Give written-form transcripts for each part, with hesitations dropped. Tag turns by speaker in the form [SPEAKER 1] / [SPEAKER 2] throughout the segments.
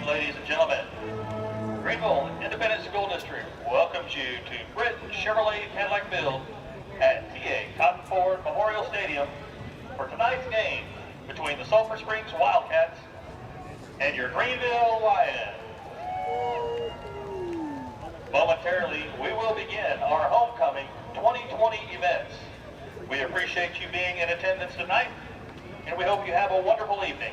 [SPEAKER 1] ladies and gentlemen. Greenville Independent School District welcomes you to Britton Chevrolet Cadillac-Ville at TA Cotton Ford Memorial Stadium for tonight's game between the Sulphur Springs Wildcats and your Greenville Lions. Momentarily, we will begin our homecoming 2020 events. We appreciate you being in attendance tonight, and we hope you have a wonderful evening.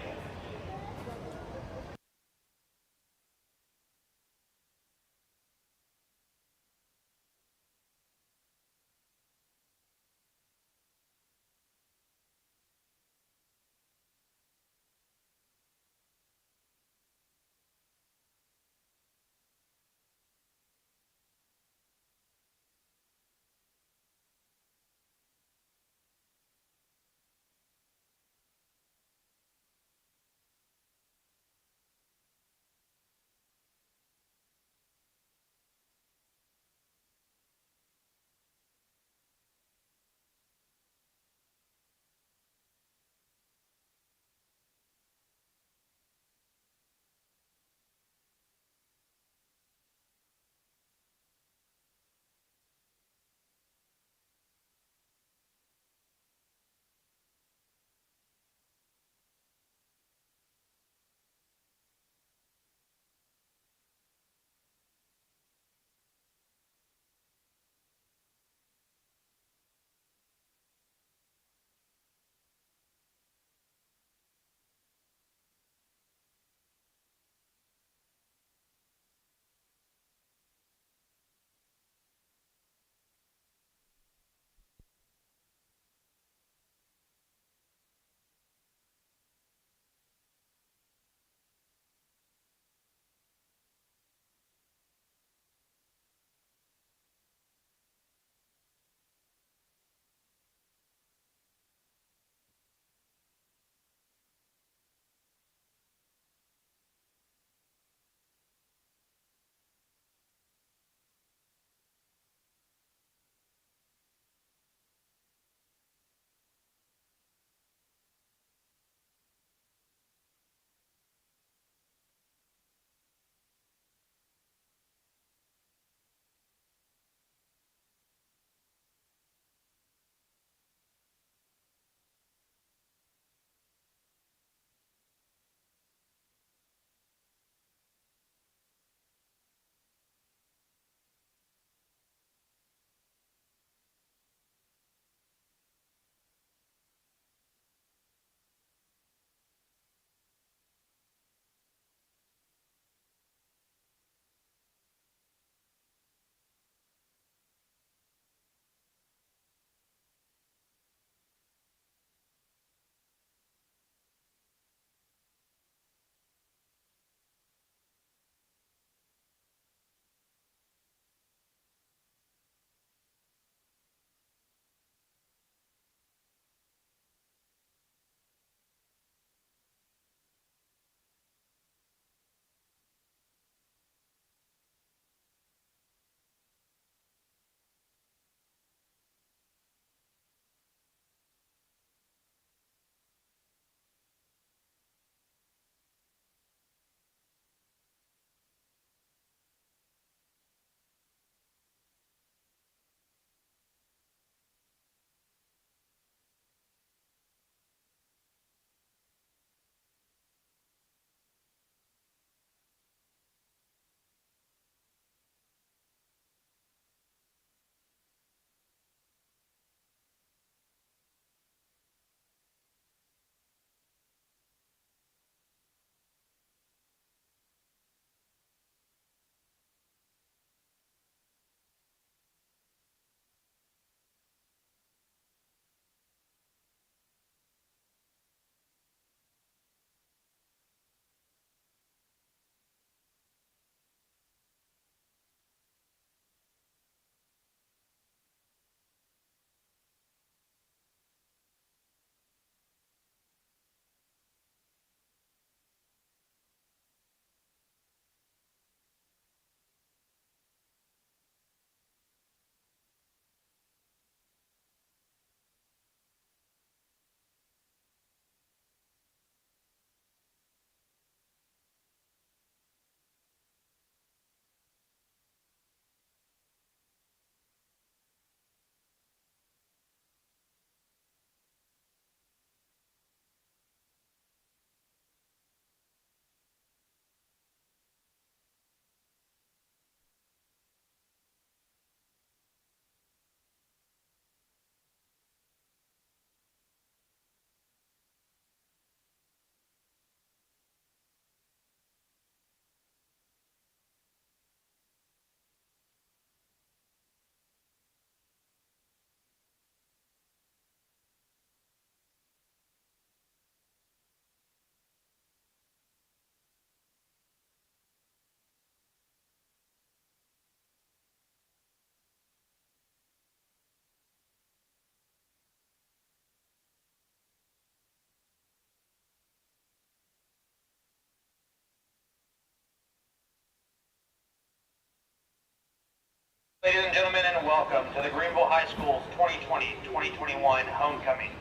[SPEAKER 1] Ladies and gentlemen, and welcome to the Greenville High School's 2020-2021 homecoming.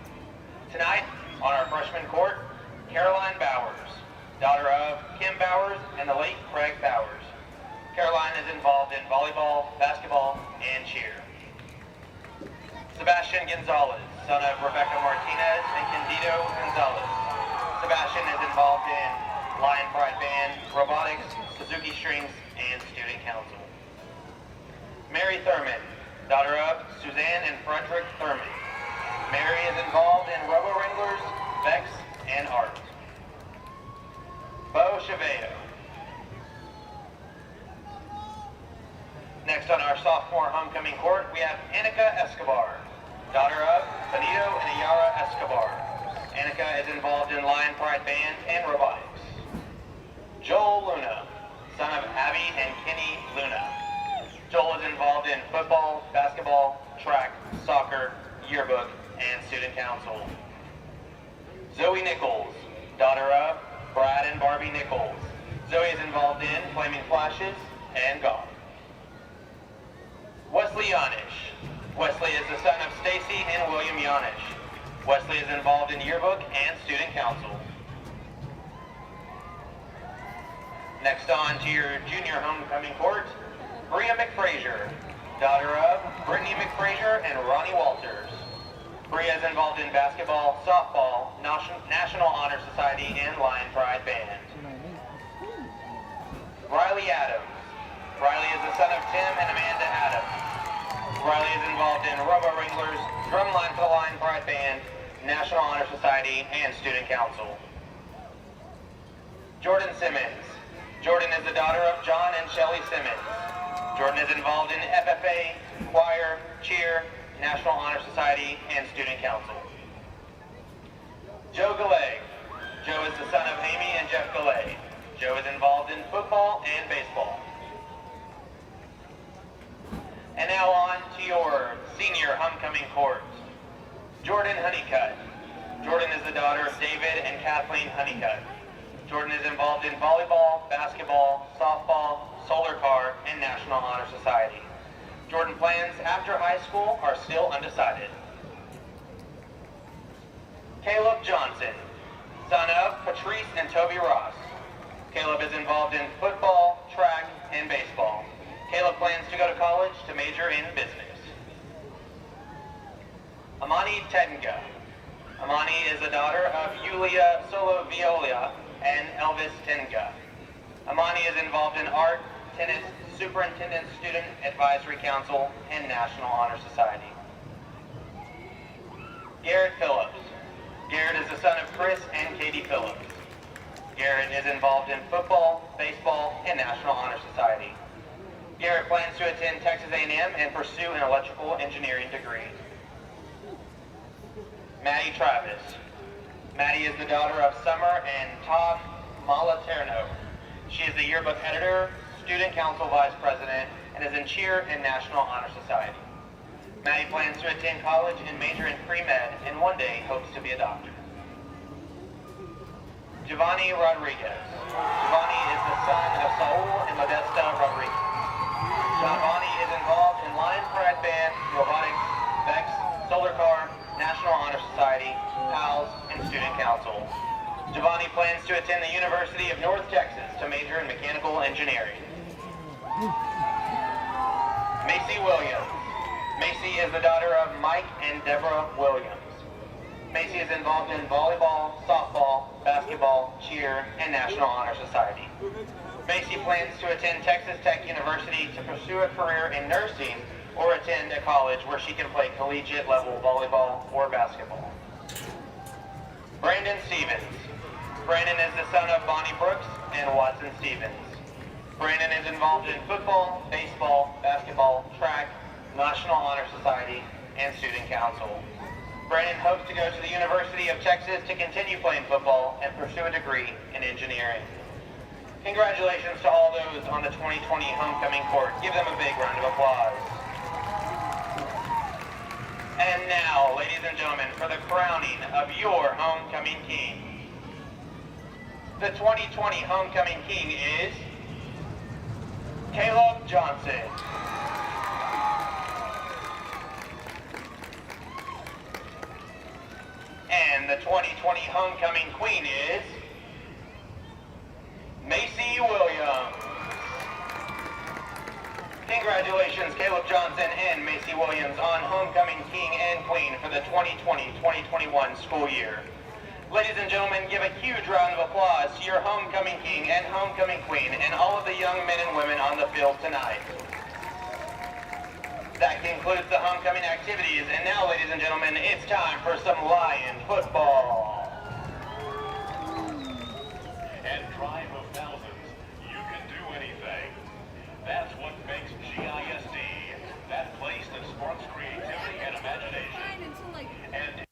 [SPEAKER 1] Tonight, on our freshman court, Caroline Bowers, daughter of Kim Bowers and the late Craig Bowers. Caroline is involved in volleyball, basketball, and cheer. Sebastian Gonzalez, son of Rebecca Martinez and Candido Gonzalez. Sebastian is involved in Lion Pride Band, robotics, Suzuki Strings, and student council. Mary Thurman, daughter of Suzanne and Frederick Thurman. Mary is involved in Robo Wranglers, Vex, and art. Bo Chaveo. Next on our sophomore homecoming court, we have Annika Escobar, daughter of Benito and Ayara Escobar. Annika is involved in Lion Pride Band and robotics. Joel Luna, son of Abby and Kenny Luna. Joel is involved in football, basketball, track, soccer, yearbook, and student council. Zoe Nichols, daughter of Brad and Barbie Nichols. Zoe is involved in Flaming Flashes and golf. Wesley Yanish. Wesley is the son of Stacy and William Yanish. Wesley is involved in yearbook and student council. Next on to your junior homecoming court, Bria McFrazier, daughter of Brittany McFrazier and Ronnie Walters. Bria is involved in basketball, softball, National Honor Society, and Lion Pride Band. Riley Adams. Riley is the son of Tim and Amanda Adams. Riley is involved in Robo Wranglers, drumline for the Lion Pride Band, National Honor Society, and Student Council. Jordan Simmons. Jordan is the daughter of John and Shelley Simmons. Jordan is involved in FFA, choir, cheer, National Honor Society, and Student Council. Joe Galley. Joe is the son of Amy and Jeff Galley. Joe is involved in football and baseball. And now on to your senior homecoming court. Jordan Honeycutt. Jordan is the daughter of David and Kathleen Honeycutt. Jordan is involved in volleyball, basketball, softball, solar car, and National Honor Society. Jordan plans after high school are still undecided. Caleb Johnson, son of Patrice and Toby Ross. Caleb is involved in football, track, and baseball. Caleb plans to go to college to major in business. Amani Tenga. Amani is the daughter of Yulia Soloviola and Elvis Tenga. Amani is involved in art, tennis, Superintendent Student Advisory Council, and National Honor Society. Garrett Phillips. Garrett is the son of Chris and Katie Phillips. Garrett is involved in football, baseball, and National Honor Society. Garrett plans to attend Texas A&M and pursue an electrical engineering degree. Maddie Travis. Maddie is the daughter of Summer and Todd Malaterno. She is the yearbook editor, student council vice president, and is in cheer and National Honor Society. Maddie plans to attend college and major in pre-med, and one day hopes to be a doctor. Giovanni Rodriguez. Giovanni is the son of Saul and Modesta Rodriguez. Giovanni is involved in Lion Pride Band, robotics, Vex, solar car, National Honor Society, PALS, and student council. Giovanni plans to attend the University of North Texas to major in mechanical engineering. Macy Williams. Macy is the daughter of Mike and Deborah Williams. Macy is involved in volleyball, softball, basketball, cheer, and National Honor Society. Macy plans to attend Texas Tech University to pursue a career in nursing or attend a college where she can play collegiate level volleyball or basketball. Brandon Stevens. Brandon is the son of Bonnie Brooks and Watson Stevens. Brandon is involved in football, baseball, basketball, track, National Honor Society, and student council. Brandon hopes to go to the University of Texas to continue playing football and pursue a degree in engineering. Congratulations to all those on the 2020 homecoming court. Give them a big round of applause. And now, ladies and gentlemen, for the crowning of your homecoming king. The 2020 homecoming king is Caleb Johnson. gentlemen, the 2020 homecoming queen is Macy Williams. Congratulations, Caleb Johnson and Macy Williams on homecoming king and queen for the 2020-2021 school year. Ladies and gentlemen, give a huge round of applause to your homecoming king and homecoming queen and all of the young men and women on the field tonight. That concludes the homecoming activities, and now, ladies and gentlemen, it's time for some Lion football.
[SPEAKER 2] And tribe of thousands, you can do anything. That's what makes GISD, that place that sparks creativity and imagination. And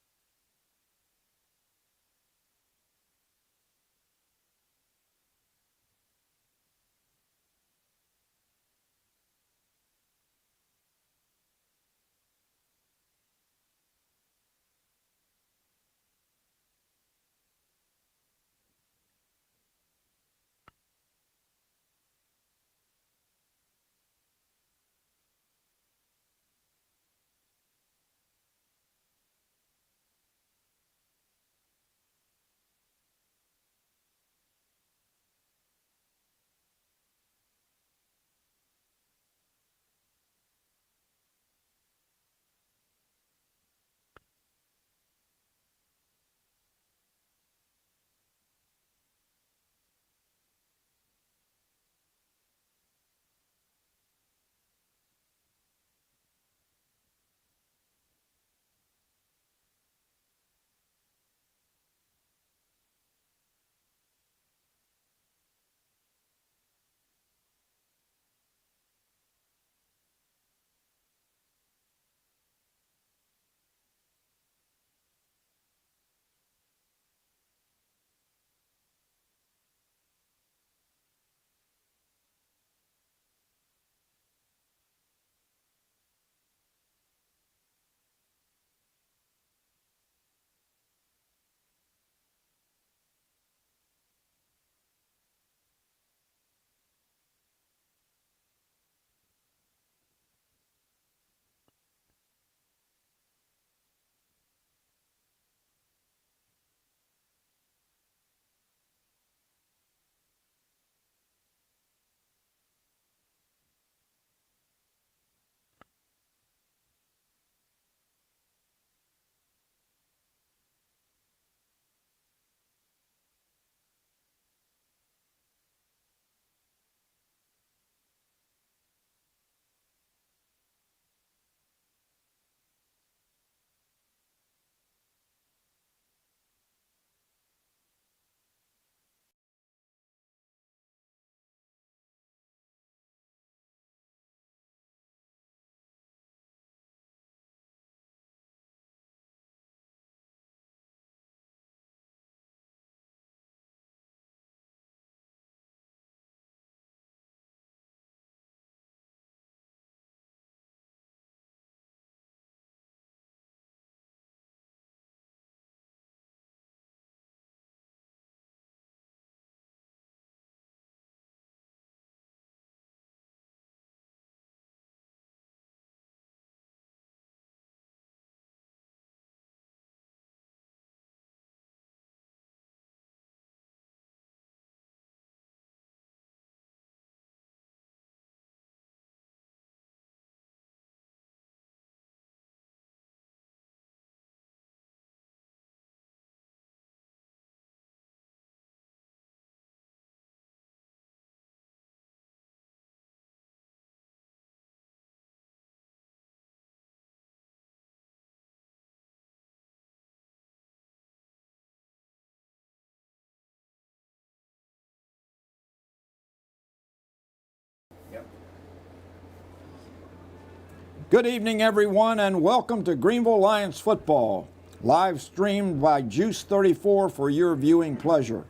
[SPEAKER 3] Good evening, everyone, and welcome to Greenville Lions football, live streamed by GEUS 34 for your viewing pleasure.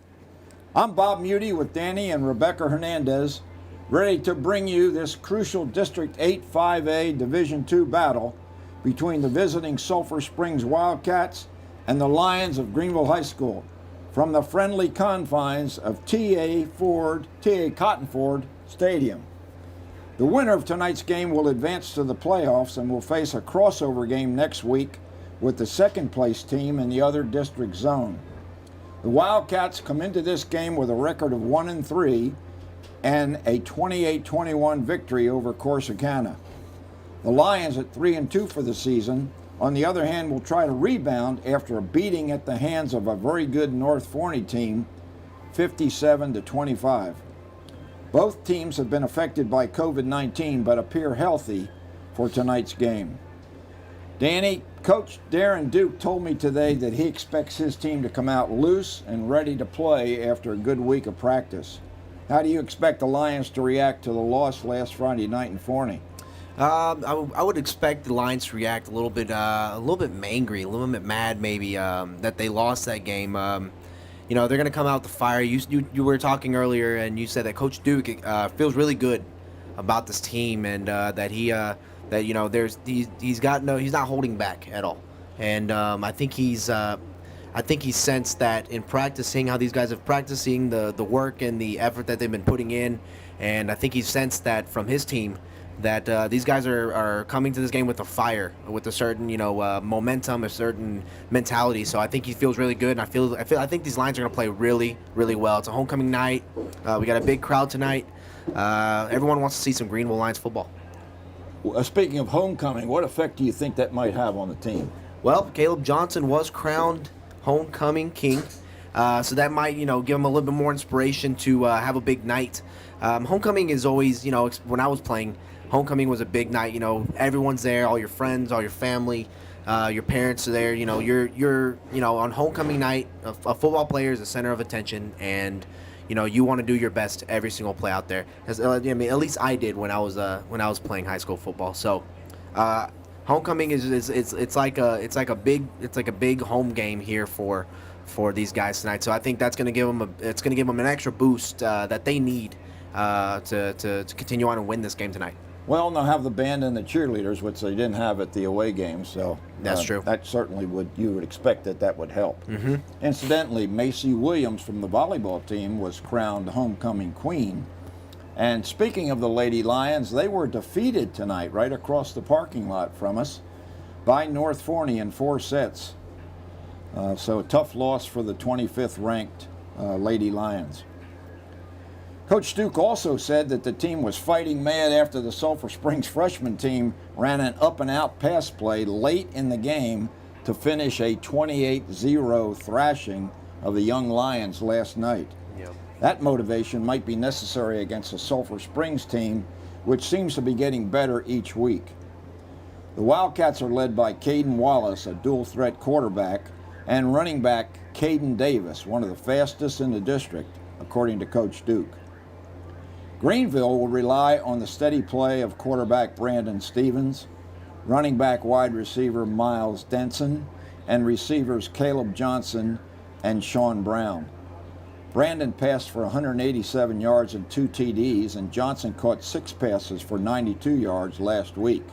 [SPEAKER 3] I'm Bob Muty with Danny and Rebecca Hernandez, ready to bring you this crucial District 8 5A Division II battle between the visiting Sulphur Springs Wildcats and the Lions of Greenville High School from the friendly confines of T.A. Cotton Ford Stadium. The winner of tonight's game will advance to the playoffs and will face a crossover game next week with the second-place team in the other district zone. The Wildcats come into this game with a record of 1-3 and a 28-21 victory over Corsicana. The Lions at 3-2 for the season, on the other hand, will try to rebound after a beating at the hands of a very good North Forney team, 57-25. Both teams have been affected by COVID-19 but appear healthy for tonight's game. Danny, Coach Darren Duke told me today that he expects his team to come out loose and ready to play after a good week of practice. How do you expect the Lions to react to the loss last Friday night in Forney?
[SPEAKER 4] I would expect the Lions to react a little bit angry, a little bit mad maybe that they lost that game. You know, they're going to come out the fire. You were talking earlier, and you said that Coach Duke feels really good about this team, and that you know he's not holding back at all. And I think he's sensed that in practicing how these guys have practicing the work and the effort that they've been putting in, and I think he's sensed that from his team that these guys are coming to this game with a fire, with a certain momentum, a certain mentality. So I think he feels really good, and I think these Lions are going to play really, really well. It's a homecoming night. We got a big crowd tonight. Everyone wants to see some Greenville Lions football.
[SPEAKER 3] Speaking of homecoming, what effect do you think that might have on the team?
[SPEAKER 4] Well, Caleb Johnson was crowned homecoming king, so that might give him a little bit more inspiration to have a big night. Homecoming is always, when I was playing, homecoming was a big night. Everyone's there, all your friends, all your family, your parents are there. You're on homecoming night, a football player is the center of attention, and you want to do your best every single play out there. At least I did when I was playing high school football. So, homecoming it's like a big home game here for these guys tonight. So I think that's going to give them an extra boost that they need to continue on and win this game tonight.
[SPEAKER 3] Well, and they'll have the band and the cheerleaders, which they didn't have at the away game, so
[SPEAKER 4] that's true.
[SPEAKER 3] That certainly you would expect that would help.
[SPEAKER 4] Mm-hmm.
[SPEAKER 3] Incidentally, Macy Williams from the volleyball team was crowned homecoming queen. And speaking of the Lady Lions, they were defeated tonight right across the parking lot from us by North Forney in 4 sets. So a tough loss for the 25th ranked Lady Lions. Coach Duke also said that the team was fighting mad after the Sulphur Springs freshman team ran an up-and-out pass play late in the game to finish a 28-0 thrashing of the young Lions last night.
[SPEAKER 4] Yep.
[SPEAKER 3] That motivation might be necessary against the Sulphur Springs team, which seems to be getting better each week. The Wildcats are led by Caden Wallace, a dual-threat quarterback, and running back Caden Davis, one of the fastest in the district, according to Coach Duke. Greenville will rely on the steady play of quarterback Brandon Stevens, running back wide receiver Miles Denson, and receivers Caleb Johnson and Sean Brown. Brandon passed for 187 yards and 2 TDs, and Johnson caught 6 passes for 92 yards last week.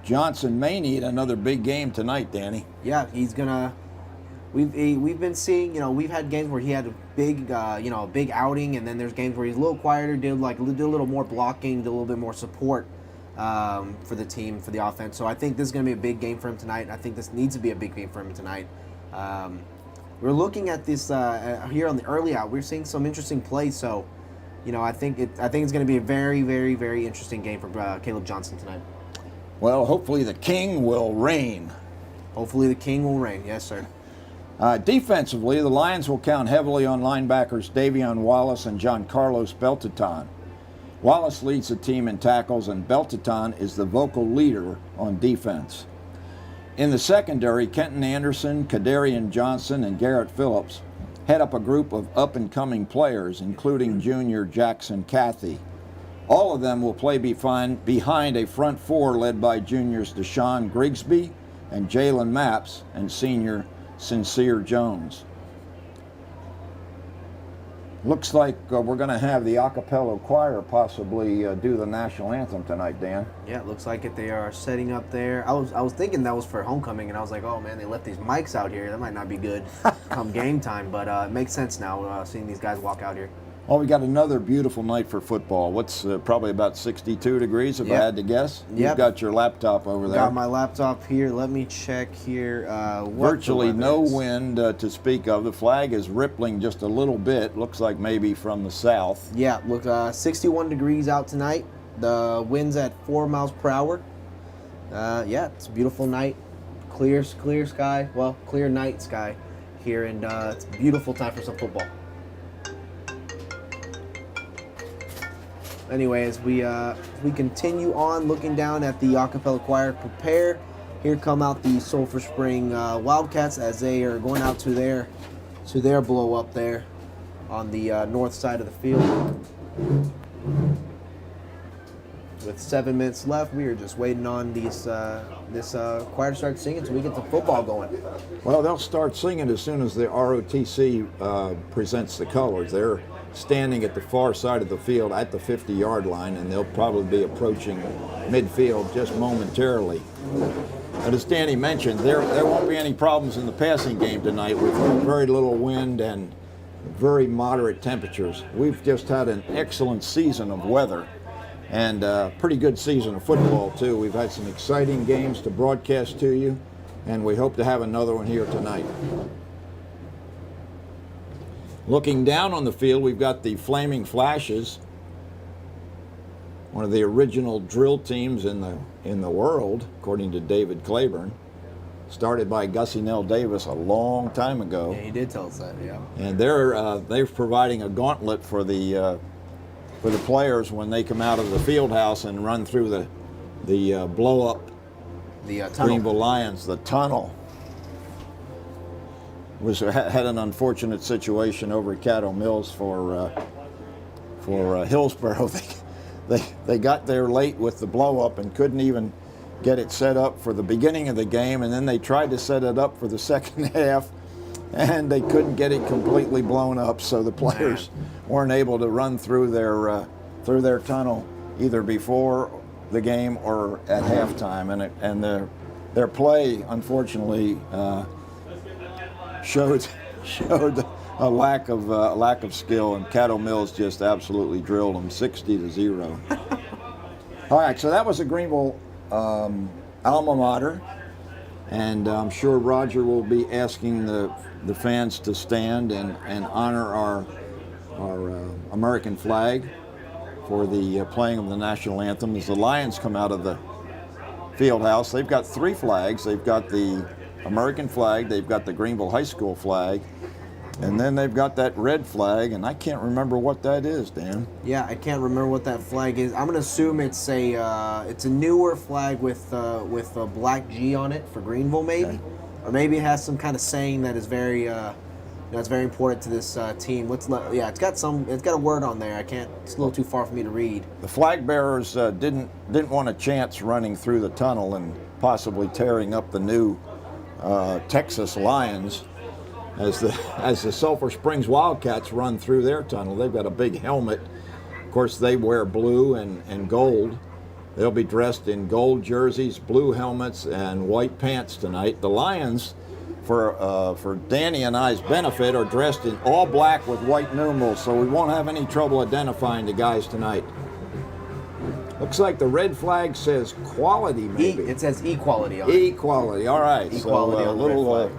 [SPEAKER 3] Johnson may need another big game tonight, Danny.
[SPEAKER 4] Yeah, he's gonna. We've been seeing, we've had games where he had a big, big outing, and then there's games where he's a little quieter, did a little more blocking, did a little bit more support for the team, for the offense. So I think this is going to be a big game for him tonight. I think this needs to be a big game for him tonight. We're looking at this here on the early out. We're seeing some interesting plays. So, I think it's going to be a very, very, very interesting game for Caleb Johnson tonight.
[SPEAKER 3] Well, hopefully the king will reign.
[SPEAKER 4] Hopefully the king will reign. Yes, sir.
[SPEAKER 3] Defensively, the Lions will count heavily on linebackers Davion Wallace and John Carlos Belteton. Wallace leads the team in tackles, and Belteton is the vocal leader on defense. In the secondary, Kenton Anderson, Kadarian Johnson, and Garrett Phillips head up a group of up-and-coming players, including junior Jackson Cathy. All of them will play behind a front four led by juniors Deshaun Grigsby and Jalen Maps and senior Sincere Jones. Looks like we're going to have the a cappella choir possibly do the national anthem tonight, Dan.
[SPEAKER 4] Yeah, it looks like it. They are setting up there. I was thinking that was for homecoming, and I was like, oh man, they left these mics out here. That might not be good come game time, but it makes sense now seeing these guys walk out here.
[SPEAKER 3] Well, we got another beautiful night for football. What's probably about 62 degrees, if I had to guess?
[SPEAKER 4] Yep.
[SPEAKER 3] You've got your laptop over there.
[SPEAKER 4] Got my laptop here. Let me check here.
[SPEAKER 3] Virtually no wind to speak of. The flag is rippling just a little bit. Looks like maybe from the south.
[SPEAKER 4] Yeah, look, 61 degrees out tonight. The wind's at 4 miles per hour. Yeah, it's a beautiful night. Clear sky. Well, clear night sky here, and it's a beautiful time for some football. Anyway, as we continue on looking down at the acapella choir, prepare. Here come out the Sulphur Spring Wildcats as they are going out to their blow up there on the north side of the field. With 7 minutes left, we are just waiting on this choir to start singing so we get the football going.
[SPEAKER 3] Well, they'll start singing as soon as the ROTC presents the colors. They're standing at the far side of the field at the 50-yard line, and they'll probably be approaching midfield just momentarily. But as Danny mentioned, there won't be any problems in the passing game tonight with very little wind and very moderate temperatures. We've just had an excellent season of weather and a pretty good season of football, too. We've had some exciting games to broadcast to you, and we hope to have another one here tonight. Looking down on the field, we've got the Flaming Flashes, one of the original drill teams in the world, according to David Claiborne. Started by Gussie Nell Davis a long time ago.
[SPEAKER 4] Yeah, he did tell us that, yeah.
[SPEAKER 3] And they're providing a gauntlet for the players when they come out of the field house and run through the blow up Greenville Lions, the tunnel. Had an unfortunate situation over at Caddo Mills for Hillsborough. They got there late with the blow up and couldn't even get it set up for the beginning of the game, and then they tried to set it up for the second half, and they couldn't get it completely blown up, so the players weren't able to run through their tunnel either before the game or at halftime, and their play unfortunately showed a lack of skill, and Caddo Mills just absolutely drilled them 60-0. All right, so that was a Greenville alma mater, and I'm sure Roger will be asking the fans to stand and honor our American flag for the playing of the national anthem. As the Lions come out of the field house, they've got 3 flags. They've got the American flag, they've got the Greenville High School flag, and then they've got that red flag, and I can't remember what that is, Dan.
[SPEAKER 4] Yeah, I can't remember what that flag is. I'm gonna assume it's a newer flag with a black G on it for Greenville, maybe, okay. Or maybe it has some kind of saying that is very that's very important to this team. It's got a word on there. It's a little too far for me to read. The
[SPEAKER 3] flag bearers didn't want a chance running through the tunnel and possibly tearing up the new Texas Lions as the Sulphur Springs Wildcats run through their tunnel. They've got a big helmet. Of course, they wear blue and gold. They'll be dressed in gold jerseys, blue helmets, and white pants tonight. The Lions, for Danny and I's benefit, are dressed in all black with white numerals, so we won't have any trouble identifying the guys tonight. Looks like the red flag says quality, maybe.
[SPEAKER 4] It says equality on it.
[SPEAKER 3] Equality, all right.
[SPEAKER 4] Equality
[SPEAKER 3] so,
[SPEAKER 4] on
[SPEAKER 3] a little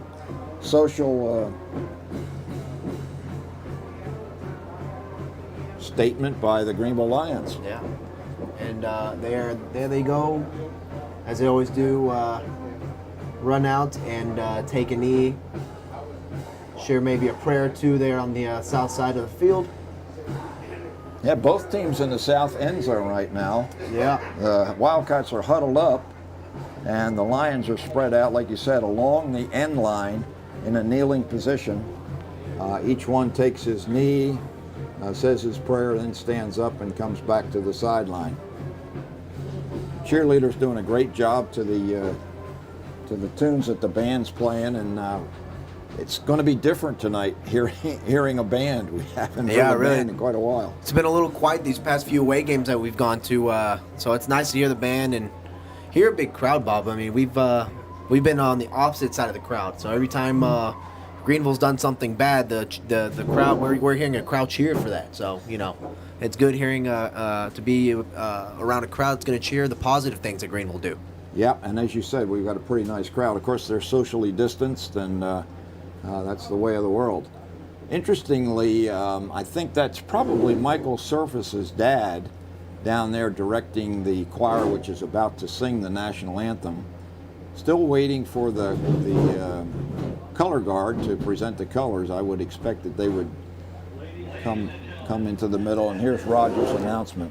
[SPEAKER 3] social statement by the Greenville Lions.
[SPEAKER 4] Yeah. And there they go, as they always do, run out and take a knee, share maybe a prayer or two there on the south side of the field.
[SPEAKER 3] Yeah, both teams in the south end zone right now.
[SPEAKER 4] Yeah.
[SPEAKER 3] The Wildcats are huddled up, and the Lions are spread out, like you said, along the end line in a kneeling position. Each one takes his knee, says his prayer, then stands up and comes back to the sideline. Cheerleaders doing a great job to the tunes that the band's playing, and it's going to be different tonight, hearing a band. We haven't heard a band in quite a while.
[SPEAKER 4] It's been a little quiet these past few away games that we've gone to, so it's nice to hear the band and hear a big crowd, Bob. I mean, we've been on the opposite side of the crowd, so every time Greenville's done something bad, the crowd, we're hearing a crowd cheer for that. So, it's good hearing to be around a crowd that's going to cheer the positive things that Greenville do.
[SPEAKER 3] Yeah, and as you said, we've got a pretty nice crowd. Of course, they're socially distanced, and that's the way of the world. Interestingly, I think that's probably Michael Surface's dad down there directing the choir, which is about to sing the national anthem. Still waiting for the color guard to present the colors. I would expect that they would come into the middle, and here's Roger's announcement.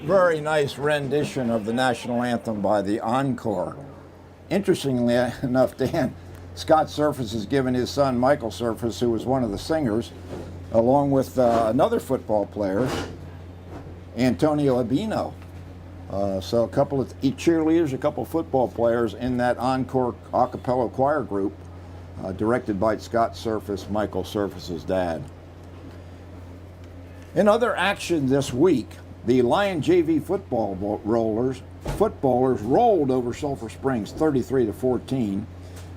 [SPEAKER 3] Very nice rendition of the national anthem by the Encore. Interestingly enough, Dan, Scott Surface has given his son Michael Surface, who was one of the singers, along with another football player, Antonio Abino. So a couple of cheerleaders, a couple of football players in that Encore a cappella choir group, directed by Scott Surface, Michael Surface's dad. In other action this week, the Lion JV footballers rolled over Sulphur Springs 33-14,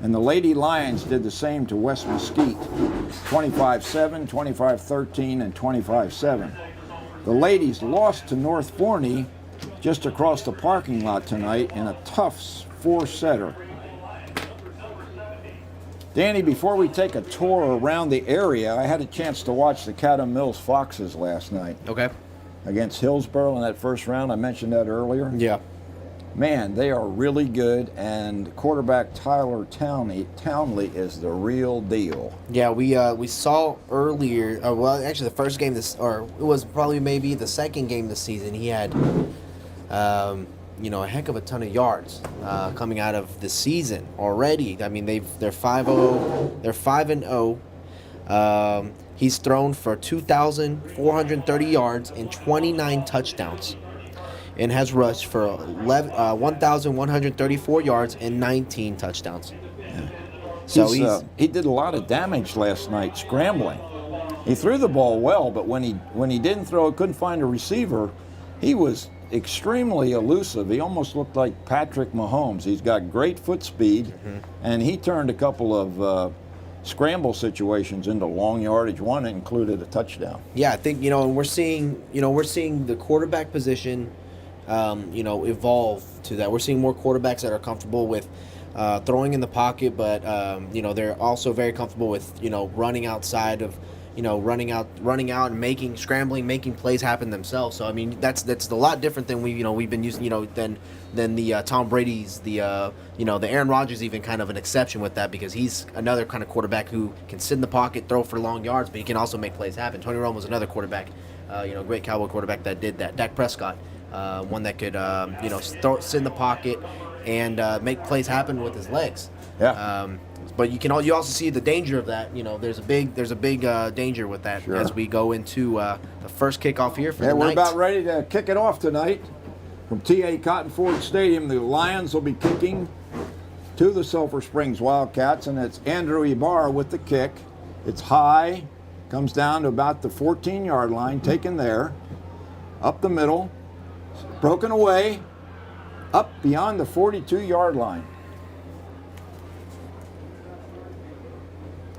[SPEAKER 3] and the Lady Lions did the same to West Mesquite, 25-7, 25-13, and 25-7. The ladies lost to North Forney just across the parking lot tonight in a tough four-setter. Danny, before we take a tour around the area, I had a chance to watch the Caddo Mills Foxes last night.
[SPEAKER 4] Okay.
[SPEAKER 3] Against Hillsborough in that first round. I mentioned that earlier.
[SPEAKER 4] Yeah.
[SPEAKER 3] Man, they are really good, and quarterback Tyler Townley is the real deal.
[SPEAKER 4] Yeah, we saw earlier. Well, actually, the first game it was probably maybe the second game this season. He had, a heck of a ton of yards coming out of the season already. I mean, they're 5-0. They're 5-0. He's thrown for 2,430 yards and 29 touchdowns, and has rushed for 1,134 yards and 19 touchdowns.
[SPEAKER 3] Yeah.
[SPEAKER 4] So
[SPEAKER 3] he did a lot of damage last night scrambling. He threw the ball well, but when he didn't throw it, couldn't find a receiver, he was extremely elusive. He almost looked like Patrick Mahomes. He's got great foot speed, and he turned a couple of scramble situations into long yardage. One included a touchdown.
[SPEAKER 4] Yeah, I think and we're seeing the quarterback position, evolve to that. We're seeing more quarterbacks that are comfortable with throwing in the pocket, but they're also very comfortable with running outside of running out and scrambling, making plays happen themselves. So I mean, that's a lot different than we've been using, than the Tom Brady's, the Aaron Rodgers, even kind of an exception with that, because he's another kind of quarterback who can sit in the pocket, throw for long yards, but he can also make plays happen. Tony Romo was another quarterback, great Cowboy quarterback that did that. Dak Prescott, one that could sit in the pocket and make plays happen with his legs.
[SPEAKER 3] Yeah.
[SPEAKER 4] But you also see the danger of that. There's a big danger with that as we go into the first kickoff here for the night.
[SPEAKER 3] We're about ready to kick it off tonight from TA Cotton Ford Stadium. The Lions will be kicking to the Sulphur Springs Wildcats, and it's Andrew Ibarra with the kick. It's high, comes down to about the 14-yard line, taken there, up the middle, broken away, up beyond the 42-yard line.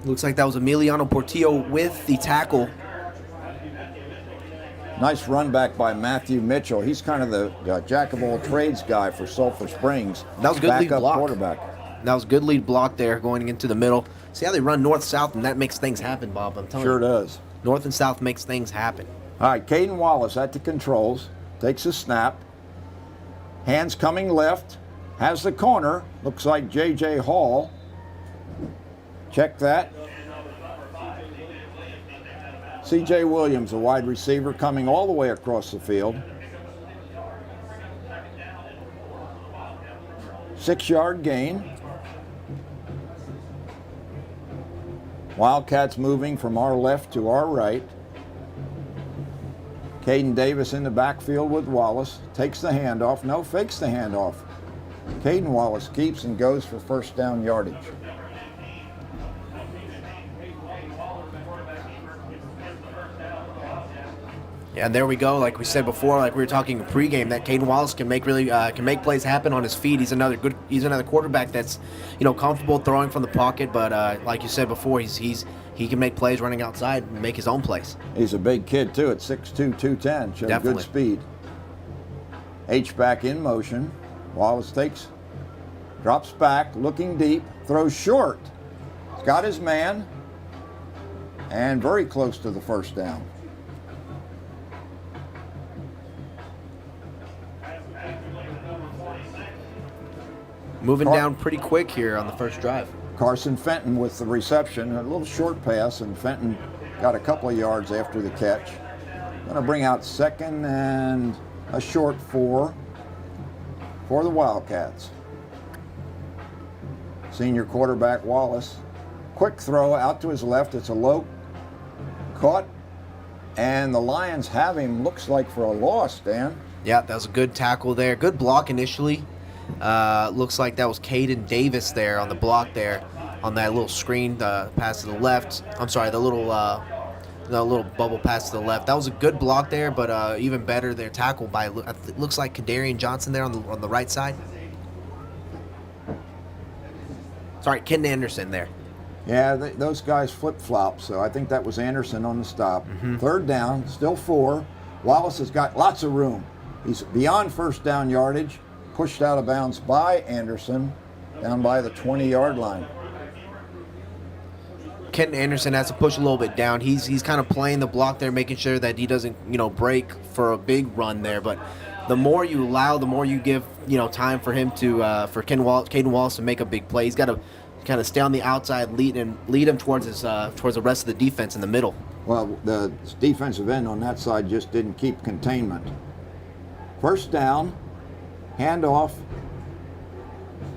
[SPEAKER 4] Looks like that was Emiliano Portillo with the tackle.
[SPEAKER 3] Nice run back by Matthew Mitchell. He's kind of the jack of all trades guy for Sulphur Springs.
[SPEAKER 4] That was a good lead block.
[SPEAKER 3] Quarterback.
[SPEAKER 4] That was a good lead block there going into the middle. See how they run north-south, and that makes things happen, Bob. I'm telling you.
[SPEAKER 3] Sure does.
[SPEAKER 4] North and south makes things happen.
[SPEAKER 3] All right, Caden Wallace at the controls. Takes a snap. Hands coming left. Has the corner. Looks like J.J. Hall. Check that. C.J. Williams, a wide receiver, coming all the way across the field. 6-yard gain. Wildcats moving from our left to our right. Caden Davis in the backfield with Wallace. Takes the handoff. No, fakes the handoff. Caden Wallace keeps and goes for first down yardage.
[SPEAKER 4] Yeah, and there we go. Like we said before, like we were talking pregame, that Caden Wallace can make plays happen on his feet. He's another quarterback that's comfortable throwing from the pocket, but like you said before, he can make plays running outside and make his own plays.
[SPEAKER 3] He's a big kid too at 6'2", 210. Shows
[SPEAKER 4] Definitely.
[SPEAKER 3] Good speed. H-back in motion. Wallace drops back, looking deep, throws short. He's got his man, and very close to the first down.
[SPEAKER 4] Moving down pretty quick here on the first drive.
[SPEAKER 3] Carson Fenton with the reception, a little short pass, and Fenton got a couple of yards after the catch. Going to bring out second and a short 4 for the Wildcats. Senior quarterback Wallace. Quick throw out to his left. It's a low caught, and the Lions have him, looks like, for a loss, Dan.
[SPEAKER 4] Yeah, that was a good tackle there. Good block initially. Looks like that was Caden Davis there on the block there on that little screen pass to the left. I'm sorry, the little bubble pass to the left. That was a good block there, but even better there tackle by it looks like Kadarian Johnson there on the right side. Sorry, Ken Anderson there.
[SPEAKER 3] Yeah, those guys flip-flop, so I think that was Anderson on the stop. Third down, still 4. Wallace has got lots of room. He's beyond first down yardage. Pushed out of bounds by Anderson, down by the 20-yard line.
[SPEAKER 4] Kenton Anderson has to push a little bit down. He's kind of playing the block there, making sure that he doesn't break for a big run there. But the more you allow, the more you give time for him to for Caden Wallace to make a big play. He's got to kind of stay on the outside, lead him towards the rest of the defense in the middle.
[SPEAKER 3] Well, the defensive end on that side just didn't keep containment. First down. Handoff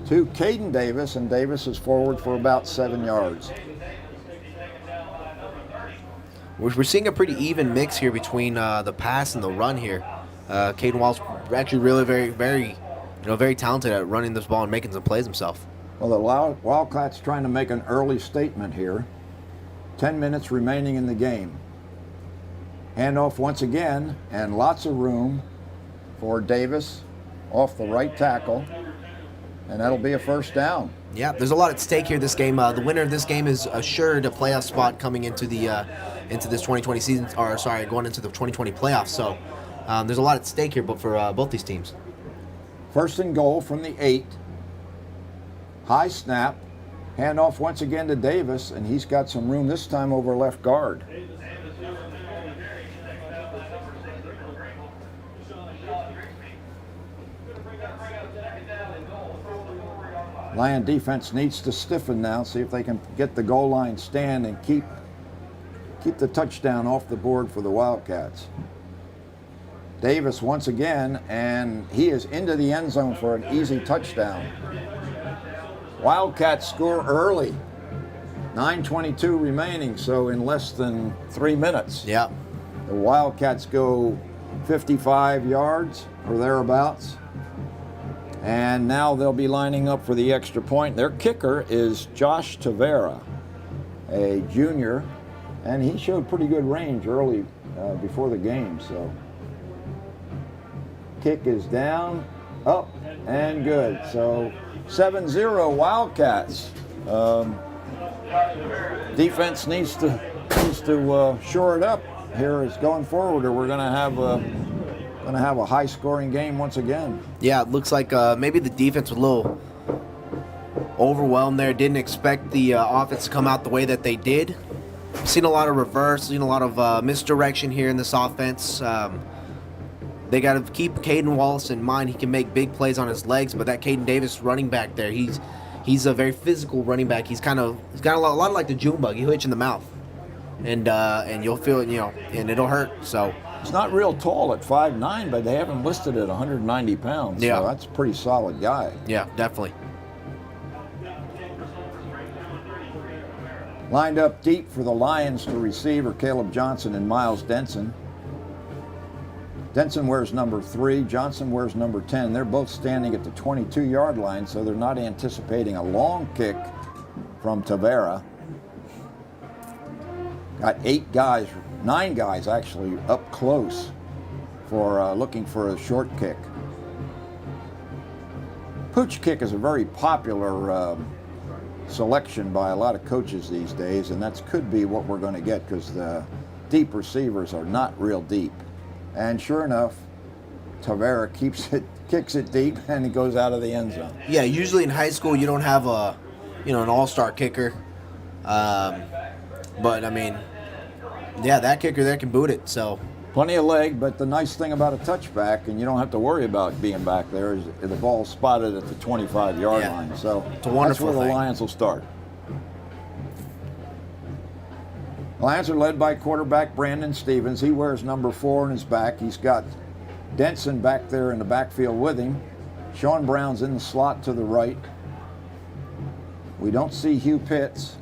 [SPEAKER 3] to Caden Davis, and Davis is forward for about 7 yards.
[SPEAKER 4] We're seeing a pretty even mix here between the pass and the run here. Caden Wallace actually really very talented at running this ball and making some plays himself.
[SPEAKER 3] Well, the Wildcats trying to make an early statement here. 10 minutes remaining in the game. Handoff once again, and lots of room for Davis off the right tackle, and that'll be a first down.
[SPEAKER 4] Yeah, there's a lot at stake here this game. The winner of this game is assured a playoff spot coming into this 2020 season, or sorry, going into the 2020 playoffs. So there's a lot at stake here, but for both these teams.
[SPEAKER 3] First and goal from the 8. High snap, Handoff once again to Davis, and he's got some room this time over left guard. Lion defense needs to stiffen now, see if they can get the goal line stand and keep the touchdown off the board for the Wildcats. Davis once again, and he is into the end zone for an easy touchdown. Wildcats score early. 9:22 remaining, so in less than 3 minutes.
[SPEAKER 4] Yeah.
[SPEAKER 3] The Wildcats go 55 yards or thereabouts. And now they'll be lining up for the extra point. Their kicker is Josh Tavera, a junior, and he showed pretty good range early before the game. So kick is down, up, and good. So 7-0 Wildcats. Defense needs to shore it up here as going forward, or we're going to have a high-scoring game once again.
[SPEAKER 4] Yeah, it looks like maybe the defense was a little overwhelmed there. Didn't expect the offense to come out the way that they did. Seen a lot of reverse, seen a lot of misdirection here in this offense. They got to keep Caden Wallace in mind. He can make big plays on his legs, but that Caden Davis running back there, he's a very physical running back. He's got a lot like the June bug. He'll hit you in the mouth, and you'll feel it, and it'll hurt. So.
[SPEAKER 3] He's not real tall at 5'9", but they have him listed at 190 pounds.
[SPEAKER 4] Yeah.
[SPEAKER 3] So that's a pretty solid guy.
[SPEAKER 4] Yeah, definitely.
[SPEAKER 3] Lined up deep for the Lions to receive are Caleb Johnson and Miles Denson. Denson wears number 3, Johnson wears number 10. They're both standing at the 22-yard line, so they're not anticipating a long kick from Tavera. Got 9 guys actually up close for looking for a short kick. Pooch kick is a very popular selection by a lot of coaches these days, and that could be what we're going to get because the deep receivers are not real deep. And sure enough, Tavera kicks it deep, and it goes out of the end zone.
[SPEAKER 4] Yeah, usually in high school you don't have an all-star kicker, but I mean. Yeah, that kicker there can boot it. So
[SPEAKER 3] plenty of leg, but the nice thing about a touchback, and you don't have to worry about being back there, is the ball spotted at the 25-yard line. So
[SPEAKER 4] it's a wonderful
[SPEAKER 3] that's where
[SPEAKER 4] thing.
[SPEAKER 3] The Lions will start. The Lions are led by quarterback Brandon Stevens. He wears number 4 on his back. He's got Denson back there in the backfield with him. Sean Brown's in the slot to the right. We don't see Hugh Pitts.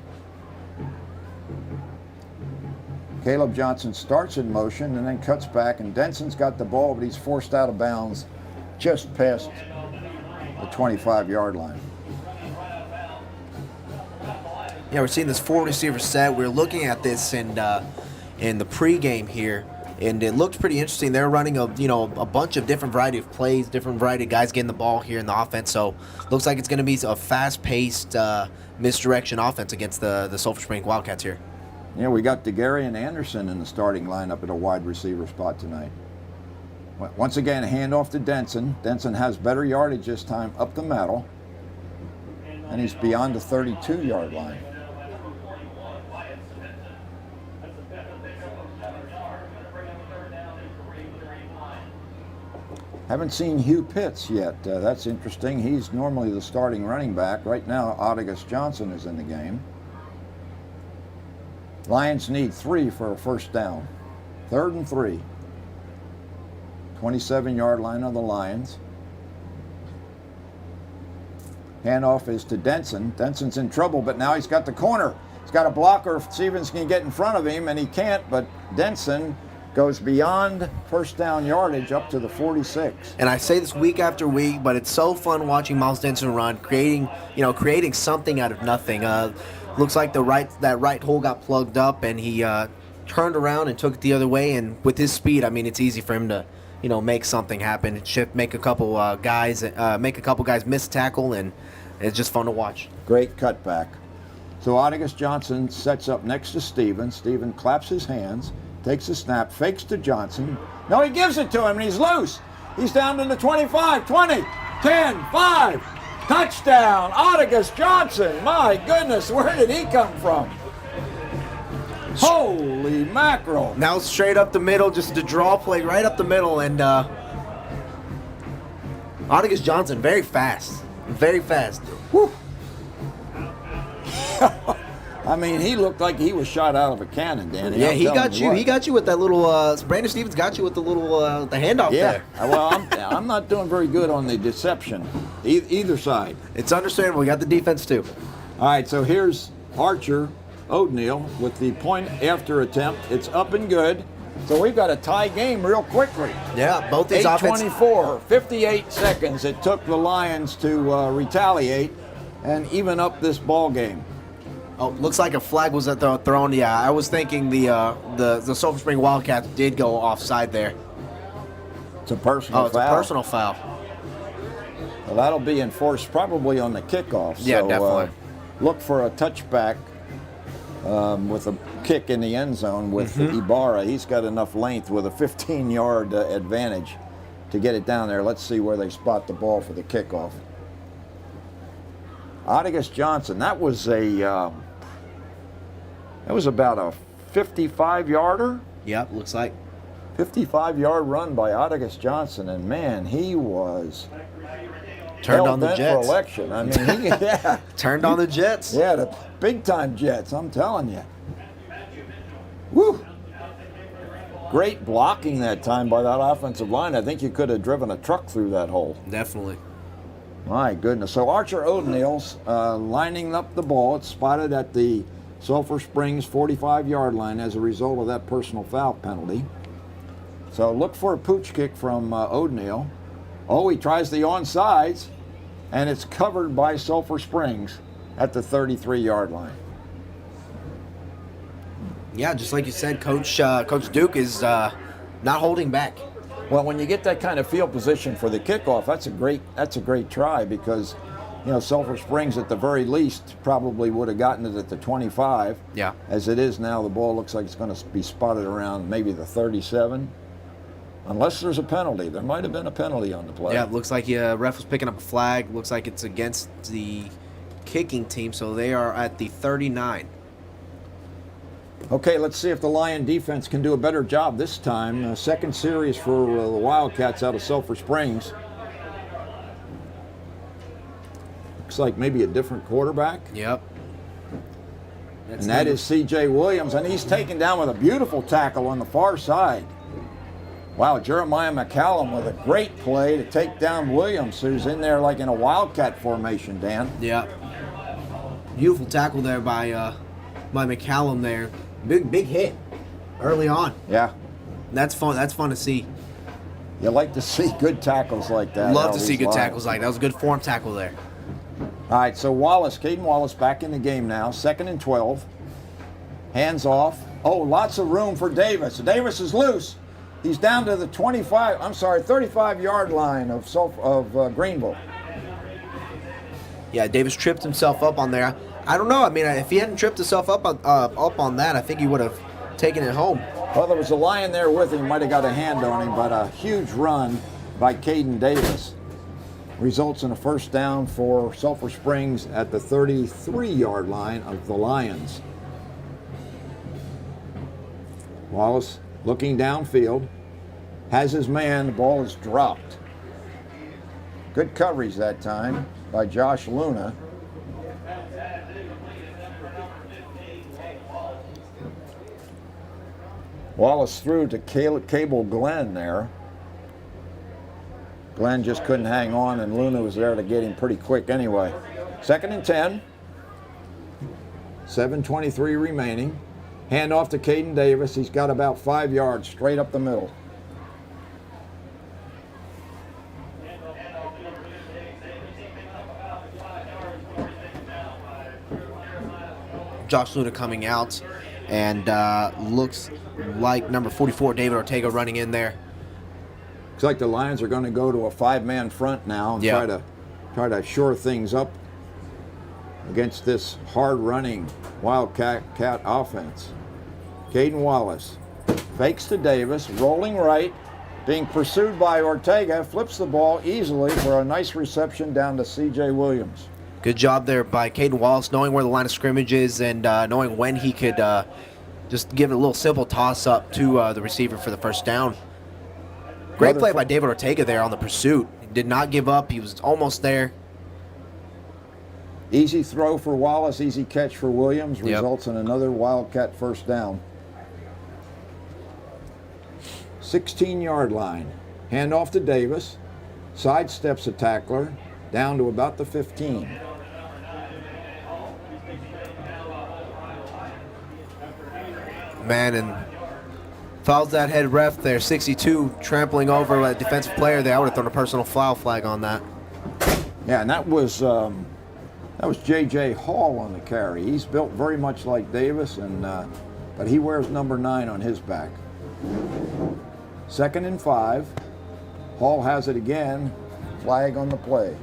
[SPEAKER 3] Caleb Johnson starts in motion and then cuts back, and Denson's got the ball, but he's forced out of bounds just past the 25-yard line.
[SPEAKER 4] Yeah, we're seeing this 4-receiver set. We're looking at this in the pregame here, and it looks pretty interesting. They're running a bunch of different variety of plays, different variety of guys getting the ball here in the offense. So looks like it's going to be a fast-paced misdirection offense against the Sulphur Springs Wildcats here.
[SPEAKER 3] Yeah, we got DeGarry and Anderson in the starting lineup at a wide receiver spot tonight. Once again, handoff to Denson. Denson has better yardage this time up the middle, and he's beyond the 32-yard line. Haven't seen Hugh Pitts yet. That's interesting. He's normally the starting running back. Right now, Odegus Johnson is in the game. Lions need 3 for a first down. 3rd and 3. 27-yard line of the Lions. Handoff is to Denson. Denson's in trouble, but now he's got the corner. He's got a blocker if Stevens can get in front of him, and he can't, but Denson goes beyond first down yardage up to the 46.
[SPEAKER 4] And I say this week after week, but it's so fun watching Miles Denson run, creating something out of nothing. Looks like that right hole got plugged up, and he turned around and took it the other way. And with his speed, I mean, it's easy for him to, make something happen. Make a couple guys miss tackle, and it's just fun to watch.
[SPEAKER 3] Great cutback. So Odegus Johnson sets up next to Stevens. Stevens claps his hands, takes a snap, fakes to Johnson. No, he gives it to him, and he's loose. He's down to the 25, 20, 10, 5. Touchdown, Otagus Johnson. My goodness, where did he come from? Holy mackerel.
[SPEAKER 4] Now straight up the middle, just the draw play right up the middle, and Otagus Johnson, very fast. Very fast.
[SPEAKER 3] Whew. I mean, he looked like he was shot out of a cannon, Danny.
[SPEAKER 4] Yeah,
[SPEAKER 3] I'm
[SPEAKER 4] he
[SPEAKER 3] telling
[SPEAKER 4] got you.
[SPEAKER 3] what.
[SPEAKER 4] He got you with that little. Brandon Stevens got you with the little the handoff
[SPEAKER 3] Yeah.
[SPEAKER 4] there.
[SPEAKER 3] Well, I'm not doing very good on the deception, either side.
[SPEAKER 4] It's understandable. We got the defense too.
[SPEAKER 3] All right, so here's Archer O'Neal with the point after attempt. It's up and good. So we've got a tie game real quickly.
[SPEAKER 4] Yeah, both these offenses.
[SPEAKER 3] 8:24, 58 seconds it took the Lions to retaliate and even up this ball game.
[SPEAKER 4] Oh, looks like a flag was thrown. Yeah, I was thinking the Sulphur Spring Wildcats did go offside there.
[SPEAKER 3] It's a personal foul.
[SPEAKER 4] Oh, it's a personal foul.
[SPEAKER 3] Well, that'll be enforced probably on the kickoff.
[SPEAKER 4] Yeah,
[SPEAKER 3] so,
[SPEAKER 4] definitely.
[SPEAKER 3] Look for a touchback with a kick in the end zone with Ibarra. He's got enough length with a 15-yard advantage to get it down there. Let's see where they spot the ball for the kickoff. Otagus Johnson, that was about a 55-yarder.
[SPEAKER 4] Yep, looks like.
[SPEAKER 3] 55-yard run by Otagus Johnson, and man, he was
[SPEAKER 4] Turned on the
[SPEAKER 3] hell-bent
[SPEAKER 4] Jets.
[SPEAKER 3] for election. I mean, yeah.
[SPEAKER 4] Turned on the Jets.
[SPEAKER 3] Yeah, the big-time Jets, I'm telling you. Woo! Great blocking that time by that offensive line. I think you could have driven a truck through that hole.
[SPEAKER 4] Definitely.
[SPEAKER 3] My goodness. So Archer O'Neal's lining up the ball. It's spotted at the Sulphur Springs 45-yard line as a result of that personal foul penalty. So look for a pooch kick from O'Neal. Oh, he tries the onside, and it's covered by Sulphur Springs at the 33-yard line.
[SPEAKER 4] Yeah, just like you said, Coach Duke is not holding back.
[SPEAKER 3] Well, when you get that kind of field position for the kickoff, that's a great try because, you know, Sulphur Springs at the very least probably would have gotten it at the 25.
[SPEAKER 4] Yeah.
[SPEAKER 3] As it is now, the ball looks like it's going to be spotted around maybe the 37. Unless there's a penalty. There might have been a penalty on the play.
[SPEAKER 4] Yeah, it looks like ref was picking up a flag. Looks like it's against the kicking team, so they are at the 39.
[SPEAKER 3] Okay, let's see if the Lion defense can do a better job this time. Second series for the Wildcats out of Sulphur Springs. Looks like maybe a different quarterback.
[SPEAKER 4] Yep.
[SPEAKER 3] And that is C.J. Williams, and he's taken down with a beautiful tackle on the far side. Wow, Jeremiah McCallum with a great play to take down Williams, who's in there like in a Wildcat formation, Dan.
[SPEAKER 4] Yeah. Beautiful tackle there by McCallum there. Big hit early on.
[SPEAKER 3] Yeah.
[SPEAKER 4] That's fun. That's fun to see.
[SPEAKER 3] You like to see good tackles like that.
[SPEAKER 4] Love to see good tackles like that. That was a good form tackle there.
[SPEAKER 3] All right, so Caden Wallace back in the game now. 2nd and 12. Hands off. Oh, lots of room for Davis. Davis is loose. He's down to the 35-yard line of Greenville.
[SPEAKER 4] Yeah, Davis tripped himself up on there. I don't know. I mean, if he hadn't tripped himself up on that, I think he would have taken it home.
[SPEAKER 3] Well, there was a Lion there with him. Might have got a hand on him, but a huge run by Caden Davis results in a first down for Sulphur Springs at the 33-yard line of the Lions. Wallace looking downfield, has his man, the ball is dropped. Good coverage that time by Josh Luna. Wallace threw to Cable Glenn there. Glenn just couldn't hang on, and Luna was there to get him pretty quick anyway. 2nd and 10. 7:23 remaining. Hand off to Caden Davis. He's got about 5 yards straight up the middle.
[SPEAKER 4] Josh Luna coming out, and looks like number 44, David Ortega, running in there.
[SPEAKER 3] Looks like the Lions are going to go to a 5-man front now and try to shore things up against this hard-running Wildcat offense. Caden Wallace fakes to Davis, rolling right. Being pursued by Ortega, flips the ball easily for a nice reception down to C.J. Williams.
[SPEAKER 4] Good job there by Caden Wallace, knowing where the line of scrimmage is and knowing when he could just give it a little simple toss-up to the receiver for the first down. Great play by David Ortega there on the pursuit. He did not give up. He was almost there.
[SPEAKER 3] Easy throw for Wallace, easy catch for Williams, results in another Wildcat first down. 16-yard line. Handoff to Davis. Sidesteps a tackler down to about the 15.
[SPEAKER 4] Man, and fouls that head ref there, 62, trampling over a defensive player there. I would have thrown a personal foul flag on that.
[SPEAKER 3] Yeah, and that was J.J. Hall on the carry. He's built very much like Davis, and but he wears number 9 on his back. 2nd and 5. Hall has it again. Flag on the play.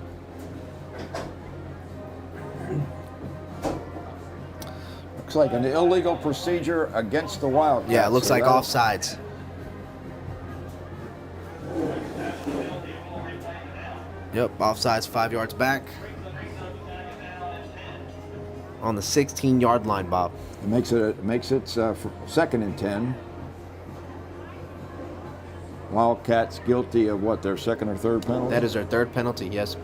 [SPEAKER 3] Looks like an illegal procedure against the Wildcats.
[SPEAKER 4] Yeah, it looks like offsides. Yep, offsides 5 yards back. On the 16-yard line, Bob.
[SPEAKER 3] It makes it 2nd and 10. Wildcats guilty of what, their second or third penalty?
[SPEAKER 4] That is their third penalty, yes.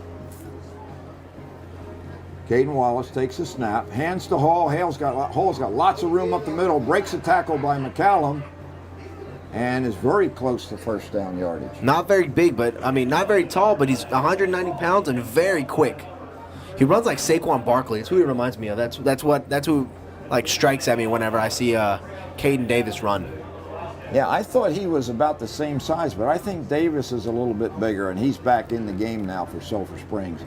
[SPEAKER 3] Caden Wallace takes a snap, hands to Hall. Hall's got lots of room up the middle, breaks a tackle by McCallum, and is very close to first down yardage.
[SPEAKER 4] Not very big, but, I mean, not very tall, but he's 190 pounds and very quick. He runs like Saquon Barkley. That's who he reminds me of. That's who like strikes at me whenever I see Caden Davis run.
[SPEAKER 3] Yeah, I thought he was about the same size, but I think Davis is a little bit bigger, and he's back in the game now for Sulphur Springs.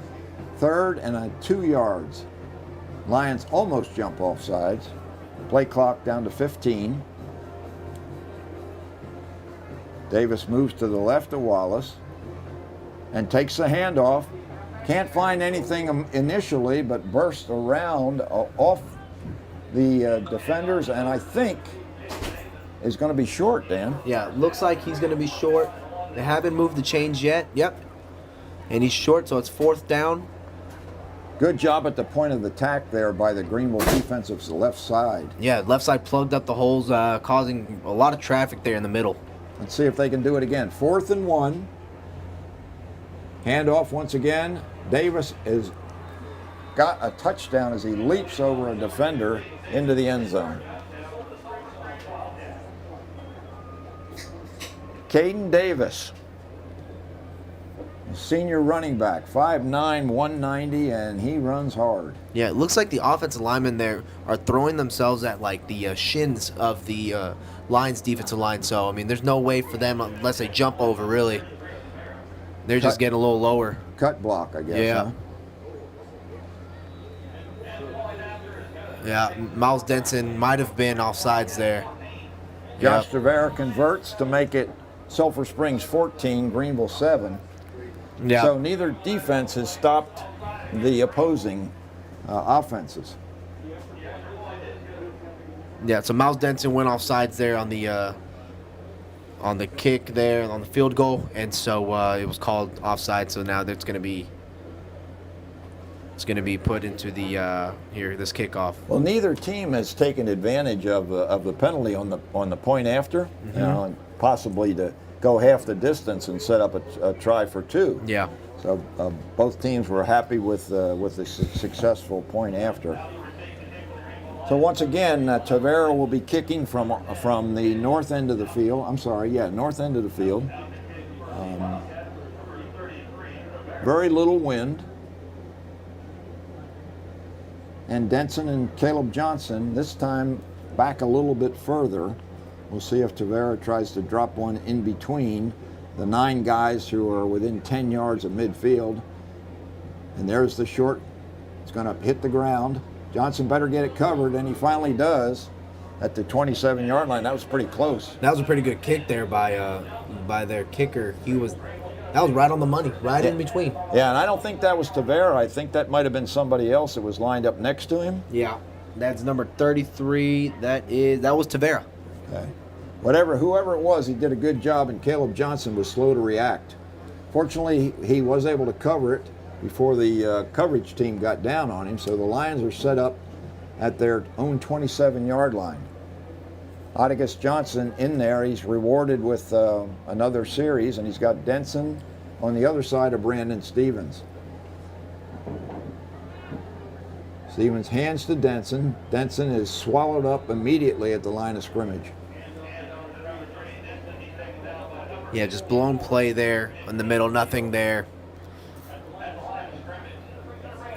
[SPEAKER 3] 3rd and 2 yards. Lions almost jump off sides. Play clock down to 15. Davis moves to the left of Wallace and takes the handoff. Can't find anything initially, but bursts around off the defenders, and I think is going to be short, Dan.
[SPEAKER 4] Yeah, looks like he's going to be short. They haven't moved the chains yet. Yep. And he's short, so it's 4th down.
[SPEAKER 3] Good job at the point of attack there by the Greenville defensive left side.
[SPEAKER 4] Yeah, left side plugged up the holes, causing a lot of traffic there in the middle.
[SPEAKER 3] Let's see if they can do it again. 4th and 1. Handoff once again. Davis has got a touchdown as he leaps over a defender into the end zone. Caden Davis, senior running back, 5'9", 190, and he runs hard.
[SPEAKER 4] Yeah, it looks like the offensive linemen there are throwing themselves at like the shins of the Lions defensive line. So, I mean, there's no way for them unless they jump over, really. They're just getting a little lower.
[SPEAKER 3] Cut block, I guess.
[SPEAKER 4] Yeah.
[SPEAKER 3] Huh?
[SPEAKER 4] Yeah, Miles Denson might have been offsides there.
[SPEAKER 3] Josh Tavera converts to make it Sulphur Springs 14, Greenville 7.
[SPEAKER 4] Yeah.
[SPEAKER 3] So neither defense has stopped the opposing offenses.
[SPEAKER 4] Yeah, so Miles Denson went offsides there on the kick there, on the field goal, and so it was called offside. So now it's going to be put into the this kickoff.
[SPEAKER 3] Well, neither team has taken advantage of the penalty on the point after,
[SPEAKER 4] Mm-hmm.
[SPEAKER 3] and possibly to go half the distance and set up a try for 2.
[SPEAKER 4] Yeah.
[SPEAKER 3] So both teams were happy with the successful point after. So once again, Tavera will be kicking from the north end of the field. North end of the field. Very little wind. And Denson and Caleb Johnson, this time back a little bit further. We'll see if Tavera tries to drop one in between the 9 guys who are within 10 yards of midfield. And there's the short. It's going to hit the ground. Johnson better get it covered, and he finally does at the 27-yard line. That was pretty close.
[SPEAKER 4] That was a pretty good kick there by their kicker. That was right on the money, right in between.
[SPEAKER 3] Yeah, and I don't think that was Tavera. I think that might have been somebody else that was lined up next to him.
[SPEAKER 4] Yeah, that's number 33. That was Tavera.
[SPEAKER 3] Okay. Whoever it was, he did a good job, and Caleb Johnson was slow to react. Fortunately, he was able to cover it before the coverage team got down on him, so the Lions are set up at their own 27-yard line. Otagus Johnson in there, he's rewarded with another series, and he's got Denson on the other side of Brandon Stevens. Stevens hands to Denson. Denson is swallowed up immediately at the line of scrimmage.
[SPEAKER 4] Yeah, just blown play there in the middle, nothing there.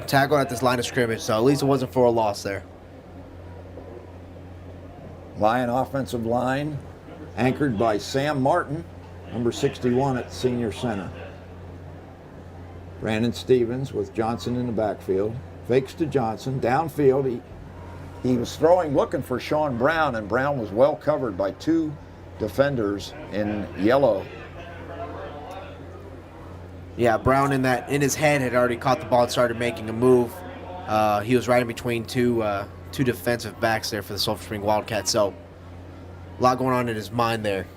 [SPEAKER 4] Tackle at this line of scrimmage, so at least it wasn't for a loss there.
[SPEAKER 3] Lion offensive line anchored by Sam Martin, number 61 at senior center. Brandon Stevens with Johnson in the backfield. Fakes to Johnson, downfield. He was throwing, looking for Sean Brown, and Brown was well covered by two defenders in yellow.
[SPEAKER 4] Yeah, Brown in his head had already caught the ball and started making a move. He was right in between two defensive backs there for the Sulphur Spring Wildcats, so a lot going on in his mind there.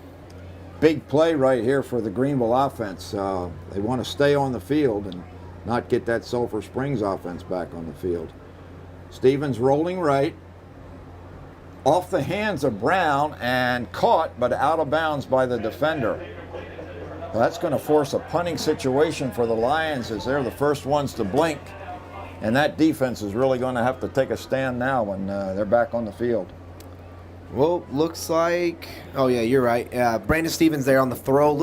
[SPEAKER 3] Big play right here for the Greenville offense. They want to stay on the field and not get that Sulphur Springs offense back on the field. Stevens rolling right, off the hands of Brown and caught, but out of bounds by the defender. Well, that's going to force a punting situation for the Lions, as they're the first ones to blink. And that defense is really going to have to take a stand now when they're back on the field.
[SPEAKER 4] Well, looks like, oh yeah, you're right. Brandon Stevens there on the throw,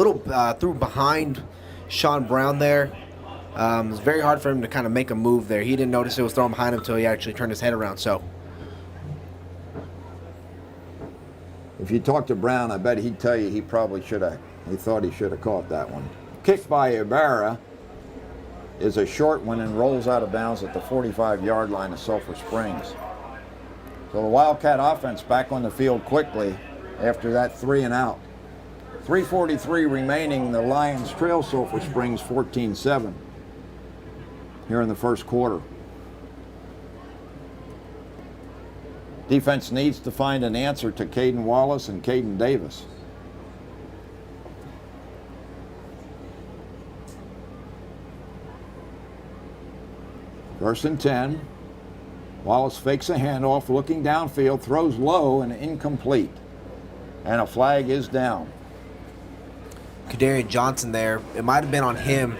[SPEAKER 4] threw behind Sean Brown there. It was very hard for him to kind of make a move there. He didn't notice it was thrown behind him until he actually turned his head around. So,
[SPEAKER 3] if you talk to Brown, I bet he'd tell you he thought he should have caught that one. Kick by Ibarra is a short one and rolls out of bounds at the 45-yard line of Sulphur Springs. So the Wildcat offense back on the field quickly after that 3 and out. 3:43 remaining. The Lions trail Sulphur Springs 14-7 here in the first quarter. Defense needs to find an answer to Caden Wallace and Caden Davis. First and 10. Wallace fakes a handoff, looking downfield, throws low and incomplete. And a flag is down.
[SPEAKER 4] Kadarian Johnson there, it might have been on him.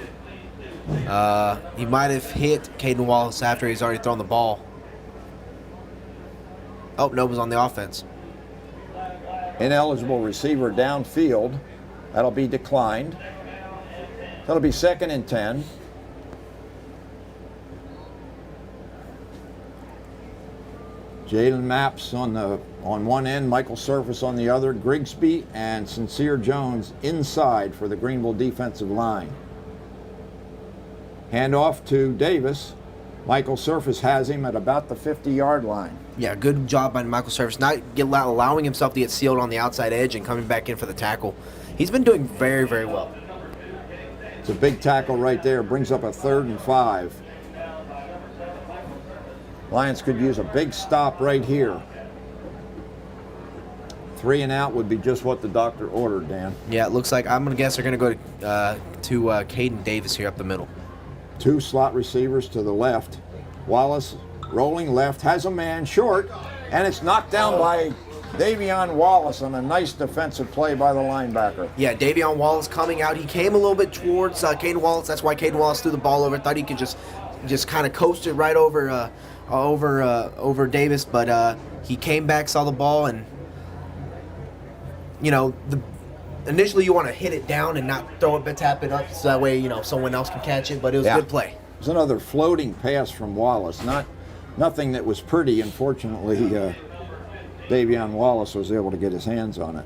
[SPEAKER 4] He might have hit Caden Wallace after he's already thrown the ball. Oh, no, it was on the offense.
[SPEAKER 3] Ineligible receiver downfield. That'll be declined. That'll be 2nd and 10. Jalen Maps on one end, Michael Surface on the other, Grigsby and Sincere Jones inside for the Greenville defensive line. Handoff to Davis. Michael Surface has him at about the 50-yard line.
[SPEAKER 4] Yeah, good job by Michael Surface, not allowing himself to get sealed on the outside edge and coming back in for the tackle. He's been doing very, very well.
[SPEAKER 3] It's a big tackle right there. Brings up a 3rd and 5. Lions could use a big stop right here. 3 and out would be just what the doctor ordered, Dan.
[SPEAKER 4] Yeah, it looks like, I'm going to guess they're going to go to Caden Davis here up the middle.
[SPEAKER 3] 2 slot receivers to the left. Wallace rolling left, has a man short, and it's knocked down by Davion Wallace on a nice defensive play by the linebacker.
[SPEAKER 4] Yeah, Davion Wallace coming out. He came a little bit towards Caden Wallace. That's why Caden Wallace threw the ball over. Thought he could just kind of coast it right over Davis, but he came back, saw the ball, and initially you want to hit it down and not throw it, but tap it up so that way someone else can catch it. But it was a good play.
[SPEAKER 3] It was another floating pass from Wallace. Nothing that was pretty. Unfortunately, Davion Wallace was able to get his hands on it.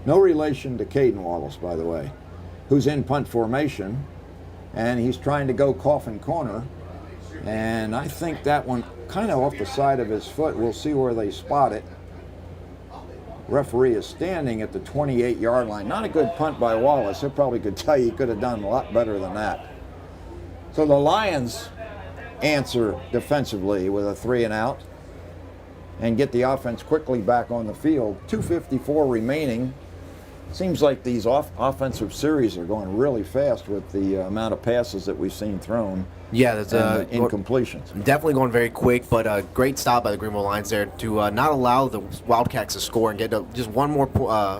[SPEAKER 3] No relation to Caden Wallace, by the way, who's in punt formation, and he's trying to go coffin corner. And I think that one kind of off the side of his foot. We'll see where they spot it. Referee is standing at the 28-yard line. Not a good punt by Wallace. I probably could tell you he could have done a lot better than that. So the Lions answer defensively with a 3 and out. and get the offense quickly back on the field. 2:54 remaining. Seems like these offensive series are going really fast with the amount of passes that we've seen thrown.
[SPEAKER 4] Yeah, there's
[SPEAKER 3] incompletions.
[SPEAKER 4] Definitely going very quick, but a great stop by the Greenville Lions there to not allow the Wildcats to score and get just one more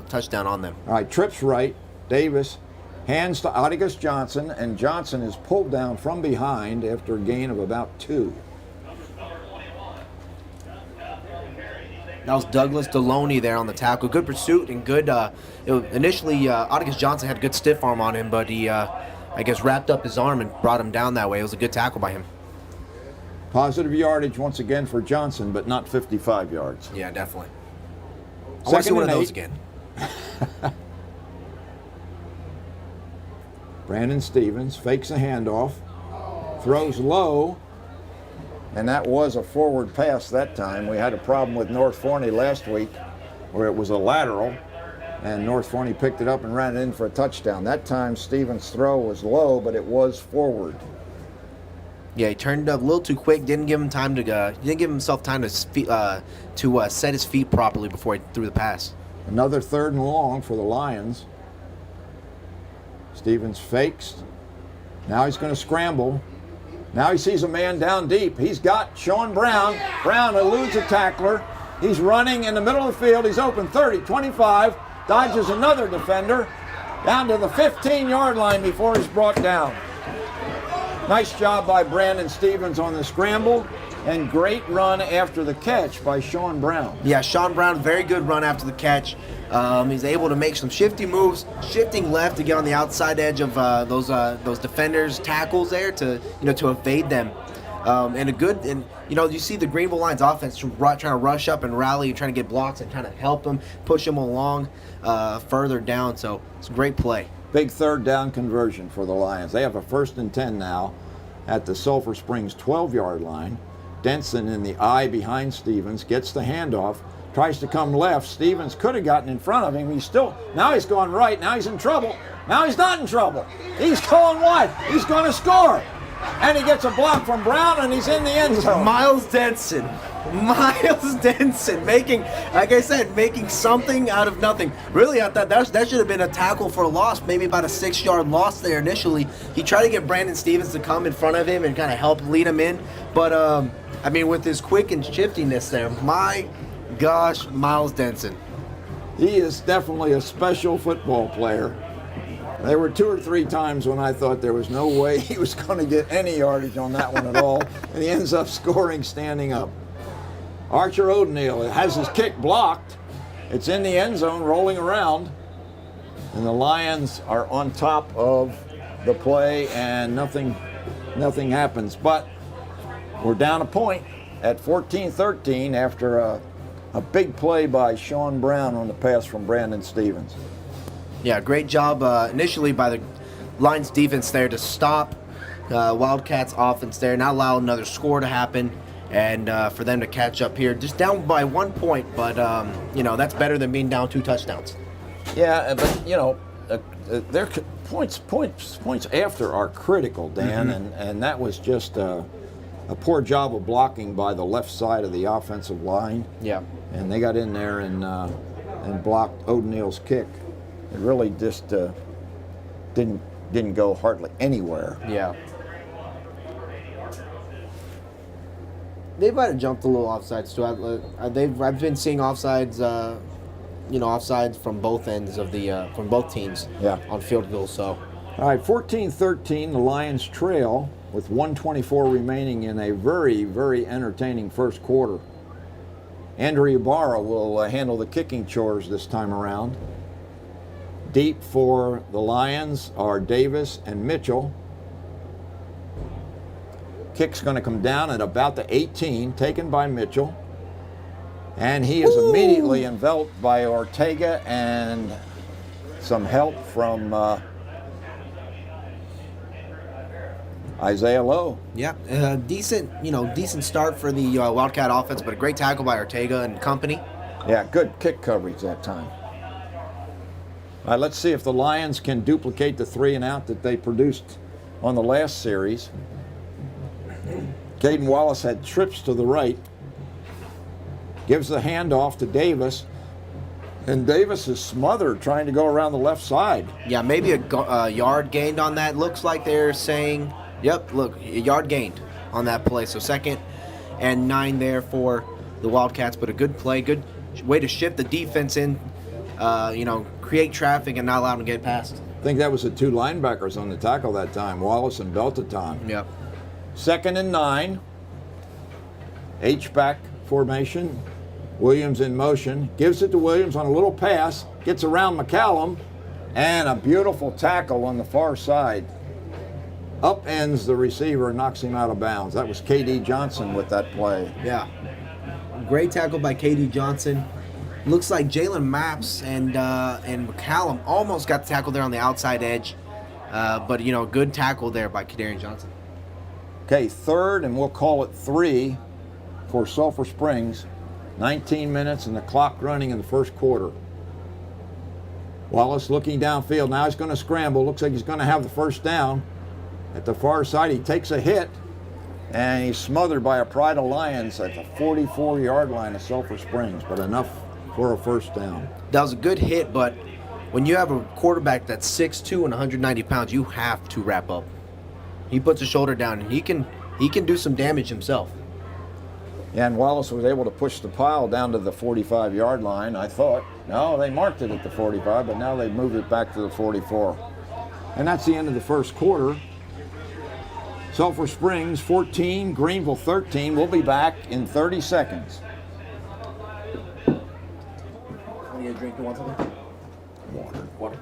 [SPEAKER 4] touchdown on them.
[SPEAKER 3] All right, trips right. Davis hands to Rodriguez Johnson, and Johnson is pulled down from behind after a gain of about 2.
[SPEAKER 4] That was Douglas Deloney there on the tackle. Good pursuit and good. Initially, Rodriguez Johnson had a good stiff arm on him, but he, I guess, wrapped up his arm and brought him down that way. It was a good tackle by him.
[SPEAKER 3] Positive yardage once again for Johnson, but not 55 yards.
[SPEAKER 4] Yeah, definitely. I want to see one of those again.
[SPEAKER 3] Brandon Stevens fakes a handoff, throws low, and that was a forward pass that time. We had a problem with North Forney last week where it was a lateral, and North Forney picked it up and ran it in for a touchdown. That time Stevens' throw was low, but it was forward.
[SPEAKER 4] Yeah, he turned up a little too quick. Didn't give him time to. He didn't give himself time to set his feet properly before he threw the pass.
[SPEAKER 3] Another 3rd and long for the Lions. Stevens fakes. Now he's going to scramble. Now he sees a man down deep. He's got Sean Brown. Brown eludes a tackler. He's running in the middle of the field. He's open 30, 25. Dodges another defender down to the 15-yard line before he's brought down. Nice job by Brandon Stevens on the scramble, and great run after the catch by Sean Brown.
[SPEAKER 4] Yeah, Sean Brown, very good run after the catch. He's able to make some shifty moves, shifting left to get on the outside edge of those defenders' tackles there to evade them. And you see the Greenville Lions offense trying to rush up and rally, trying to get blocks and trying to help them, push them along further down. So it's a great play.
[SPEAKER 3] Big 3rd down conversion for the Lions. They have a 1st and 10 now at the Sulphur Springs 12-yard line. Denson in the eye behind Stevens gets the handoff, tries to come left. Stevens could have gotten in front of him. Now he's going right. Now he's in trouble. Now he's not in trouble. He's going wide. He's going to score. And he gets a block from Brown, and he's in the end zone.
[SPEAKER 4] Miles Denson, making, like I said, making something out of nothing. Really, I thought that should have been a tackle for a loss, maybe about a 6-yard loss there initially. He tried to get Brandon Stevens to come in front of him and kind of help lead him in. But, with his quick and shiftiness there, my gosh, Miles Denson.
[SPEAKER 3] He is definitely a special football player. There were 2 or 3 times when I thought there was no way he was going to get any yardage on that one at all, and he ends up scoring standing up. Archer O'Neill has his kick blocked. It's in the end zone, rolling around, and the Lions are on top of the play, and nothing happens. But we're down a point at 14-13 after a big play by Sean Brown on the pass from Brandon Stevens.
[SPEAKER 4] Yeah, great job initially by the Lions defense there to stop Wildcats offense there, not allow another score to happen, and for them to catch up here. Just down by 1 point, but that's better than being down 2 touchdowns.
[SPEAKER 3] Yeah, but their points after are critical, Dan, and that was just a poor job of blocking by the left side of the offensive line.
[SPEAKER 4] Yeah,
[SPEAKER 3] and they got in there and blocked O'Neill's kick. It really just didn't go hardly anywhere.
[SPEAKER 4] Yeah. They might have jumped a little offsides too. I've been seeing offsides, offsides from both ends of from both teams.
[SPEAKER 3] Yeah.
[SPEAKER 4] On field goals. So.
[SPEAKER 3] All right, 14-13, the Lions trail with 1:24 remaining in a very, very entertaining first quarter. Andrew Ibarra will handle the kicking chores this time around. Deep for the Lions are Davis and Mitchell. Kick's going to come down at about the 18, taken by Mitchell. And he is immediately enveloped by Ortega and some help from Isaiah Lowe.
[SPEAKER 4] Yeah, decent start for the Wildcat offense, but a great tackle by Ortega and company.
[SPEAKER 3] Yeah, good kick coverage that time. All right, let's see if the Lions can duplicate the 3-and-out that they produced on the last series. Caden Wallace had trips to the right. gives the handoff to Davis, and Davis is smothered trying to go around the left side.
[SPEAKER 4] Yeah, maybe a yard gained on that. Looks like they're saying, yep, look, a yard gained on that play. So 2nd and 9 there for the Wildcats, but a good play, good way to shift the defense in, create traffic and not allow them to get past.
[SPEAKER 3] I think that was the 2 linebackers on the tackle that time, Wallace and Beltaton.
[SPEAKER 4] Yep.
[SPEAKER 3] 2nd and 9, H-back formation. Williams in motion, gives it to Williams on a little pass, gets around McCallum, and a beautiful tackle on the far side. Upends the receiver and knocks him out of bounds. That was K.D. Johnson with that play.
[SPEAKER 4] Yeah. Great tackle by K.D. Johnson. Looks like Jalen Maps and McCallum almost got the tackle there on the outside edge. But, good tackle there by Kadarian Johnson.
[SPEAKER 3] Okay, 3rd, and we'll call it 3 for Sulphur Springs. 19 minutes and the clock running in the first quarter. Wallace looking downfield. Now he's going to scramble. Looks like he's going to have the first down. At the far side, he takes a hit, and he's smothered by a Pride of Lions at the 44-yard line of Sulphur Springs, but enough for a first down.
[SPEAKER 4] That was a good hit, but when you have a quarterback that's 6'2" and 190 pounds, you have to wrap up. He puts his shoulder down, and he can do some damage himself.
[SPEAKER 3] And Wallace was able to push the pile down to the 45-yard line, I thought. No, they marked it at the 45, but now they've moved it back to the 44. And that's the end of the first quarter. Sulphur Springs 14, Greenville 13. We'll be back in 30 seconds.
[SPEAKER 4] Want to get a drink? You want something? Water.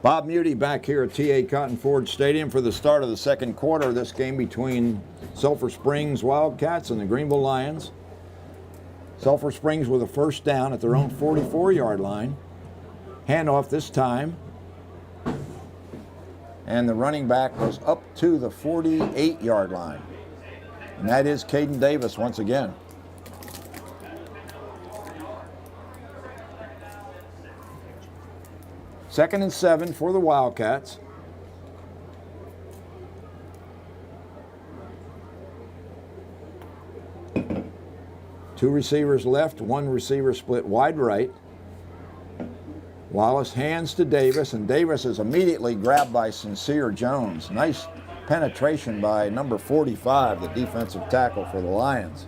[SPEAKER 3] Bob Muty back here at TA Cotton Ford Stadium for the start of the second quarter of this game between Sulphur Springs Wildcats and the Greenville Lions. Sulphur Springs with a first down at their own 44-yard line. Handoff this time. And the running back goes up to the 48-yard line. And that is Caden Davis once again. Second and 7 for the Wildcats. Two receivers left, one receiver split wide right. Wallace hands to Davis, and Davis is immediately grabbed by Sincere Jones. Nice penetration by number 45, the defensive tackle for the Lions.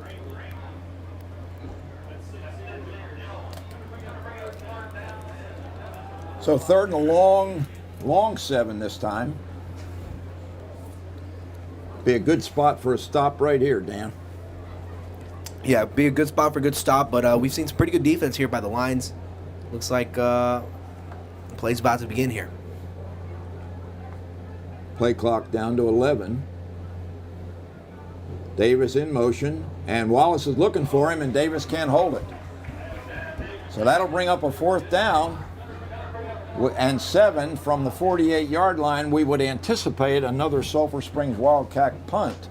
[SPEAKER 3] So 3rd and a long 7 this time. Be a good spot for a stop right here, Dan.
[SPEAKER 4] Yeah, be a good spot for a good stop, but we've seen some pretty good defense here by the Lions. Looks like the play's about to begin here.
[SPEAKER 3] Play clock down to 11. Davis in motion, and Wallace is looking for him, and Davis can't hold it. So that'll bring up a 4th down. And 7 from the 48-yard line. We would anticipate another Sulphur Springs Wildcat punt.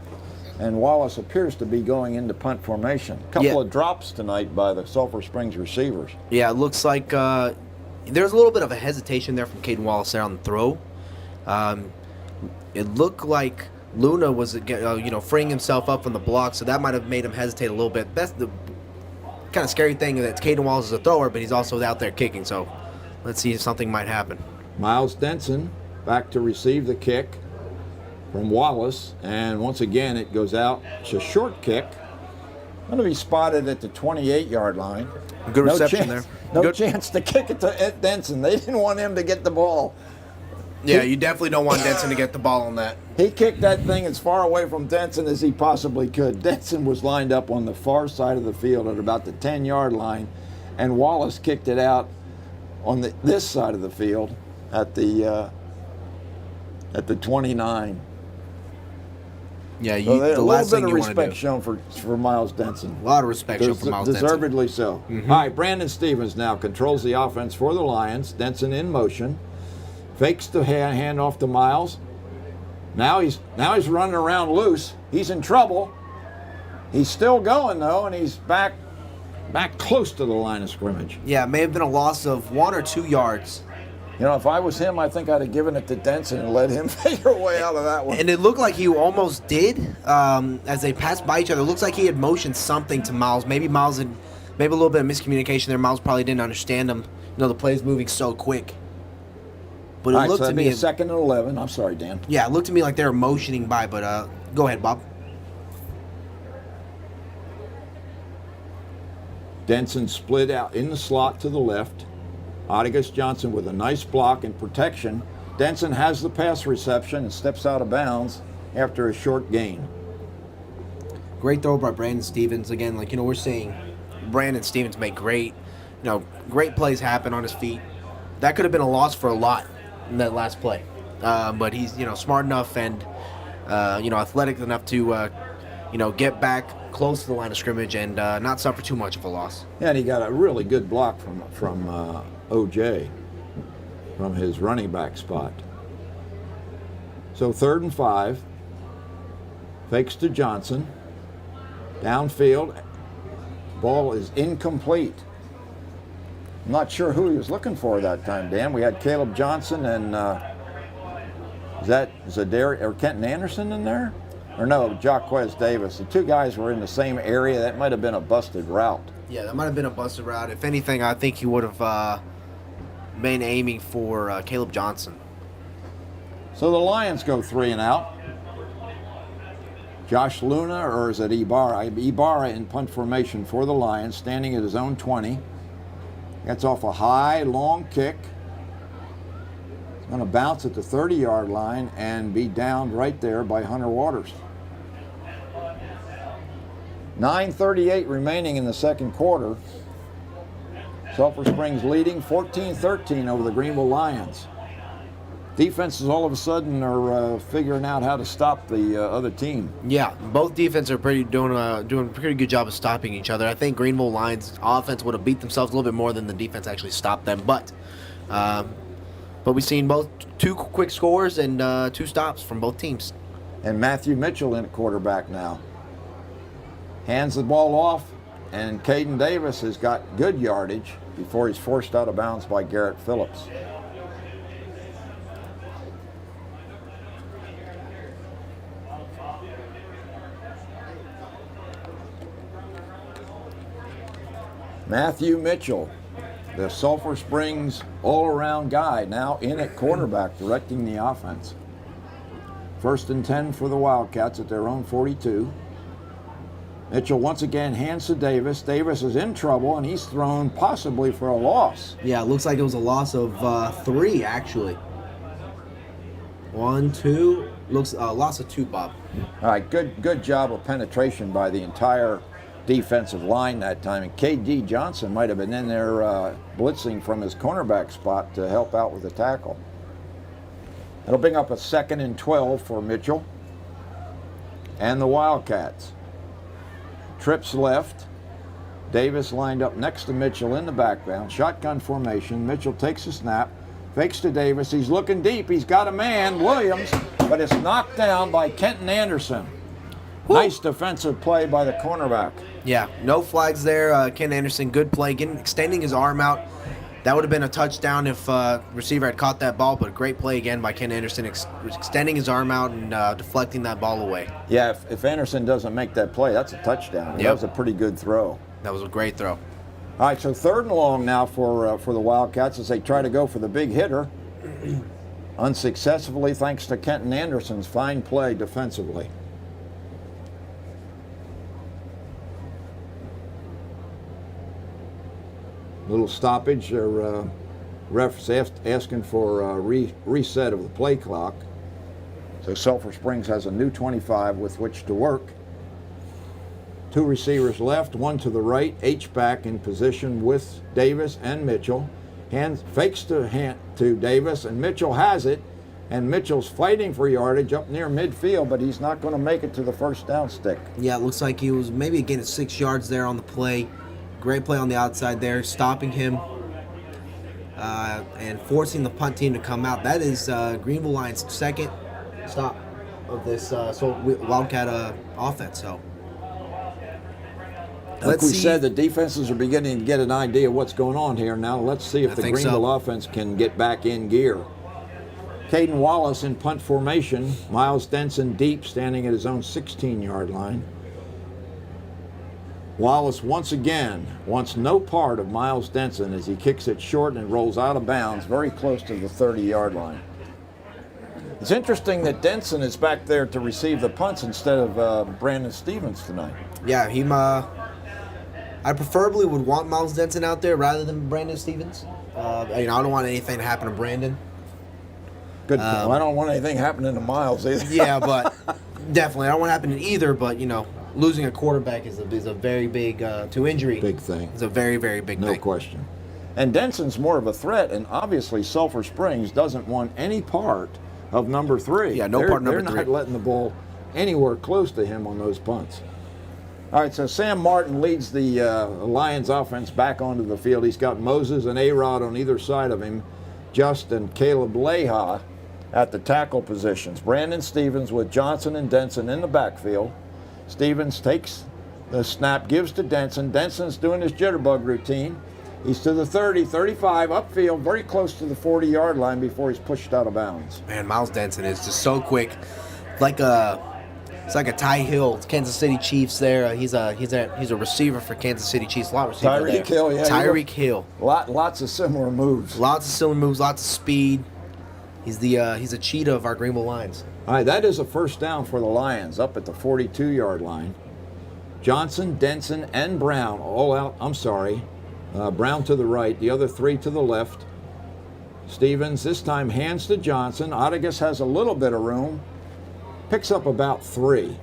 [SPEAKER 3] And Wallace appears to be going into punt formation. A couple of drops tonight by the Sulphur Springs receivers.
[SPEAKER 4] Yeah, it looks like there's a little bit of a hesitation there from Caden Wallace there on the throw. It looked like Luna was freeing himself up from the block, so that might have made him hesitate a little bit. That's the kind of scary thing, that Caden Wallace is a thrower, but he's also out there kicking, so let's see if something might happen.
[SPEAKER 3] Miles Denson back to receive the kick from Wallace, and once again it goes out. It's a short kick. Going to be spotted at the 28-yard line.
[SPEAKER 4] Good reception
[SPEAKER 3] there.
[SPEAKER 4] No
[SPEAKER 3] Good chance to kick it to Denson. They didn't want him to get the ball.
[SPEAKER 4] Yeah, you definitely don't want Denson to get the ball on that.
[SPEAKER 3] He kicked that thing as far away from Denson as he possibly could. Denson was lined up on the far side of the field at about the 10-yard line, and Wallace kicked it out on this side of the field at the at the 29.
[SPEAKER 4] Yeah,
[SPEAKER 3] So
[SPEAKER 4] the
[SPEAKER 3] a
[SPEAKER 4] last
[SPEAKER 3] little
[SPEAKER 4] thing
[SPEAKER 3] bit of
[SPEAKER 4] you want to
[SPEAKER 3] respect
[SPEAKER 4] do.
[SPEAKER 3] shown for Miles Denson.
[SPEAKER 4] A lot of respect shown for Miles Denson.
[SPEAKER 3] Deservedly so.
[SPEAKER 4] Mm-hmm.
[SPEAKER 3] All right, Brandon Stevens now controls the offense for the Lions. Denson in motion. Fakes the hand off to Miles. Now he's running around loose. He's in trouble. He's still going though, and he's back close to the line of scrimmage.
[SPEAKER 4] Yeah, it may have been a loss of 1 or 2 yards.
[SPEAKER 3] You know, if I was him, I think I'd have given it to Denson and let him figure a way out of that one.
[SPEAKER 4] And it looked like he almost did as they passed by each other. It looks like he had motioned something to Miles. Maybe a little bit of miscommunication there. Miles probably didn't understand him. You know, the play's moving so quick. But it
[SPEAKER 3] All right,
[SPEAKER 4] looked
[SPEAKER 3] so
[SPEAKER 4] to
[SPEAKER 3] that'd
[SPEAKER 4] me
[SPEAKER 3] be a 2nd and 11. I'm sorry, Dan.
[SPEAKER 4] Yeah, it looked to me like they were motioning by, but go ahead, Bob.
[SPEAKER 3] Denson split out in the slot to the left. Rodriguez Johnson with a nice block and protection. Denson has the pass reception and steps out of bounds after a short gain.
[SPEAKER 4] Great throw by Brandon Stevens. Again, we're seeing Brandon Stevens make great plays happen on his feet. That could have been a loss for a lot in that last play. But he's, smart enough and, athletic enough to, get back close to the line of scrimmage and not suffer too much of a loss.
[SPEAKER 3] Yeah, and he got a really good block from OJ from his running back spot. So 3rd and 5. Fakes to Johnson. Downfield. Ball is incomplete. I'm not sure who he was looking for that time, Dan. We had Caleb Johnson and is that Zadarius or Kenton Anderson in there? Or no, Jaquez Davis. The two guys were in the same area. That might have been a busted route.
[SPEAKER 4] Yeah, that might have been a busted route. If anything, I think he would have been aiming for Caleb Johnson.
[SPEAKER 3] So the Lions go 3 and out. Josh Luna, or is it Ibarra? Ibarra in punt formation for the Lions, standing at his own 20. Gets off a high, long kick. It's going to bounce at the 30-yard line and be downed right there by Hunter Waters. 9:38 remaining in the second quarter. Sulphur Springs leading 14-13 over the Greenville Lions. Defenses all of a sudden are figuring out how to stop the other team.
[SPEAKER 4] Yeah, both defenses are doing a pretty good job of stopping each other. I think Greenville Lions offense would have beat themselves a little bit more than the defense actually stopped them. But we've seen both 2 quick scores and 2 stops from both teams.
[SPEAKER 3] And Matthew Mitchell in at quarterback now. Hands the ball off, and Caden Davis has got good yardage before he's forced out of bounds by Garrett Phillips. Matthew Mitchell, the Sulphur Springs all-around guy, now in at quarterback, directing the offense. 1st and 10 for the Wildcats at their own 42. Mitchell once again hands to Davis. Davis is in trouble, and he's thrown possibly for a loss.
[SPEAKER 4] Yeah, it looks like it was a loss of 3, actually. 1, 2. Looks a loss of 2, Bob.
[SPEAKER 3] All right, good job of penetration by the entire defensive line that time. And K.D. Johnson might have been in there blitzing from his cornerback spot to help out with the tackle. It'll bring up a 2nd and 12 for Mitchell and the Wildcats. Trips left. Davis lined up next to Mitchell in the background. Shotgun formation. Mitchell takes a snap. Fakes to Davis. He's looking deep. He's got a man, Williams, but it's knocked down by Kenton Anderson. Woo. Nice defensive play by the cornerback.
[SPEAKER 4] Yeah, no flags there. Ken Anderson, good play. Extending his arm out. That would have been a touchdown if receiver had caught that ball, but great play again by Ken Anderson, extending his arm out and deflecting that ball away.
[SPEAKER 3] Yeah, if Anderson doesn't make that play, that's a touchdown. Yep. That was a pretty good throw.
[SPEAKER 4] That was a great throw.
[SPEAKER 3] All right, so 3rd and long now for the Wildcats as they try to go for the big hitter. Unsuccessfully, thanks to Kenton Anderson's fine play defensively. Little stoppage. Refs asking for a reset of the play clock. So Sulphur Springs has a new 25 with which to work. 2 receivers left, 1 to the right. H-back in position with Davis and Mitchell. Fakes to Davis, and Mitchell has it. And Mitchell's fighting for yardage up near midfield, but he's not going to make it to the first down stick.
[SPEAKER 4] Yeah, it looks like he was maybe getting 6 yards there on the play. Great play on the outside there, stopping him and forcing the punt team to come out. That is Greenville Lions' second stop of this Wildcat offense. So
[SPEAKER 3] Like we said, the defenses are beginning to get an idea of what's going on here. Now let's see if the Greenville offense can get back in gear. Caden Wallace in punt formation. Miles Denson deep, standing at his own 16-yard line. Wallace once again wants no part of Miles Denson as he kicks it short and rolls out of bounds very close to the 30-yard line. It's interesting that Denson is back there to receive the punts instead of Brandon Stevens tonight.
[SPEAKER 4] Yeah, I preferably would want Miles Denson out there rather than Brandon Stevens. I don't want anything to happen to Brandon.
[SPEAKER 3] Good. I don't want anything happening to Miles either.
[SPEAKER 4] Yeah, but definitely I don't want it happening either. But losing a quarterback is a very big to injury.
[SPEAKER 3] Big thing.
[SPEAKER 4] It's a very, very big thing.
[SPEAKER 3] No question. And Denson's more of a threat, and obviously Sulphur Springs doesn't want any part of number 3.
[SPEAKER 4] Yeah, no part of number 3.
[SPEAKER 3] They're not letting the ball anywhere close to him on those punts. All right, so Sam Martin leads the Lions offense back onto the field. He's got Moses and A-Rod on either side of him, Just and Caleb Leha at the tackle positions. Brandon Stevens with Johnson and Denson in the backfield. Stevens takes the snap, gives to Denson. Denson's doing his jitterbug routine. He's to the 30, 35, upfield, very close to the 40-yard line before he's pushed out of bounds.
[SPEAKER 4] Man, Miles Denson is just so quick. It's like a Ty Hill, Kansas City Chiefs there. He's a receiver for Kansas City Chiefs. A lot of receiver there.
[SPEAKER 3] Tyreek Hill, yeah.
[SPEAKER 4] Tyreek Hill.
[SPEAKER 3] Lots of similar moves.
[SPEAKER 4] Lots of similar moves, lots of speed. He's a cheetah of our Greenville Lions.
[SPEAKER 3] All right, that is a first down for the Lions up at the 42-yard line. Johnson, Denson, and Brown all out. Brown to the right, the other 3 to the left. Stevens this time hands to Johnson. Odegas has a little bit of room. Picks up about 3.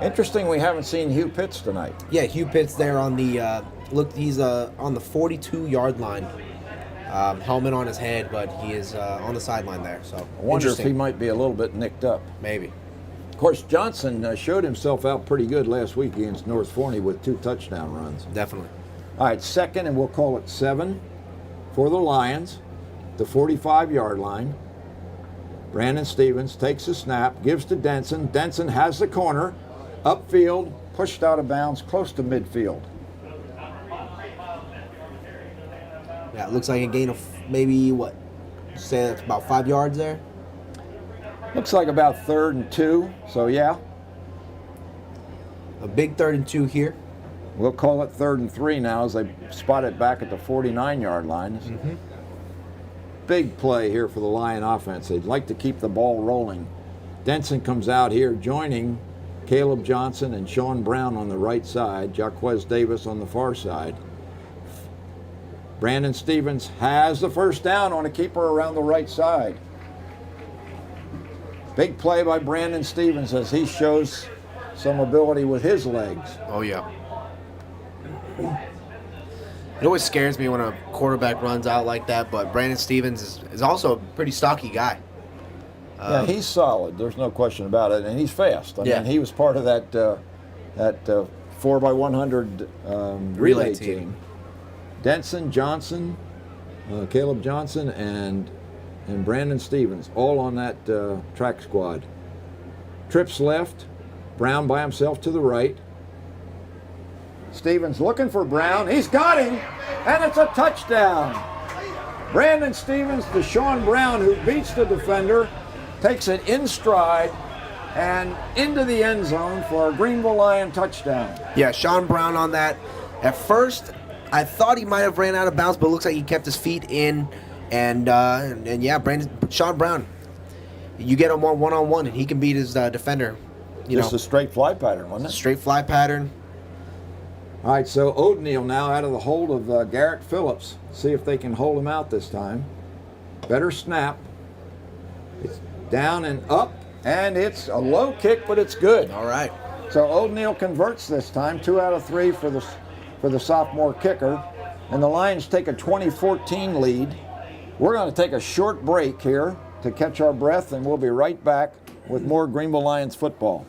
[SPEAKER 3] Interesting, we haven't seen Hugh Pitts tonight.
[SPEAKER 4] Yeah, Hugh Pitts there on the he's on the 42-yard line. Helmet on his head, but he is on the sideline there. So
[SPEAKER 3] I wonder if he might be a little bit nicked up.
[SPEAKER 4] Maybe.
[SPEAKER 3] Of course, Johnson showed himself out pretty good last week against North Forney with 2 touchdown runs.
[SPEAKER 4] Definitely.
[SPEAKER 3] All right, second, and we'll call it 7 for the Lions. The 45-yard line. Brandon Stevens takes a snap, gives to Denson. Denson has the corner, upfield, pushed out of bounds, close to midfield.
[SPEAKER 4] Yeah, it looks like a gain of maybe say that's about 5 yards there.
[SPEAKER 3] Looks like about 3rd and 2, so yeah.
[SPEAKER 4] A big 3rd and 2 here.
[SPEAKER 3] We'll call it 3rd and 3 now as they spot it back at the 49-yard line.
[SPEAKER 4] Mm-hmm.
[SPEAKER 3] Big play here for the Lion offense. They'd like to keep the ball rolling. Denson comes out here joining Caleb Johnson and Sean Brown on the right side, Jaquez Davis on the far side. Brandon Stevens has the first down on a keeper around the right side. Big play by Brandon Stevens as he shows some ability with his legs.
[SPEAKER 4] Oh, yeah. It always scares me when a quarterback runs out like that, but Brandon Stevens is also a pretty stocky guy.
[SPEAKER 3] Yeah, he's solid. There's no question about it, and he's fast. I mean, he was part of that 4x100 relay team. Denson, Johnson, Caleb Johnson, and Brandon Stevens, all on that track squad. Trips left, Brown by himself to the right. Stevens looking for Brown. He's got him, and it's a touchdown. Brandon Stevens to Sean Brown, who beats the defender, takes it in stride and into the end zone for a Greenville Lion touchdown.
[SPEAKER 4] Yeah, Sean Brown on that. At first, I thought he might have ran out of bounds, but it looks like he kept his feet in. And yeah, Sean Brown, you get him one-on-one, and he can beat his defender.
[SPEAKER 3] Just a straight fly pattern, wasn't it?
[SPEAKER 4] Straight fly pattern.
[SPEAKER 3] All right, so O'Neal now out of the hold of Garrett Phillips. See if they can hold him out this time. Better snap. It's down and up, and it's a low kick, but it's good.
[SPEAKER 4] All right.
[SPEAKER 3] So O'Neal converts this time. 2 out of 3 for the sophomore kicker. and the Lions take a 20-14 lead. We're going to take a short break here to catch our breath, and we'll be right back with more Greenville Lions football.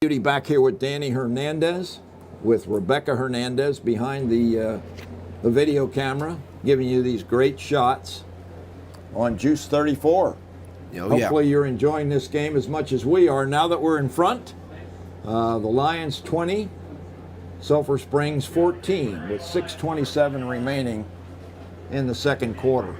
[SPEAKER 3] Beauty back here with Danny Hernandez, with Rebecca Hernandez behind the video camera, giving you these great shots on GEUS 34. Hopefully you're enjoying this game as much as we are. Now that we're in front, the Lions 20, Sulphur Springs 14, with 6:27 remaining in the second quarter.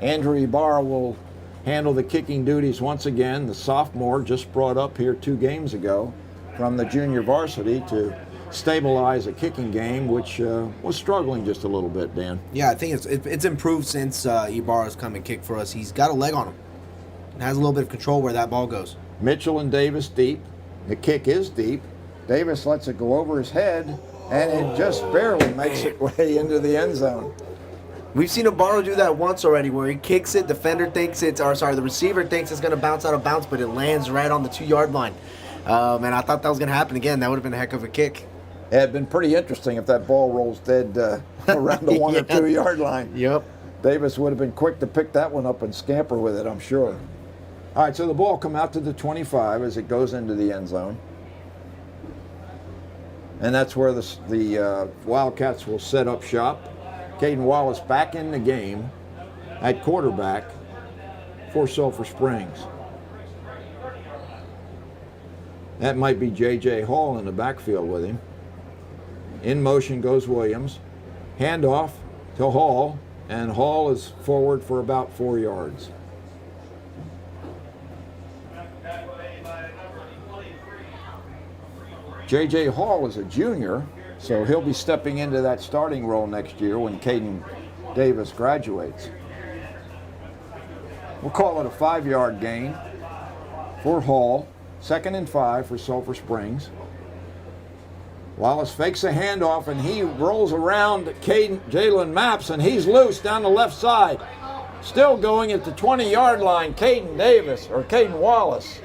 [SPEAKER 3] Andrew Ibarra will handle the kicking duties once again, the sophomore just brought up here 2 games ago from the junior varsity to stabilize a kicking game, which was struggling just a little bit, Dan.
[SPEAKER 4] Yeah, I think it's improved since Ibarra's come and kicked for us. He's got a leg on him and has a little bit of control where that ball goes.
[SPEAKER 3] Mitchell and Davis deep. The kick is deep. Davis lets it go over his head, and it just barely makes its way into the end zone.
[SPEAKER 4] We've seen Ibarra do that once already, where he kicks it, defender thinks the receiver thinks it's going to bounce out of bounds, but it lands right on the 2-yard line. And I thought that was going to happen again. That would have been a heck of a kick.
[SPEAKER 3] It had been pretty interesting if that ball rolls dead around the 1 or 2 yard line.
[SPEAKER 4] Yep.
[SPEAKER 3] Davis would have been quick to pick that one up and scamper with it, I'm sure. All right, so the ball come out to the 25 as it goes into the end zone. And that's where the Wildcats will set up shop. Caden Wallace back in the game at quarterback for Sulphur Springs. That might be J.J. Hall in the backfield with him. In motion goes Williams. Handoff to Hall, and Hall is forward for about 4 yards. J.J. Hall is a junior, so he'll be stepping into that starting role next year when Caden Davis graduates. We'll call it a 5-yard gain for Hall. 2nd and 5 for Sulphur Springs. Wallace fakes a handoff, and he rolls around Jalen Maps, and he's loose down the left side. Still going at the 20-yard line, Caden Wallace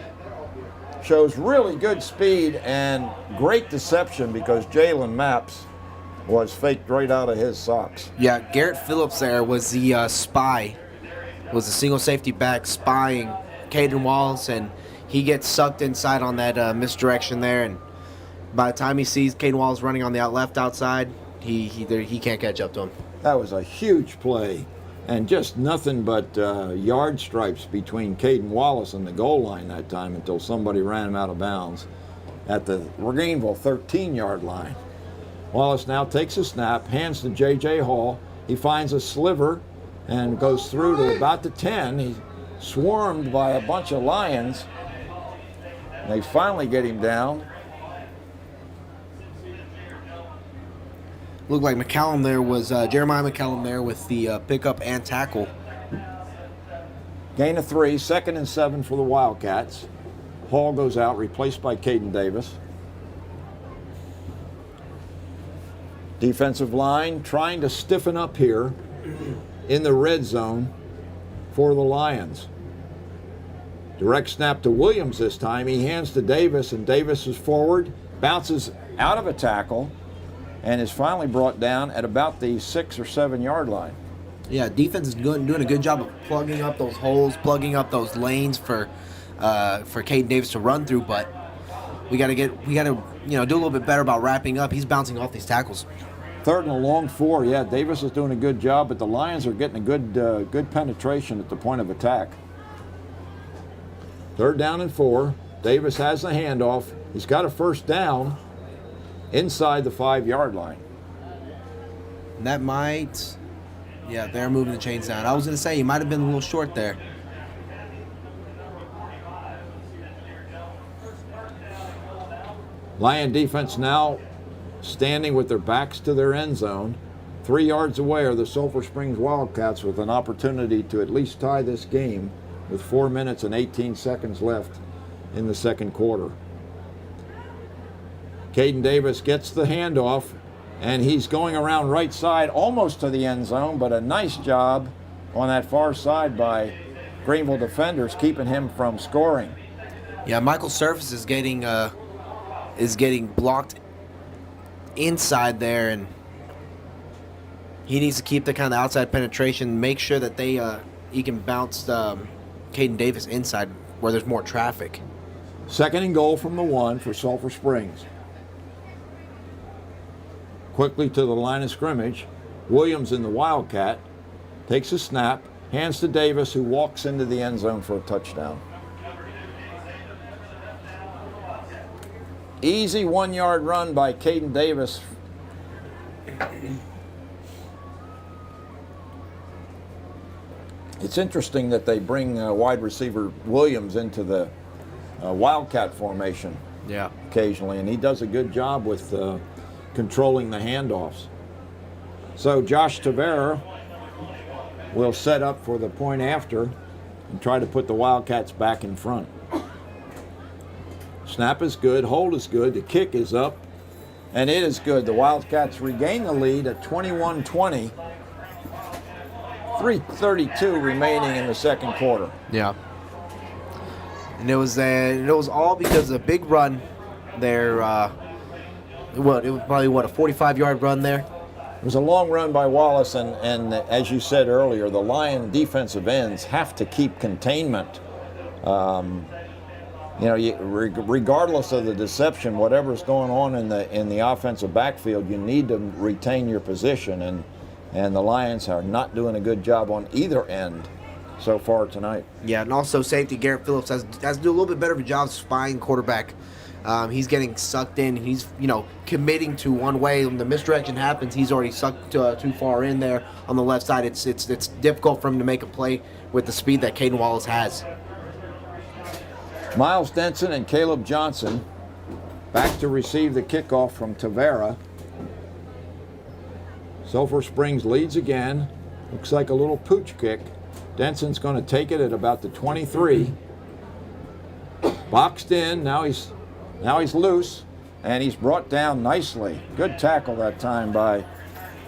[SPEAKER 3] shows really good speed and great deception because Jalen Maps was faked right out of his socks.
[SPEAKER 4] Yeah, Garrett Phillips there was the spy, was the single safety back spying Caden Wallace, and he gets sucked inside on that misdirection there, and by the time he sees Caden Wallace running on the left outside, he can't catch up to him.
[SPEAKER 3] That was a huge play, and just nothing but yard stripes between Caden Wallace and the goal line that time until somebody ran him out of bounds at the Greenville 13-yard line. Wallace now takes a snap, hands to J.J. Hall. He finds a sliver and goes through to about the 10. He's swarmed by a bunch of Lions. They finally get him down.
[SPEAKER 4] Looked like McCallum there was Jeremiah McCallum there with the pickup and tackle.
[SPEAKER 3] Gain of 3, 2nd and 7 for the Wildcats. Hall goes out, replaced by Caden Davis. Defensive line trying to stiffen up here in the red zone for the Lions. Direct snap to Williams this time. He hands to Davis, and Davis is forward, bounces out of a tackle, and is finally brought down at about the 6 or 7 yard line.
[SPEAKER 4] Yeah, defense is doing a good job of plugging up those holes, plugging up those lanes for Caden Davis to run through. But we got to do a little bit better about wrapping up. He's bouncing off these tackles.
[SPEAKER 3] 3rd and a long 4. Yeah, Davis is doing a good job, but the Lions are getting a good penetration at the point of attack. 3rd down and 4. Davis has the handoff. He's got a first down inside the 5 yard line.
[SPEAKER 4] And that might, yeah, they're moving the chains down. I was going to say he might have been a little short there.
[SPEAKER 3] Lion defense now standing with their backs to their end zone. 3 yards away are the Sulphur Springs Wildcats with an opportunity to at least tie this game with 4 minutes and 18 seconds left in the second quarter. Caden Davis gets the handoff, And he's going around right side almost to the end zone, but a nice job on that far side by Greenville defenders keeping him from scoring.
[SPEAKER 4] Yeah, Michael Surface is getting blocked inside there, and he needs to keep the kind of outside penetration, make sure that he can bounce Caden Davis inside where there's more traffic.
[SPEAKER 3] 2nd and goal from the 1 for Sulphur Springs. Quickly to the line of scrimmage. Williams in the Wildcat takes a snap, hands to Davis, who walks into the end zone for a touchdown. Easy 1-yard run by Caden Davis. It's interesting that they bring wide receiver Williams into the Wildcat formation occasionally, and he does a good job with controlling the handoffs. So Josh Tavera will set up for the point after and try to put the Wildcats back in front. Snap is good, hold is good, the kick is up, and it is good. The Wildcats regain the lead at 21-20. 3:32 remaining in the second quarter.
[SPEAKER 4] Yeah. And it was all because of a big run there. It was probably a 45-yard run there.
[SPEAKER 3] It was a long run by Wallace, and as you said earlier, the Lion defensive ends have to keep containment. Regardless of the deception, whatever's going on in the offensive backfield, you need to retain your position, and the Lions are not doing a good job on either end so far tonight.
[SPEAKER 4] Yeah, and also safety Garrett Phillips has to do a little bit better of a job spying quarterback. He's getting sucked in. He's committing to one way. When the misdirection happens, he's already sucked too far in there on the left side. It's difficult for him to make a play with the speed that Caden Wallace has.
[SPEAKER 3] Miles Denson and Caleb Johnson back to receive the kickoff from Tavera. Sulphur Springs leads again. Looks like a little pooch kick. Denson's going to take it at about the 23. Boxed in. Now he's loose, and he's brought down nicely. Good tackle that time by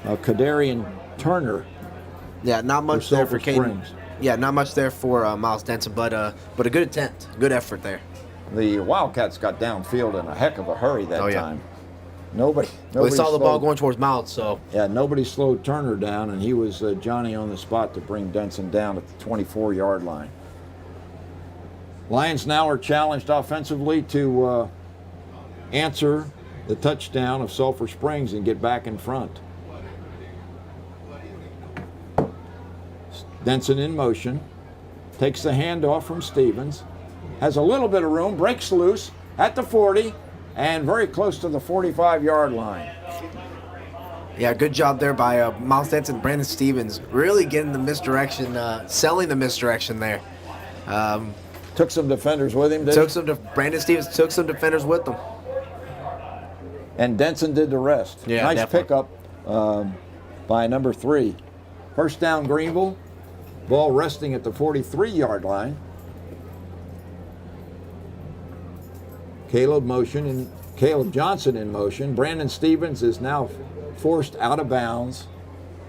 [SPEAKER 3] Kadarian Turner.
[SPEAKER 4] Yeah, not much there for Caden.
[SPEAKER 3] Springs.
[SPEAKER 4] Yeah, not much there for Miles Denson, but a good attempt, good effort there.
[SPEAKER 3] The Wildcats got downfield in a heck of a hurry that time. Nobody
[SPEAKER 4] they saw the ball going towards Miles, so.
[SPEAKER 3] Yeah, nobody slowed Turner down, and he was Johnny on the spot to bring Denson down at the 24-yard line. Lions now are challenged offensively to answer the touchdown of Sulphur Springs and get back in front. Denson in motion, takes the handoff from Stevens, has a little bit of room, breaks loose at the 40, and very close to the 45-yard line.
[SPEAKER 4] Yeah, good job there by Miles Denson, Brandon Stevens, really getting the misdirection, selling the misdirection there.
[SPEAKER 3] Took some defenders with him, didn't he?
[SPEAKER 4] Brandon Stevens took some defenders with him.
[SPEAKER 3] And Denson did the rest.
[SPEAKER 4] Yeah,
[SPEAKER 3] nice
[SPEAKER 4] definitely.
[SPEAKER 3] pickup by number 3. First down, Greenville. Ball resting at the 43-yard line. Caleb Johnson in motion. Brandon Stevens is now forced out of bounds.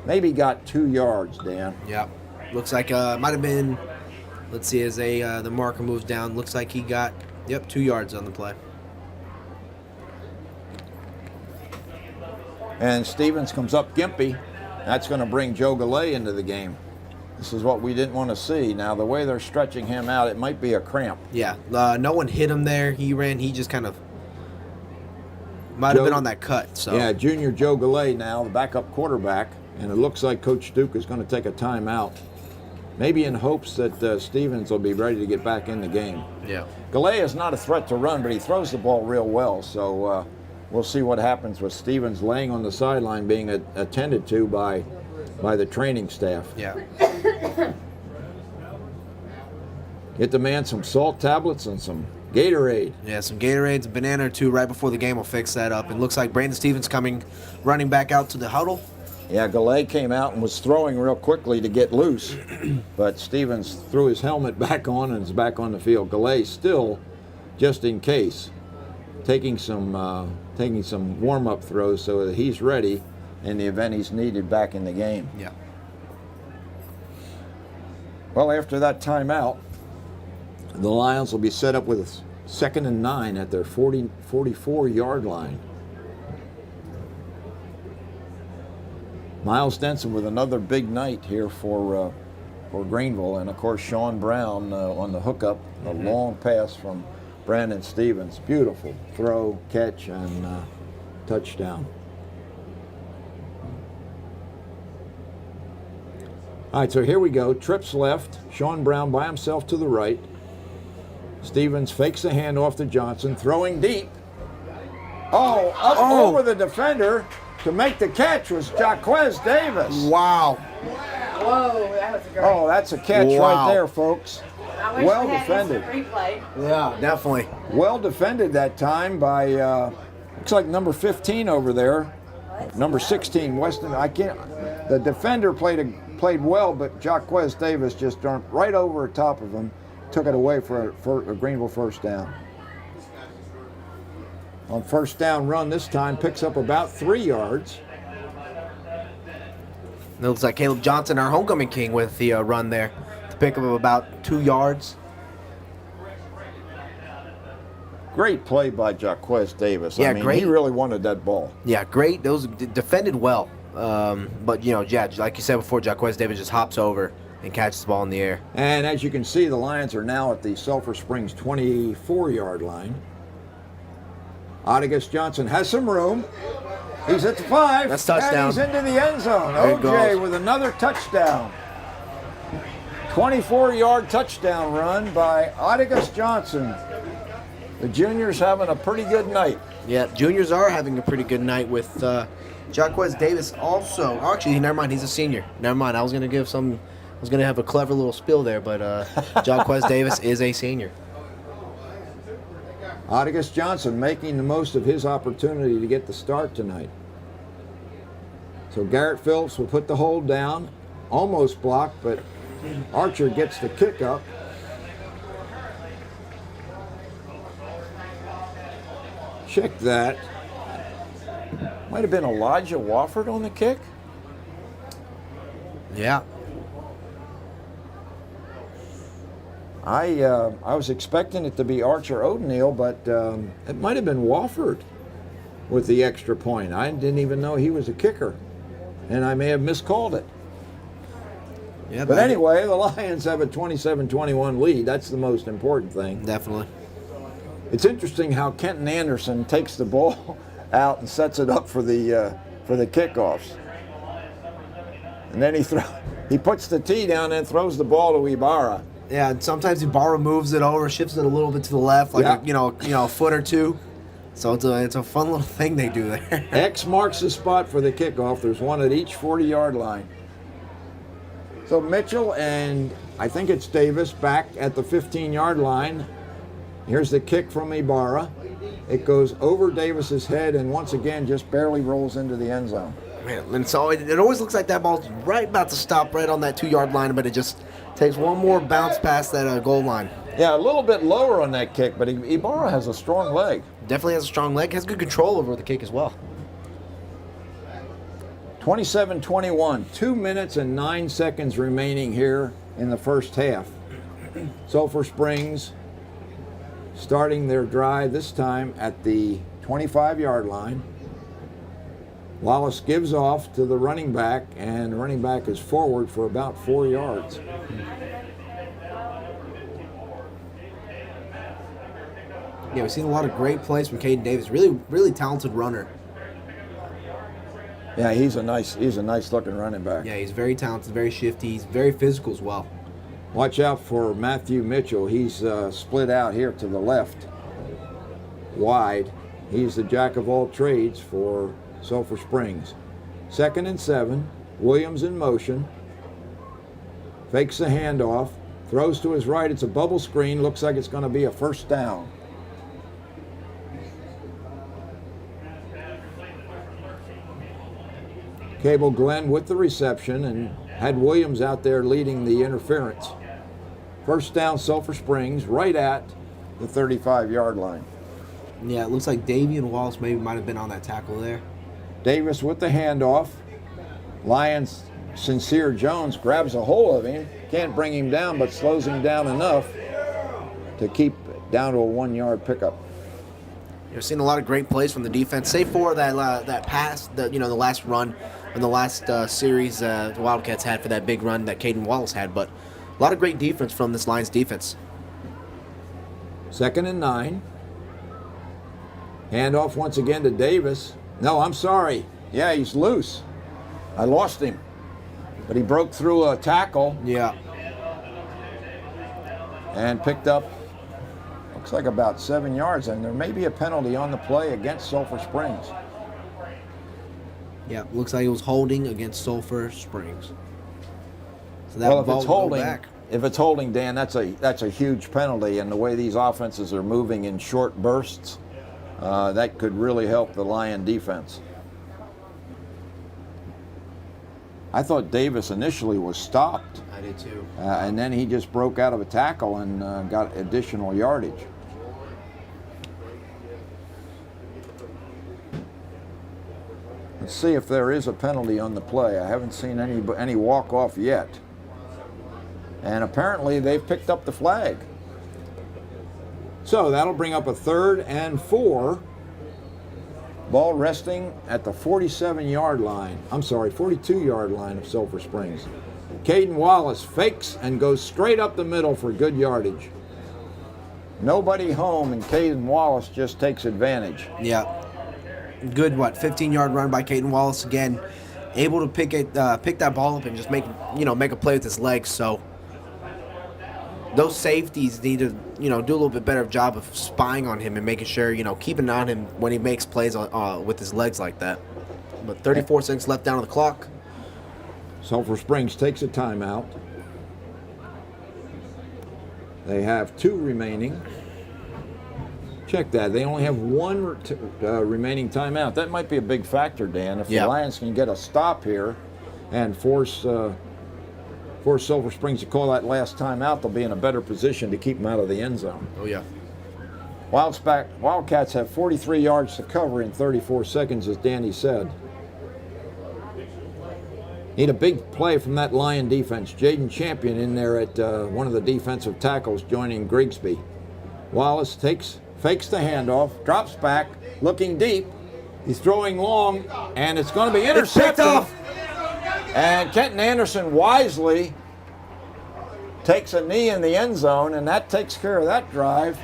[SPEAKER 3] Maybe got 2 yards, Dan.
[SPEAKER 4] Yeah. Looks like might have been, let's see, as the marker moves down, looks like he got, 2 yards on the play.
[SPEAKER 3] And Stevens comes up gimpy. That's going to bring Joe Gallet into the game. This is what we didn't want to see. Now, the way they're stretching him out, it might be a cramp.
[SPEAKER 4] Yeah, no one hit him there. He just kind of might have been on that cut. So
[SPEAKER 3] yeah, junior Joe Gallet now, the backup quarterback, and it looks like Coach Duke is going to take a timeout, maybe in hopes that Stevens will be ready to get back in the game.
[SPEAKER 4] Yeah.
[SPEAKER 3] Gallet is not a threat to run, but he throws the ball real well, so we'll see what happens with Stevens laying on the sideline being attended to by the training staff.
[SPEAKER 4] Yeah.
[SPEAKER 3] Get the man some salt tablets and some Gatorade.
[SPEAKER 4] Yeah, some Gatorades, a banana or two right before the game will fix that up. It looks like Brandon Stevens running back out to the huddle.
[SPEAKER 3] Yeah, Gallet came out and was throwing real quickly to get loose, but Stevens threw his helmet back on and is back on the field. Gallet still, just in case, taking some warm-up throws so that he's ready in the event he's needed back in the game.
[SPEAKER 4] Yeah.
[SPEAKER 3] Well, after that timeout, the Lions will be set up with 2nd and 9 at their 44-yard line. Miles Denson with another big night here for Greenville, and of course Sean Brown on the hookup, a long pass from Brandon Stevens. Beautiful throw, catch, and touchdown. All right, so here we go. Trips left. Sean Brown by himself to the right. Stevens fakes the handoff to Johnson, throwing deep. Up over the defender to make the catch was Jaquez Davis.
[SPEAKER 4] Wow.
[SPEAKER 5] Whoa, that was great.
[SPEAKER 3] Oh, that's a catch right there, folks.
[SPEAKER 5] I wish
[SPEAKER 3] Well
[SPEAKER 5] we had
[SPEAKER 3] defended.
[SPEAKER 5] instant replay.
[SPEAKER 4] Yeah, definitely.
[SPEAKER 3] Well defended that time by looks like number 15 over there. Number 16, Weston. The defender played well, but Jaquez Davis just jumped right over the top of him, took it away for a Greenville first down. On first down run this time, picks up about 3 yards.
[SPEAKER 4] It looks like Caleb Johnson, our homecoming king, with the run there to pick up about 2 yards.
[SPEAKER 3] Great play by Jaquez Davis.
[SPEAKER 4] Yeah,
[SPEAKER 3] I mean,
[SPEAKER 4] great.
[SPEAKER 3] He really wanted that ball.
[SPEAKER 4] Yeah, great. Those defended well. But, yeah, like you said before, Jaquez Davis just hops over and catches the ball in the air.
[SPEAKER 3] And as you can see, the Lions are now at the Sulphur Springs 24-yard line. Rodriguez Johnson has some room. He's at the 5.
[SPEAKER 4] That's touchdown.
[SPEAKER 3] And he's into the end zone.
[SPEAKER 4] There he
[SPEAKER 3] OJ
[SPEAKER 4] goes.
[SPEAKER 3] with another touchdown. 24-yard touchdown run by Rodriguez Johnson. The juniors having a pretty good night.
[SPEAKER 4] Yeah, juniors are having a pretty good night with Jaquez Davis also. Actually, never mind, he's a senior. Never mind, I was going to have a clever little spill there, but Jaquez Davis is a senior.
[SPEAKER 3] Rodriguez Johnson making the most of his opportunity to get the start tonight. So Garrett Phillips will put the hold down. Almost blocked, but Archer gets the kick up. Check that. Might have been Elijah Wofford on the kick.
[SPEAKER 4] Yeah.
[SPEAKER 3] I was expecting it to be Archer O'Neill, but it might have been Wofford with the extra point. I didn't even know he was a kicker, and I may have miscalled it.
[SPEAKER 4] Yeah,
[SPEAKER 3] But anyway, the Lions have a 27-21 lead. That's the most important thing.
[SPEAKER 4] Definitely.
[SPEAKER 3] It's interesting how Kenton Anderson takes the ball out and sets it up for the kickoffs, and then he puts the tee down and throws the ball to Ibarra.
[SPEAKER 4] Yeah, and sometimes Ibarra moves it over, shifts it a little bit to the left, like a foot or two. So it's a fun little thing they do there.
[SPEAKER 3] X marks the spot for the kickoff. There's one at each 40-yard line. So Mitchell and I think it's Davis back at the 15-yard line. Here's the kick from Ibarra. It goes over Davis's head and once again just barely rolls into the end zone.
[SPEAKER 4] Man, and so it always looks like that ball's right about to stop right on that 2-yard line, but it just takes one more bounce past that goal line.
[SPEAKER 3] Yeah, a little bit lower on that kick, but Ibarra has a strong leg.
[SPEAKER 4] Definitely has a strong leg, has good control over the kick as well.
[SPEAKER 3] 27-21, 2 minutes and 9 seconds remaining here in the first half. Sulphur Springs starting their drive this time at the 25-yard line. Wallace gives off to the running back, and the running back is forward for about 4 yards.
[SPEAKER 4] Yeah, we've seen a lot of great plays from Caden Davis. Really, really talented runner.
[SPEAKER 3] Yeah, he's a nice looking running back.
[SPEAKER 4] Yeah, he's very talented, very shifty. He's very physical as well.
[SPEAKER 3] Watch out for Matthew Mitchell. He's split out here to the left, wide. He's the jack of all trades for Sulphur Springs. 2nd and 7. Williams in motion. Fakes the handoff. Throws to his right. It's a bubble screen. Looks like it's going to be a first down. Cable Glenn with the reception and had Williams out there leading the interference. First down, Sulphur Springs, right at the 35-yard line.
[SPEAKER 4] Yeah, it looks like Davian Wallace might have been on that tackle there.
[SPEAKER 3] Davis with the handoff. Lions' Sincere Jones grabs a hold of him. Can't bring him down, but slows him down enough to keep down to a 1-yard pickup.
[SPEAKER 4] You're seeing a lot of great plays from the defense, save for that pass, the last run in the last series the Wildcats had for that big run that Caden Wallace had. But a lot of great defense from this Lions defense.
[SPEAKER 3] 2nd and 9. Handoff once again to Davis. No, I'm sorry. Yeah, he's loose. I lost him. But he broke through a tackle.
[SPEAKER 4] Yeah.
[SPEAKER 3] And picked up, looks like about 7 yards. And there may be a penalty on the play against Sulphur Springs.
[SPEAKER 4] Yeah, looks like it was holding against Sulphur Springs. So that
[SPEAKER 3] Well,
[SPEAKER 4] ball will go back.
[SPEAKER 3] if it's holding, Dan, that's a huge penalty. And the way these offenses are moving in short bursts, that could really help the Lion defense. I thought Davis initially was stopped.
[SPEAKER 4] I did too.
[SPEAKER 3] And then he just broke out of a tackle and got additional yardage. Let's see if there is a penalty on the play. I haven't seen any walk-off yet. And apparently they've picked up the flag. So that'll bring up a 3rd and 4. Ball resting at the 47-yard line. I'm sorry, 42-yard line of Sulphur Springs. Caden Wallace fakes and goes straight up the middle for good yardage. Nobody home, and Caden Wallace just takes advantage.
[SPEAKER 4] Yeah. Good, 15-yard run by Caden Wallace again. Able to pick that ball up and just make a play with his legs. So those safeties need to, do a little bit better job of spying on him and making sure, keeping on him when he makes plays with his legs like that. But 34 seconds left down on the clock.
[SPEAKER 3] Sulphur Springs takes a timeout. They have 2 remaining. Check that. They only have 1 remaining timeout. That might be a big factor, Dan. If the Lions can get a stop here and force Sulphur Springs to call that last timeout, they'll be in a better position to keep them out of the end zone.
[SPEAKER 4] Oh, yeah.
[SPEAKER 3] Wildcats have 43 yards to cover in 34 seconds, as Danny said. Need a big play from that Lion defense. Jaden Champion in there at one of the defensive tackles, joining Grigsby. Wallace fakes the handoff, drops back, looking deep. He's throwing long, and it's going to be intercepted. And Kenton Anderson wisely takes a knee in the end zone, and that takes care of that drive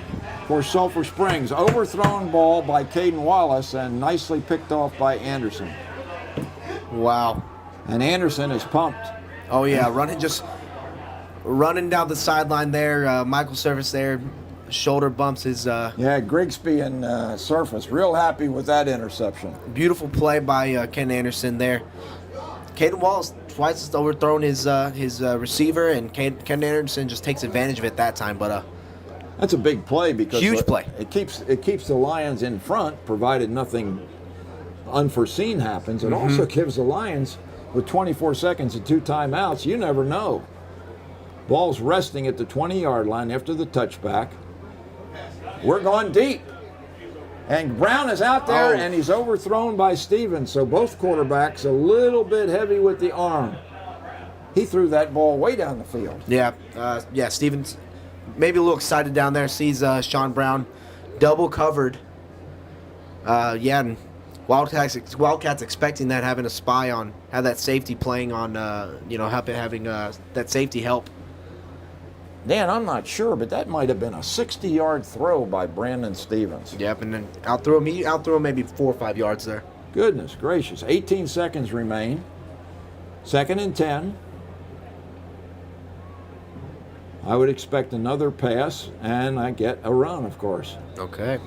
[SPEAKER 3] for Sulphur Springs. Overthrown ball by Caden Wallace and nicely picked off by Anderson.
[SPEAKER 4] Wow.
[SPEAKER 3] And Anderson is pumped.
[SPEAKER 4] Oh, yeah, running down the sideline there. Michael Surface there, shoulder bumps his...
[SPEAKER 3] Yeah, Grigsby and Surface real happy with that interception.
[SPEAKER 4] Beautiful play by Ken Anderson there. Caden Wallace twice has overthrown his receiver, and Ken Anderson just takes advantage of it that time. But
[SPEAKER 3] that's a big play because
[SPEAKER 4] huge play.
[SPEAKER 3] It keeps the Lions in front, provided nothing unforeseen happens. It also gives the Lions, with 24 seconds and 2 timeouts, you never know. Ball's resting at the 20-yard line after the touchback. We're going deep. And Brown is out there, and he's overthrown by Stevens. So both quarterbacks a little bit heavy with the arm. He threw that ball way down the field.
[SPEAKER 4] Yeah, Stevens maybe a little excited down there. Sees Sean Brown double covered. And Wildcats expecting that, having a spy on, have that safety playing on, having that safety help.
[SPEAKER 3] Dan, I'm not sure, but that might have been a 60-yard throw by Brandon Stevens.
[SPEAKER 4] Yep, and then outthrew him maybe 4 or 5 yards there.
[SPEAKER 3] Goodness gracious. 18 seconds remain. 2nd and 10. I would expect another pass, and I get a run, of course.
[SPEAKER 4] Okay.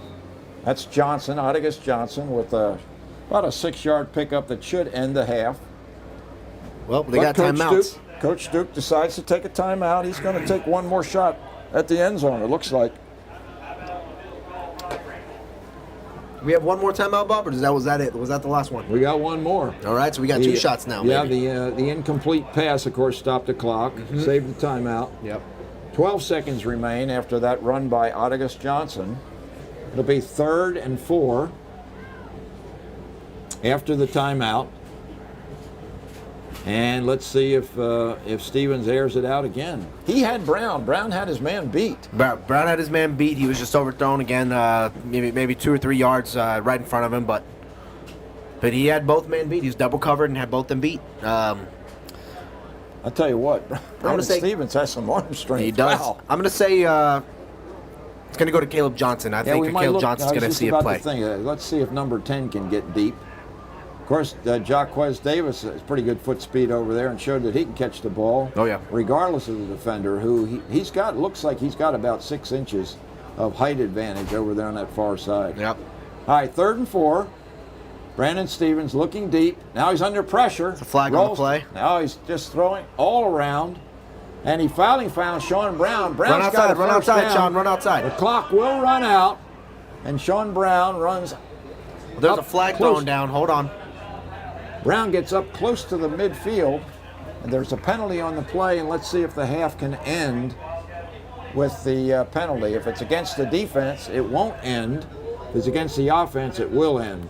[SPEAKER 3] That's Johnson, Otigus Johnson, with about a 6-yard pickup that should end the half.
[SPEAKER 4] Well, they got timeouts.
[SPEAKER 3] Coach Duke decides to take a timeout. He's going to take one more shot at the end zone, it looks like.
[SPEAKER 4] We have one more timeout, Bob, or was that it? Was that the last one?
[SPEAKER 3] We got one more.
[SPEAKER 4] All right, so we got 2 shots now.
[SPEAKER 3] Yeah,
[SPEAKER 4] maybe.
[SPEAKER 3] the incomplete pass, of course, stopped the clock, saved the timeout.
[SPEAKER 4] Yep.
[SPEAKER 3] 12 seconds remain after that run by Otigus Johnson. It'll be 3rd and 4 after the timeout. And let's see if Stevens airs it out again. He had Brown. Brown had his man beat.
[SPEAKER 4] Brown had his man beat. He was just overthrown again, maybe 2 or 3 yards right in front of him, but he had both men beat. He was double covered and had both them beat.
[SPEAKER 3] I'll tell you what, Brandon Stevens has some arm strength.
[SPEAKER 4] He does.
[SPEAKER 3] Wow.
[SPEAKER 4] I'm going to say it's going to go to Caleb Johnson. I think Caleb Johnson's going to see a play.
[SPEAKER 3] Let's see if number 10 can get deep. Of course, Jaquez Davis has pretty good foot speed over there and showed that he can catch the ball.
[SPEAKER 4] Oh, yeah.
[SPEAKER 3] Regardless of the defender, who looks like he's got about 6 inches of height advantage over there on that far side.
[SPEAKER 4] Yep.
[SPEAKER 3] All right, 3rd and 4. Brandon Stevens looking deep. Now he's under pressure.
[SPEAKER 4] It's a flag on the play.
[SPEAKER 3] Now he's just throwing all around. And he finally found Sean Brown.
[SPEAKER 4] Run outside, Sean. Run outside.
[SPEAKER 3] The clock will run out. And Sean Brown runs.
[SPEAKER 4] There's a flag thrown down. Hold on.
[SPEAKER 3] Brown gets up close to the midfield, and there's a penalty on the play, and let's see if the half can end with the penalty. If it's against the defense, it won't end. If it's against the offense, it will end.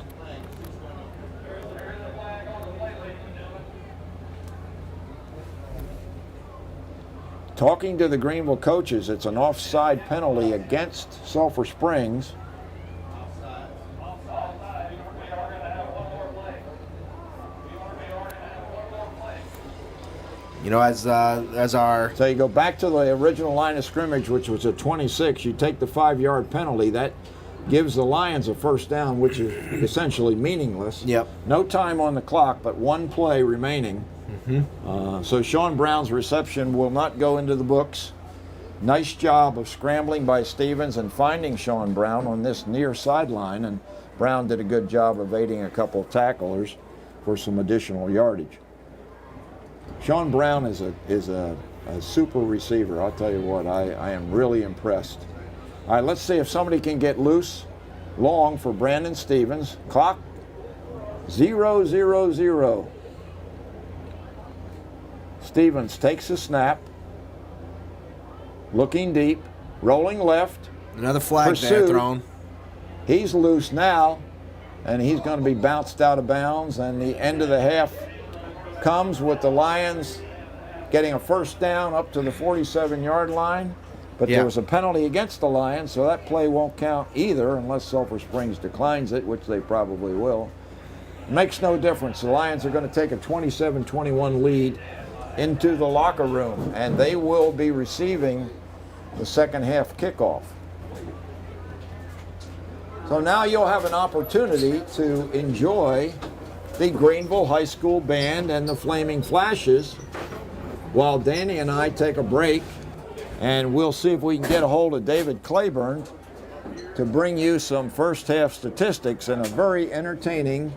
[SPEAKER 3] Talking to the Greenville coaches, it's an offside penalty against Sulphur Springs.
[SPEAKER 4] You know, as our...
[SPEAKER 3] So you go back to the original line of scrimmage, which was at 26. You take the 5-yard penalty. That gives the Lions a first down, which is essentially meaningless.
[SPEAKER 4] Yep.
[SPEAKER 3] No time on the clock, but 1 play remaining. So Sean Brown's reception will not go into the books. Nice job of scrambling by Stevens and finding Sean Brown on this near sideline, and Brown did a good job evading a couple of tacklers for some additional yardage. Sean Brown is a super receiver. I'll tell you what, I am really impressed. All right, let's see if somebody can get loose. Long for Brandon Stevens. Clock 0-0-0. Stevens takes a snap. Looking deep. Rolling left.
[SPEAKER 4] Another flag there thrown.
[SPEAKER 3] He's loose now, and he's going to be bounced out of bounds, and the end of the half comes with the Lions getting a first down up to the 47-yard line, but there was a penalty against the Lions, so that play won't count either unless Sulphur Springs declines it, which they probably will. It makes no difference. The Lions are going to take a 27-21 lead into the locker room, and they will be receiving the second half kickoff. So now you'll have an opportunity to enjoy the Greenville High School Band and the Flaming Flashes while Danny and I take a break, and we'll see if we can get a hold of David Claiborne to bring you some first half statistics and a very entertaining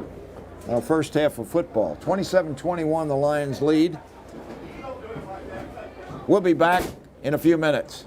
[SPEAKER 3] first half of football. 27-21 the Lions lead. We'll be back in a few minutes.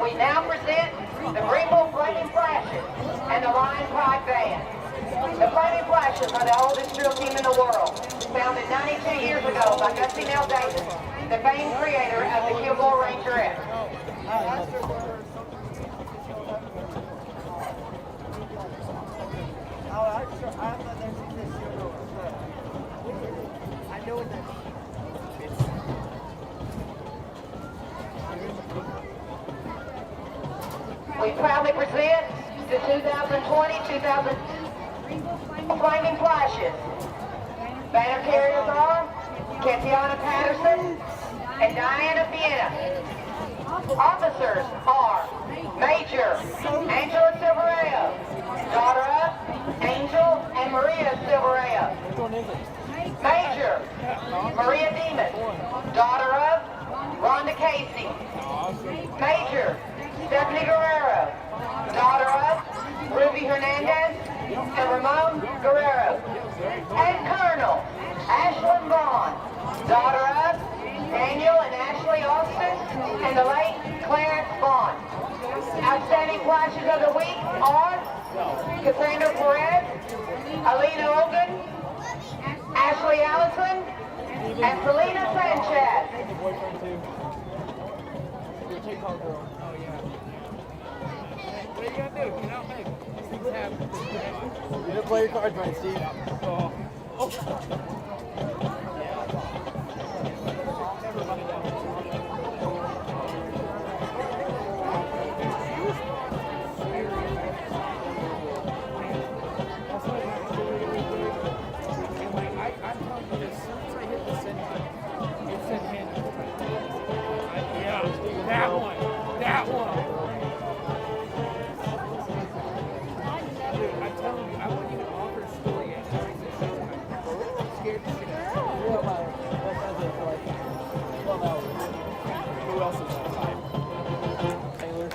[SPEAKER 6] We now present the Greenville Flaming Flashes and the Lion Pride Band. The Flaming Flashes are the oldest drill team in the world, founded 92 years ago by Gussie Nell Davis, the famed creator of the Kilgore Rangerette. we proudly present the 2020-2000 Flaming Flashes. Banner carriers are Katiana Patterson and Diana Fiena. Officers are Major Angela Silvereo, daughter of Angel and Maria Silvereo. Major Maria Demas, daughter of Rhonda Casey. Major Stephanie Guerrero, daughter of Ruby Hernandez and Ramon Guerrero. And Colonel Ashlyn Vaughn, daughter of Daniel and Ashley Austin and the late Clarence Vaughn. Outstanding flashes of the week are Cassandra Perez, Alina Ogun, Ashley Allison, and Selena Sanchez.
[SPEAKER 7] What are you gonna do? Get out, Meg. These things happen. You didn't play your cards right, Steve. I'm telling you, as soon as I hit the send button, it said hand. Yeah, that one. That one. Dude, I'm telling you, I wouldn't even offer a story yet. I'm scared to shit. Who else is outside? Taylor.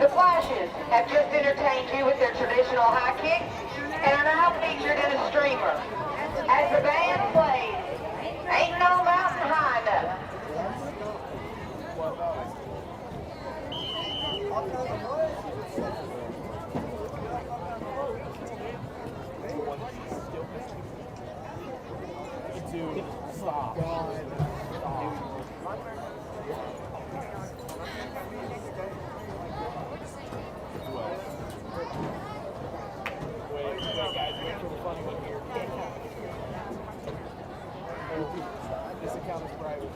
[SPEAKER 6] The Flashes have just entertained you with their traditional high kick and are now featured in a streamer. As the band plays, Ain't No Mountain High Enough.
[SPEAKER 7] Dude, stop. Wait, guys, wait for the funny one here. This account is private.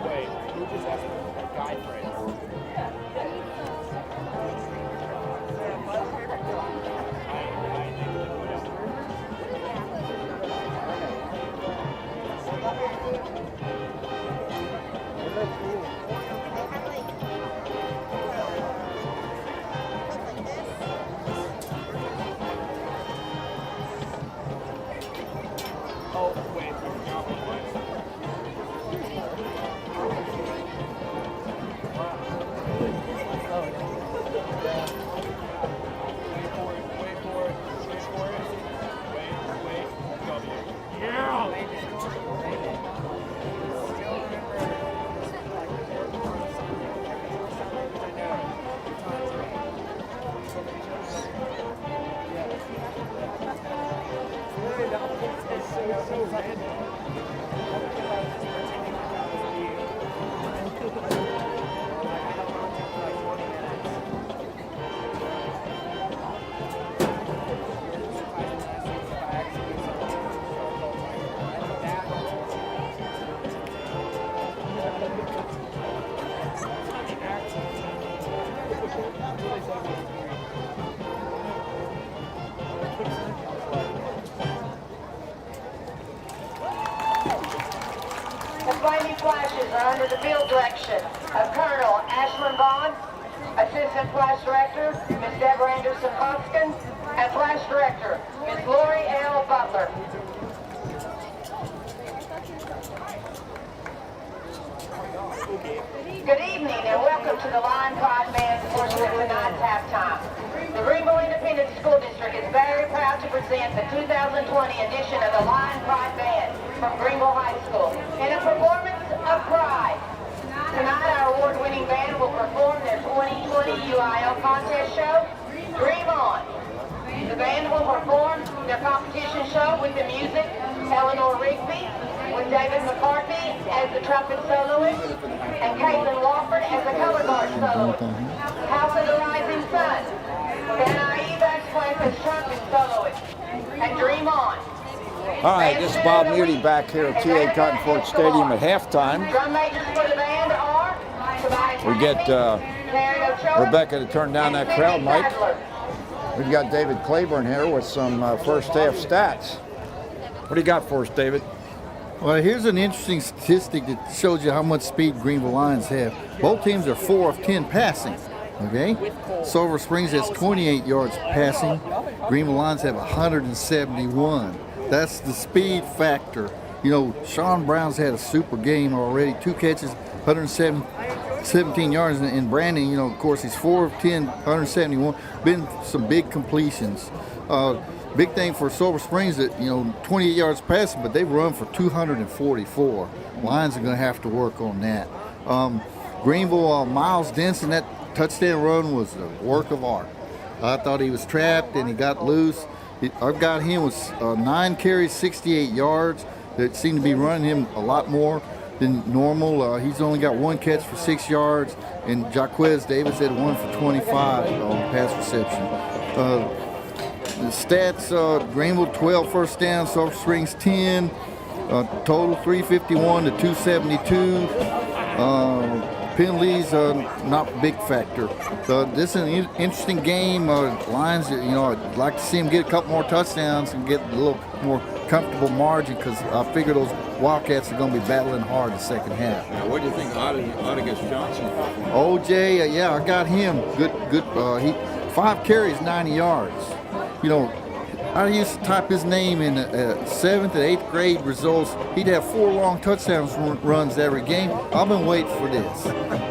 [SPEAKER 7] Wait, who just asked for a guy phrase? Oh, wait, I forgot what it was. Wait for it, wait for it, wait for it. Wait, W. Yeah! So random.
[SPEAKER 6] The Flaming Flashes are under the field direction of Colonel Ashlyn Vaughn, Assistant Flash Director, Ms. Deborah Anderson Hoskin, and Flash Director, Ms. Lori L. Butler. Good evening and welcome to the Lion Pride Band's portion of tonight's halftime. The Greenville Independent School District is very proud to present the 2020 edition of the Lion Pride Band from Greenville High School in a performance of pride. Tonight, our award-winning band will perform their 2020 UIL contest show, Dream On. The band will perform their competition show with the music, Eleanor Rigby, with David McCarthy as the trumpet soloist, and Caitlin Wofford as the color guard soloist. House of the Rising Sun, Ben Ives plays as trumpet soloist, and Dream On.
[SPEAKER 3] All right, this is Bob Muty back here at TA Cotton Ford Stadium at halftime.
[SPEAKER 6] Drum majors for the band are Tobias
[SPEAKER 3] We get
[SPEAKER 6] Larry Ochoa,
[SPEAKER 3] Rebecca to turn down that
[SPEAKER 6] and
[SPEAKER 3] crowd
[SPEAKER 6] Sidney
[SPEAKER 3] mic.
[SPEAKER 6] Sadler.
[SPEAKER 3] We've got David Claiborne here with some first half stats. What do you got for us, David?
[SPEAKER 8] Well, here's an interesting statistic that shows you how much speed Greenville Lions have. Both teams are 4 of 10 passing. Okay? Silver Springs has 28 yards passing. Greenville Lions have 171. That's the speed factor. You know, Sean Brown's had a super game already. 2 catches, 117 yards. And Brandon, you know, of course, he's 4 of 10, 171. Been some big completions. Big thing for Silver Springs that, you know, 28 yards passing, but they've run for 244. Lions are going to have to work on that. Greenville, Miles Denson, that touchdown run was a work of art. I thought he was trapped and he got loose. I've got him with 9 carries, 68 yards. That seemed to be running him a lot more than normal. He's only got 1 catch for 6 yards, and Jaquez Davis had 1 for 25 on pass reception. The stats, Greenville 12 first down, Sulphur Springs 10, total 351 to 272. Penalties, not a big factor. This is an interesting game. Lions, you know, I'd like to see them get a couple more touchdowns and get a little more comfortable margin, because I figure those Wildcats are going to be battling hard the second half.
[SPEAKER 3] Now, what do you think Odegas Johnson?
[SPEAKER 8] OJ, yeah, I got him. Good. He 5 carries, 90 yards. You know, I used to type his name in 7th and 8th grade results. He'd have 4 long touchdowns runs every game. I've been waiting for this.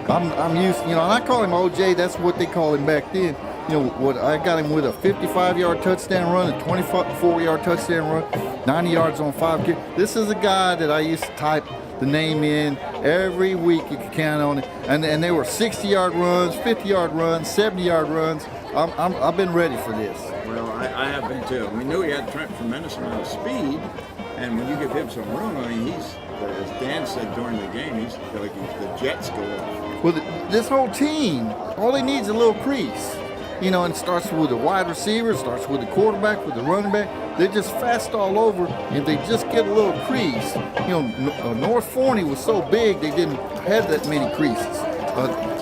[SPEAKER 8] I'm used, you know, and I call him OJ. That's what they call him back then. You know, what I got him with a 55-yard touchdown run, a 24-yard touchdown run, 90 yards on 5 carries. This is a guy that I used to type the name in every week. You could count on it, and they were 60-yard runs, 50-yard runs, 70-yard runs. I've been ready for this.
[SPEAKER 3] Well, I have been too. We knew he had a tremendous amount of speed, and when you give him some room, I mean, he's, as Dan said during the game, he's like the jets go off.
[SPEAKER 8] Well, this whole team, all they need is a little crease. You know, and it starts with the wide receiver, starts with the quarterback, with the running back. They're just fast all over, and they just get a little crease. You know, North Forney was so big, they didn't have that many creases.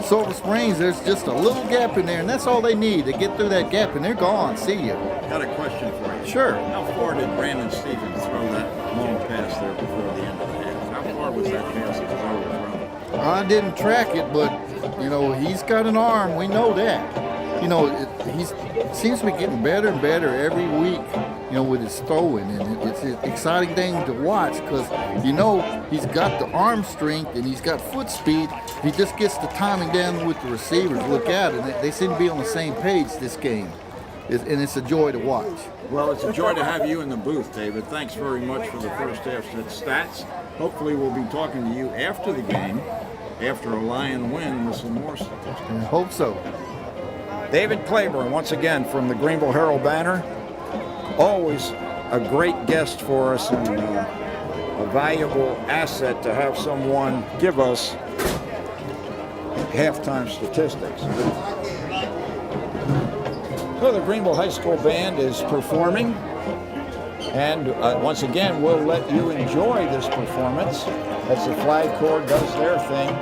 [SPEAKER 8] Sulphur Springs, there's just a little gap in there, and that's all they need. They get through that gap, and they're gone. See you.
[SPEAKER 3] Got a question for you.
[SPEAKER 8] Sure.
[SPEAKER 3] How far did Brandon Stevens throw that long pass there before the end of the half? How far was that pass that was overthrown?
[SPEAKER 8] I didn't track it, but, you know, he's got an arm. We know that. You know, he seems to be getting better and better every week, you know, with his throwing. And it's an exciting thing to watch, because, you know, he's got the arm strength and he's got foot speed. He just gets the timing down with the receivers. Look out, and they seem to be on the same page this game. And it's a joy to watch.
[SPEAKER 3] Well, it's a joy to have you in the booth, David. Thanks very much for the first half stats. Hopefully we'll be talking to you after the game, after a Lion win, with some more statistics.
[SPEAKER 8] I hope so.
[SPEAKER 3] David Claiborne, once again, from the Greenville Herald Banner. Always a great guest for us, and a valuable asset to have someone give us halftime statistics. So the Greenville High School Band is performing, and once again, we'll let you enjoy this performance as the flag corps does their thing.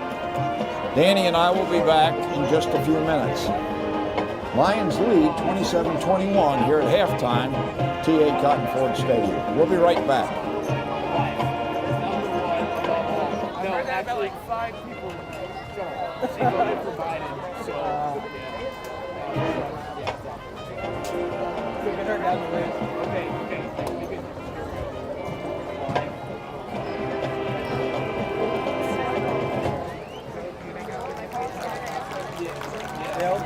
[SPEAKER 3] Danny and I will be back in just a few minutes. Lions lead 27-21 here at halftime, TA Cotton Ford Stadium. We'll be right back.
[SPEAKER 7] No, actually, 5 people don't. See what I provided. So, Picking her down the list. Okay. Yep.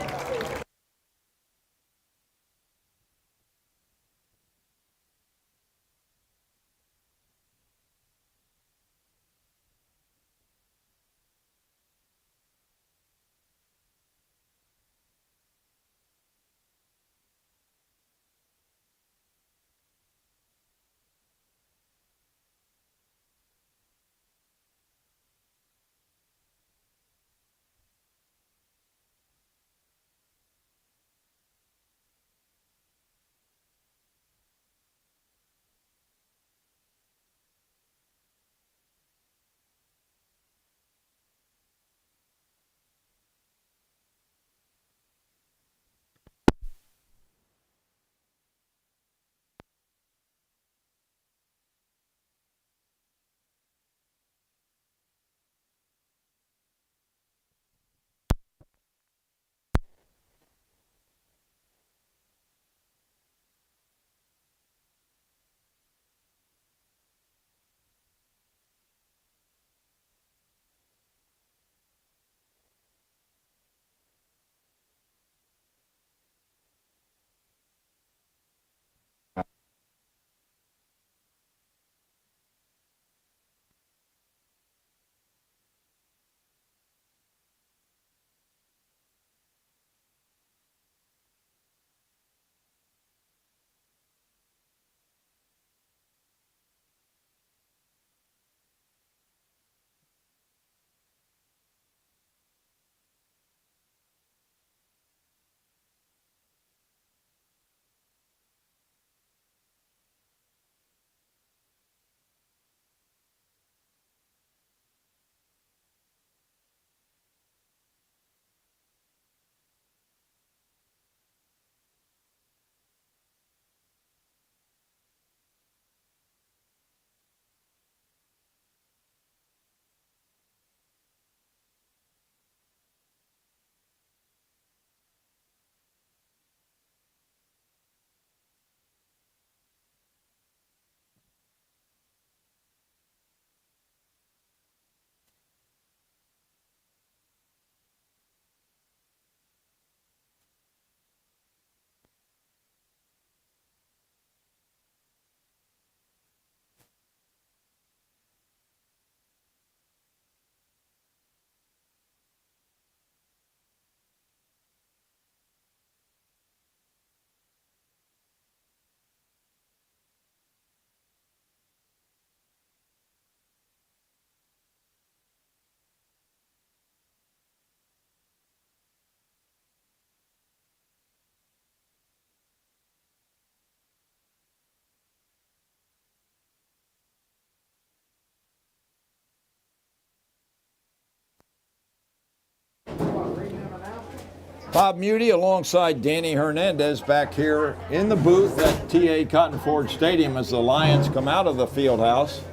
[SPEAKER 3] Bob Muty alongside Danny Hernandez back here in the booth at TA Cotton Ford Stadium as the Lions come out of the field house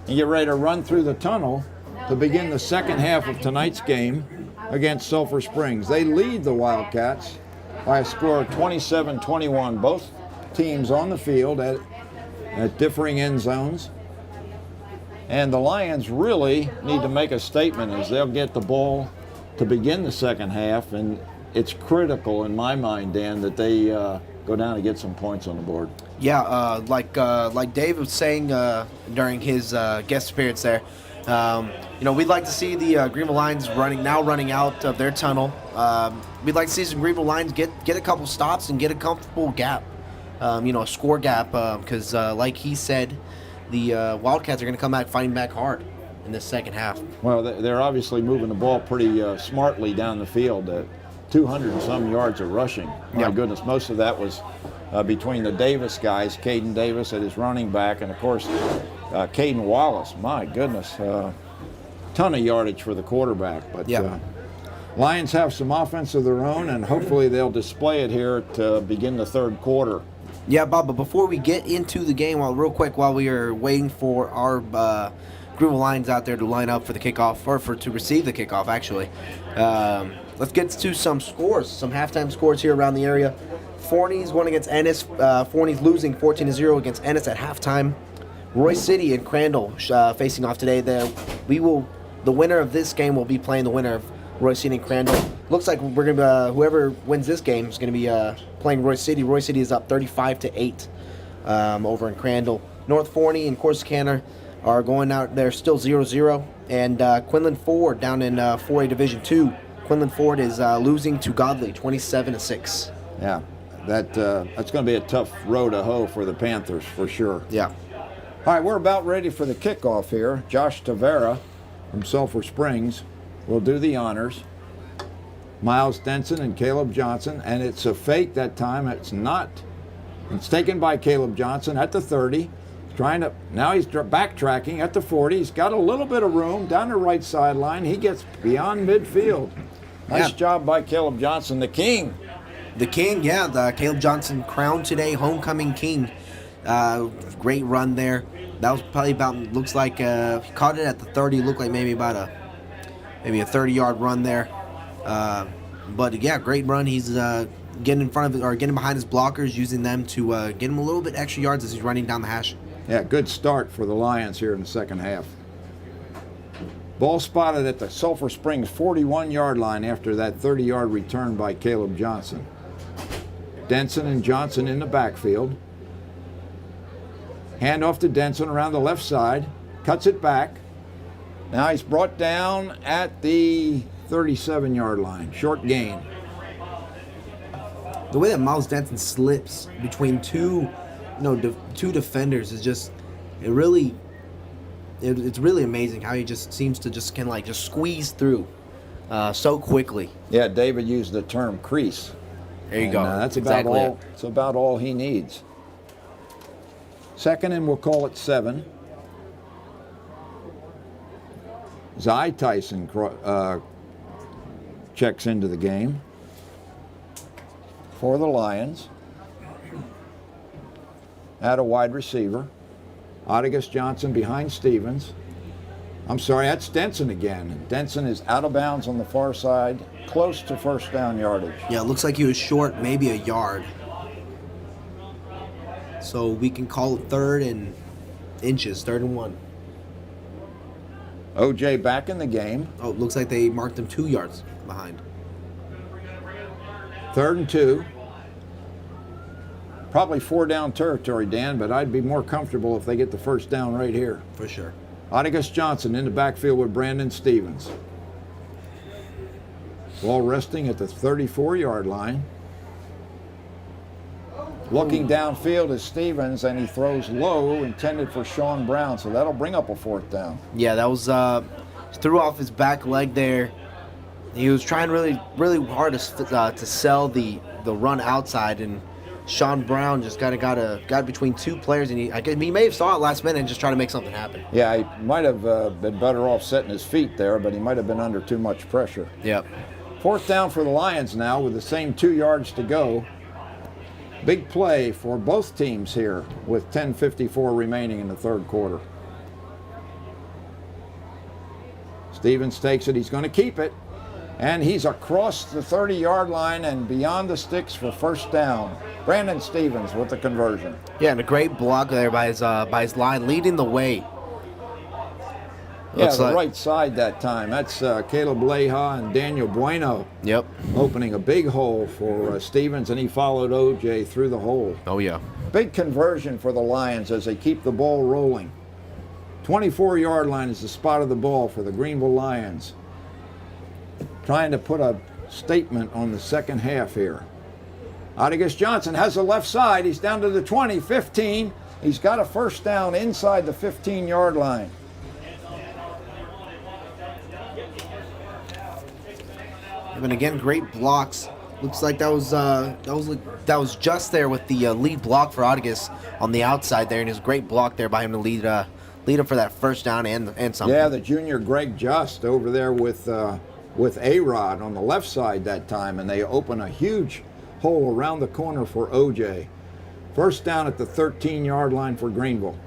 [SPEAKER 3] and get ready to run through the tunnel to begin the second half of tonight's game against Sulphur Springs. They lead the Wildcats by a score of 27-21. Both teams on the field at differing end zones. And the Lions really need to make a statement as they'll get the ball to begin the second half, and it's critical in my mind, Dan, that they go down and get some points on the board.
[SPEAKER 4] Yeah, like Dave was saying during his guest appearance there, we'd like to see the Greenville Lions running out of their tunnel. We'd like to see some Greenville Lions get a couple stops and get a comfortable gap, a score gap, because like he said, the Wildcats are going to come back fighting back hard in this second half.
[SPEAKER 3] Well, they're obviously moving the ball pretty smartly down the field. 200 and some yards of rushing. My goodness, most of that was between the Davis guys, Caden Davis at his running back, and of course, Caden Wallace. My goodness, ton of yardage for the quarterback. But Lions have some offense of their own, and hopefully they'll display it here to begin the third quarter.
[SPEAKER 4] Yeah, Bob, but before we get into the game, real quick, while we are waiting for our Greenville Lions out there to line up for the kickoff, or to receive the kickoff, actually, let's get to some scores, some halftime scores here around the area. Forney's won against Ennis. Forney's losing 14-0 against Ennis at halftime. Royce City and Crandall facing off today. The winner of this game will be playing the winner of Royce City and Crandall. Looks like we're gonna whoever wins this game is gonna be playing Royce City. Royce City is up 35-8 over in Crandall. North Forney and Corsicana are going out there still 0-0, and Quinlan Ford down in 4A Division II. Quinlan Ford is losing to Godley 27-6.
[SPEAKER 3] Yeah, that's going to be a tough row to hoe for the Panthers for sure.
[SPEAKER 4] Yeah.
[SPEAKER 3] All right, we're about ready for the kickoff here. Josh Tavera from Sulphur Springs will do the honors. Miles Denson and Caleb Johnson, and it's a fake that time. It's not. It's taken by Caleb Johnson at the 30. Now he's backtracking at the 40. He's got a little bit of room down the right sideline. He gets beyond midfield. Nice job by Caleb Johnson, the king.
[SPEAKER 4] The king, the Caleb Johnson crowned today, homecoming king. Great run there. That was probably looks like he caught it at the 30. Looked like maybe a 30-yard run there. But yeah, great run. He's getting in front of it, or getting behind his blockers, using them to get him a little bit extra yards as he's running down the hash.
[SPEAKER 3] Yeah, good start for the Lions here in the second half. Ball spotted at the Sulphur Springs 41-yard line after that 30-yard return by Caleb Johnson. Denson and Johnson in the backfield. Handoff to Denson around the left side. Cuts it back. Now he's brought down at the 37-yard line. Short gain.
[SPEAKER 4] The way that Miles Denson slips between two defenders is just, it's really amazing how he just seems to just squeeze through so quickly.
[SPEAKER 3] Yeah, David used the term crease.
[SPEAKER 4] There you go.
[SPEAKER 3] That's
[SPEAKER 4] exactly
[SPEAKER 3] about all. It's about all he needs. Second, and we'll call it 7. Zy Tyson checks into the game for the Lions. At a wide receiver. Otigus Johnson behind Stevens. I'm sorry, that's Denson again. Denson is out of bounds on the far side, close to first down yardage.
[SPEAKER 4] Yeah, it looks like he was short maybe a yard. So we can call it 3rd and inches, 3rd and 1.
[SPEAKER 3] OJ back in the game.
[SPEAKER 4] Oh, it looks like they marked him 2 yards behind.
[SPEAKER 3] 3rd and 2. Probably 4-down territory, Dan, but I'd be more comfortable if they get the first down right here.
[SPEAKER 4] For sure.
[SPEAKER 3] Otigus Johnson in the backfield with Brandon Stevens. Ball resting at the 34-yard line. Looking downfield is Stevens, and he throws low, intended for Sean Brown, so that'll bring up a 4th down.
[SPEAKER 4] Yeah, that was threw off his back leg there. He was trying really, really hard to sell the run outside, and Sean Brown just got between 2 players, and he may have saw it last minute and just tried to make something happen.
[SPEAKER 3] Yeah, he might have been better off setting his feet there, but he might have been under too much pressure.
[SPEAKER 4] Yep.
[SPEAKER 3] 4th down for the Lions now with the same 2 yards to go. Big play for both teams here with 10:54 remaining in the 3rd quarter. Stevens takes it. He's going to keep it. And he's across the 30-yard line and beyond the sticks for 1st down. Brandon Stevens with the conversion.
[SPEAKER 4] Yeah, and a great block there by his line, leading the way.
[SPEAKER 3] Yeah,
[SPEAKER 4] Looks
[SPEAKER 3] the
[SPEAKER 4] like-
[SPEAKER 3] right side that time. That's Caleb Leha and Daniel Bueno
[SPEAKER 4] Yep.
[SPEAKER 3] opening a big hole for Stevens, and he followed OJ through the hole.
[SPEAKER 4] Oh, yeah.
[SPEAKER 3] Big conversion for the Lions as they keep the ball rolling. 24-yard line is the spot of the ball for the Greenville Lions. Trying to put a statement on the second half here. Rodriguez Johnson has the left side. He's down to the 20, 15. He's got a 1st down inside the 15-yard line.
[SPEAKER 4] And again, great blocks. Looks like that was just there with the lead block for Rodriguez on the outside there, and his great block there by him to lead him for that 1st down and something.
[SPEAKER 3] Yeah, the junior Greg Just over there with A-Rod on the left side that time, and they open a huge hole around the corner for OJ. 1st down at the 13-yard line for Greenville.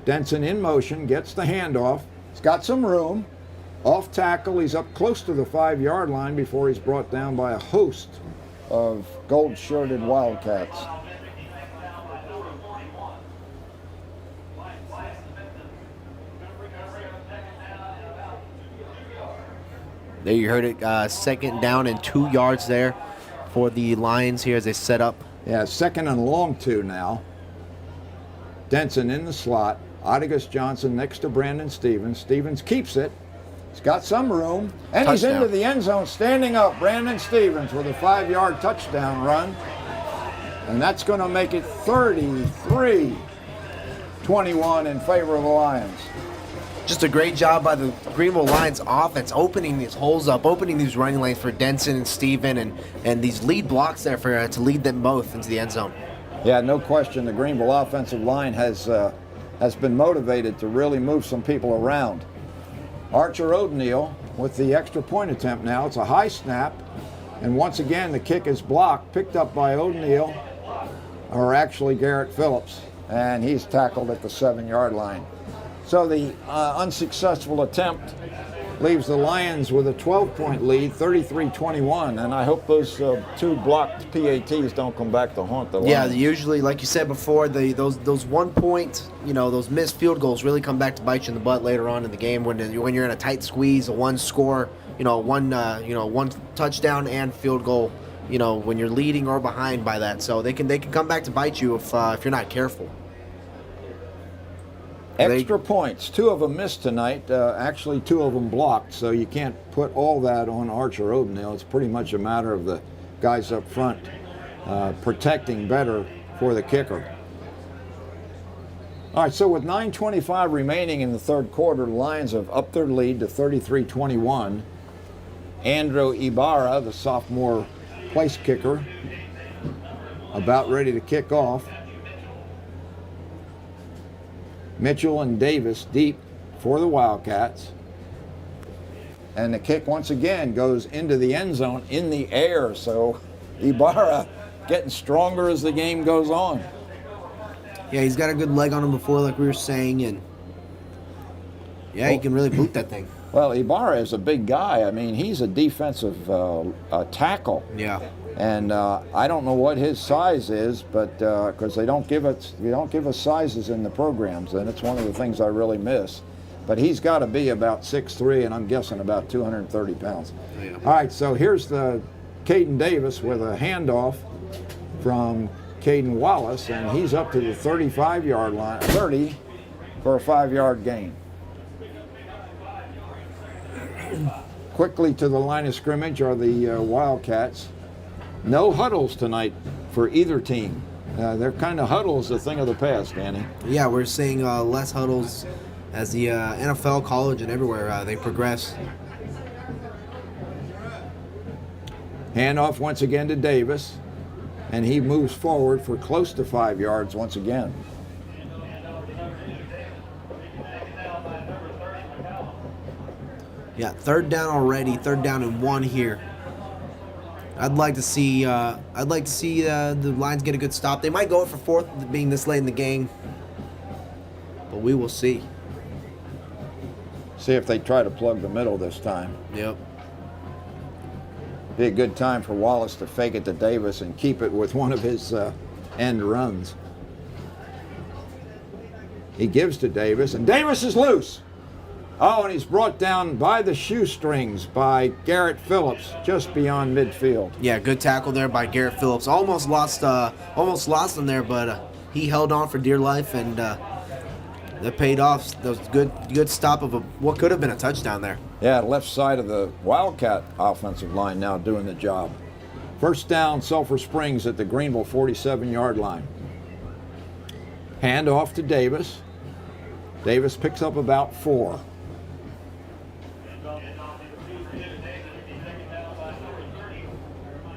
[SPEAKER 3] Denson in motion, gets the handoff. He's got some room. Off tackle, he's up close to the 5-yard line before he's brought down by a host of gold-shirted Wildcats.
[SPEAKER 4] There you heard it. 2nd down and 2 yards there for the Lions here as they set up.
[SPEAKER 3] Yeah, 2nd and long 2 now. Denson in the slot. Rodriguez Johnson next to Brandon Stevens. Stevens keeps it. He's got some room. And he's
[SPEAKER 4] Touchdown.
[SPEAKER 3] into the end zone, standing up. Brandon Stevens with a 5-yard touchdown run. And that's going to make it 33-21 in favor of the Lions.
[SPEAKER 4] Just a great job by the Greenville Lions offense, opening these holes up, opening these running lanes for Denson and Steven, and these lead blocks there for to lead them both into the end zone.
[SPEAKER 3] Yeah, no question. The Greenville offensive line has been motivated to really move some people around. Archer O'Neal with the extra point attempt now. It's a high snap, and once again the kick is blocked, picked up by O'Neal, or actually Garrett Phillips, and he's tackled at the 7-yard line. So the unsuccessful attempt leaves the Lions with a 12-point lead, 33-21, and I hope those 2 blocked PATs don't come back to haunt the Lions.
[SPEAKER 4] Yeah, usually, like you said before, those 1 point, those missed field goals really come back to bite you in the butt later on in the game when you're in a tight squeeze, a 1 score, one touchdown and field goal, when you're leading or behind by that. So they can come back to bite you if you're not careful.
[SPEAKER 3] Extra points. 2 of them missed tonight. Actually, 2 of them blocked, so you can't put all that on Archer O'Neal. It's pretty much a matter of the guys up front protecting better for the kicker. All right, so with 9:25 remaining in the 3rd quarter, the Lions have upped their lead to 33-21. Andrew Ibarra, the sophomore place kicker, about ready to kick off. Mitchell and Davis deep for the Wildcats. And the kick once again goes into the end zone in the air. So Ibarra getting stronger as the game goes on.
[SPEAKER 4] Yeah, he's got a good leg on him before, like we were saying, and yeah, he can really boot that thing.
[SPEAKER 3] Well, Ibarra is a big guy. I mean, he's a defensive tackle.
[SPEAKER 4] Yeah.
[SPEAKER 3] And I don't know what his size is, but because they don't give us sizes in the programs, and it's one of the things I really miss. But he's got to be about 6'3", and I'm guessing about 230 pounds.
[SPEAKER 4] Yeah.
[SPEAKER 3] All right, so here's the Caden Davis with a handoff from Caden Wallace, and he's up to the 35-yard line, 30 for a 5-yard gain. Quickly to the line of scrimmage are the Wildcats. No huddles tonight for either team. They're kind of huddles a thing of the past, Danny.
[SPEAKER 4] Yeah, we're seeing less huddles as the NFL, college, and everywhere they progress.
[SPEAKER 3] Handoff once again to Davis, and he moves forward for close to 5 yards once again.
[SPEAKER 4] Yeah, 3rd down already, 3rd down and 1 here I'd like to see the Lions get a good stop. They might go for fourth, being this late in the game, but we will see.
[SPEAKER 3] See if they try to plug the middle this time.
[SPEAKER 4] Yep.
[SPEAKER 3] Be a good time for Wallace to fake it to Davis and keep it with one of his end runs. He gives to Davis, and Davis is loose. Oh, and he's brought down by the shoestrings by Garrett Phillips, just beyond midfield.
[SPEAKER 4] Yeah, good tackle there by Garrett Phillips. Almost lost him there, but he held on for dear life, and that paid off. That was good stop of what could have been a touchdown there.
[SPEAKER 3] Yeah, left side of the Wildcat offensive line now doing the job. First down, Sulphur Springs at the Greenville 47-yard line. Hand off to Davis. Davis picks up about 4.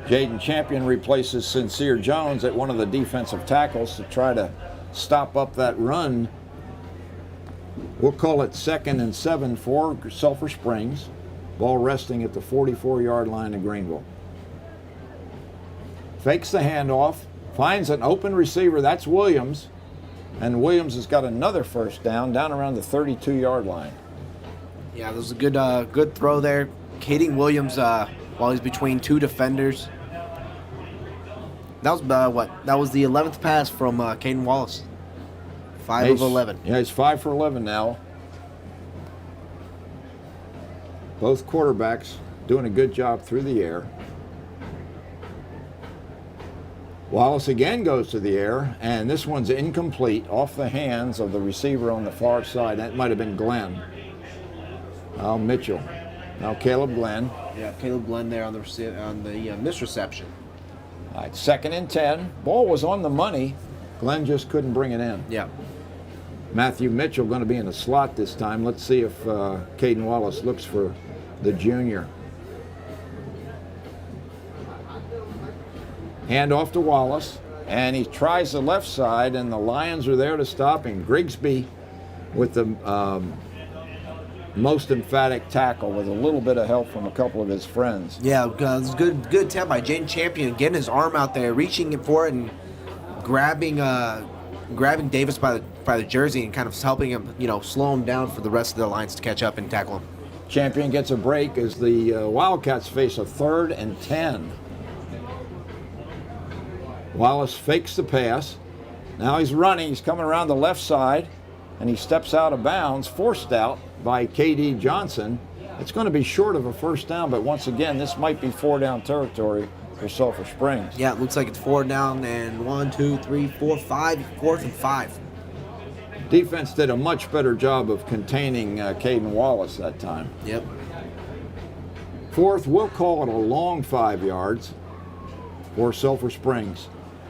[SPEAKER 3] Jaden Champion replaces Sincere Jones at one of the defensive tackles to try to stop up that run. We'll call it 2nd and 7 for Sulphur Springs. Ball resting at the 44-yard line of Greenville. Fakes the handoff, finds an open receiver, that's Williams. And Williams has got another first down around the 32-yard line.
[SPEAKER 4] Yeah, that was a good throw there. Hitting Williams while he's between two defenders. That was That was the 11th pass from Caden Wallace. 5 of 11.
[SPEAKER 3] Yeah, he's 5 for 11 now. Both quarterbacks doing a good job through the air. Wallace again goes to the air, and this one's incomplete, off the hands of the receiver on the far side. That might have been Glenn. Now Mitchell. Now Caleb Glenn.
[SPEAKER 4] Yeah, Caleb Glenn there on the misreception.
[SPEAKER 3] All right, 2nd and 10. Ball was on the money. Glenn just couldn't bring it in.
[SPEAKER 4] Yeah.
[SPEAKER 3] Matthew Mitchell going to be in the slot this time. Let's see if Caden Wallace looks for the junior. Hand off to Wallace, and he tries the left side, and the Lions are there to stop him. Grigsby with the most emphatic tackle with a little bit of help from a couple of his friends.
[SPEAKER 4] Yeah, it was good attempt by Jaden Champion, getting his arm out there, reaching for it, and grabbing Davis by the jersey and kind of helping him, slow him down for the rest of the Lions to catch up and tackle him.
[SPEAKER 3] Champion gets a break as the Wildcats face a 3rd and 10. Wallace fakes the pass. Now he's running. He's coming around the left side, and he steps out of bounds, forced out by K.D. Johnson. It's going to be short of a first down, but once again, this might be 4-down territory for Sulphur Springs.
[SPEAKER 4] Yeah, it looks like it's 4 down and 1, 2, 3, 4, 5, 4th and 5.
[SPEAKER 3] Defense did a much better job of containing Caden Wallace that time.
[SPEAKER 4] Yep.
[SPEAKER 3] 4th, we'll call it a long 5 yards for Sulphur Springs.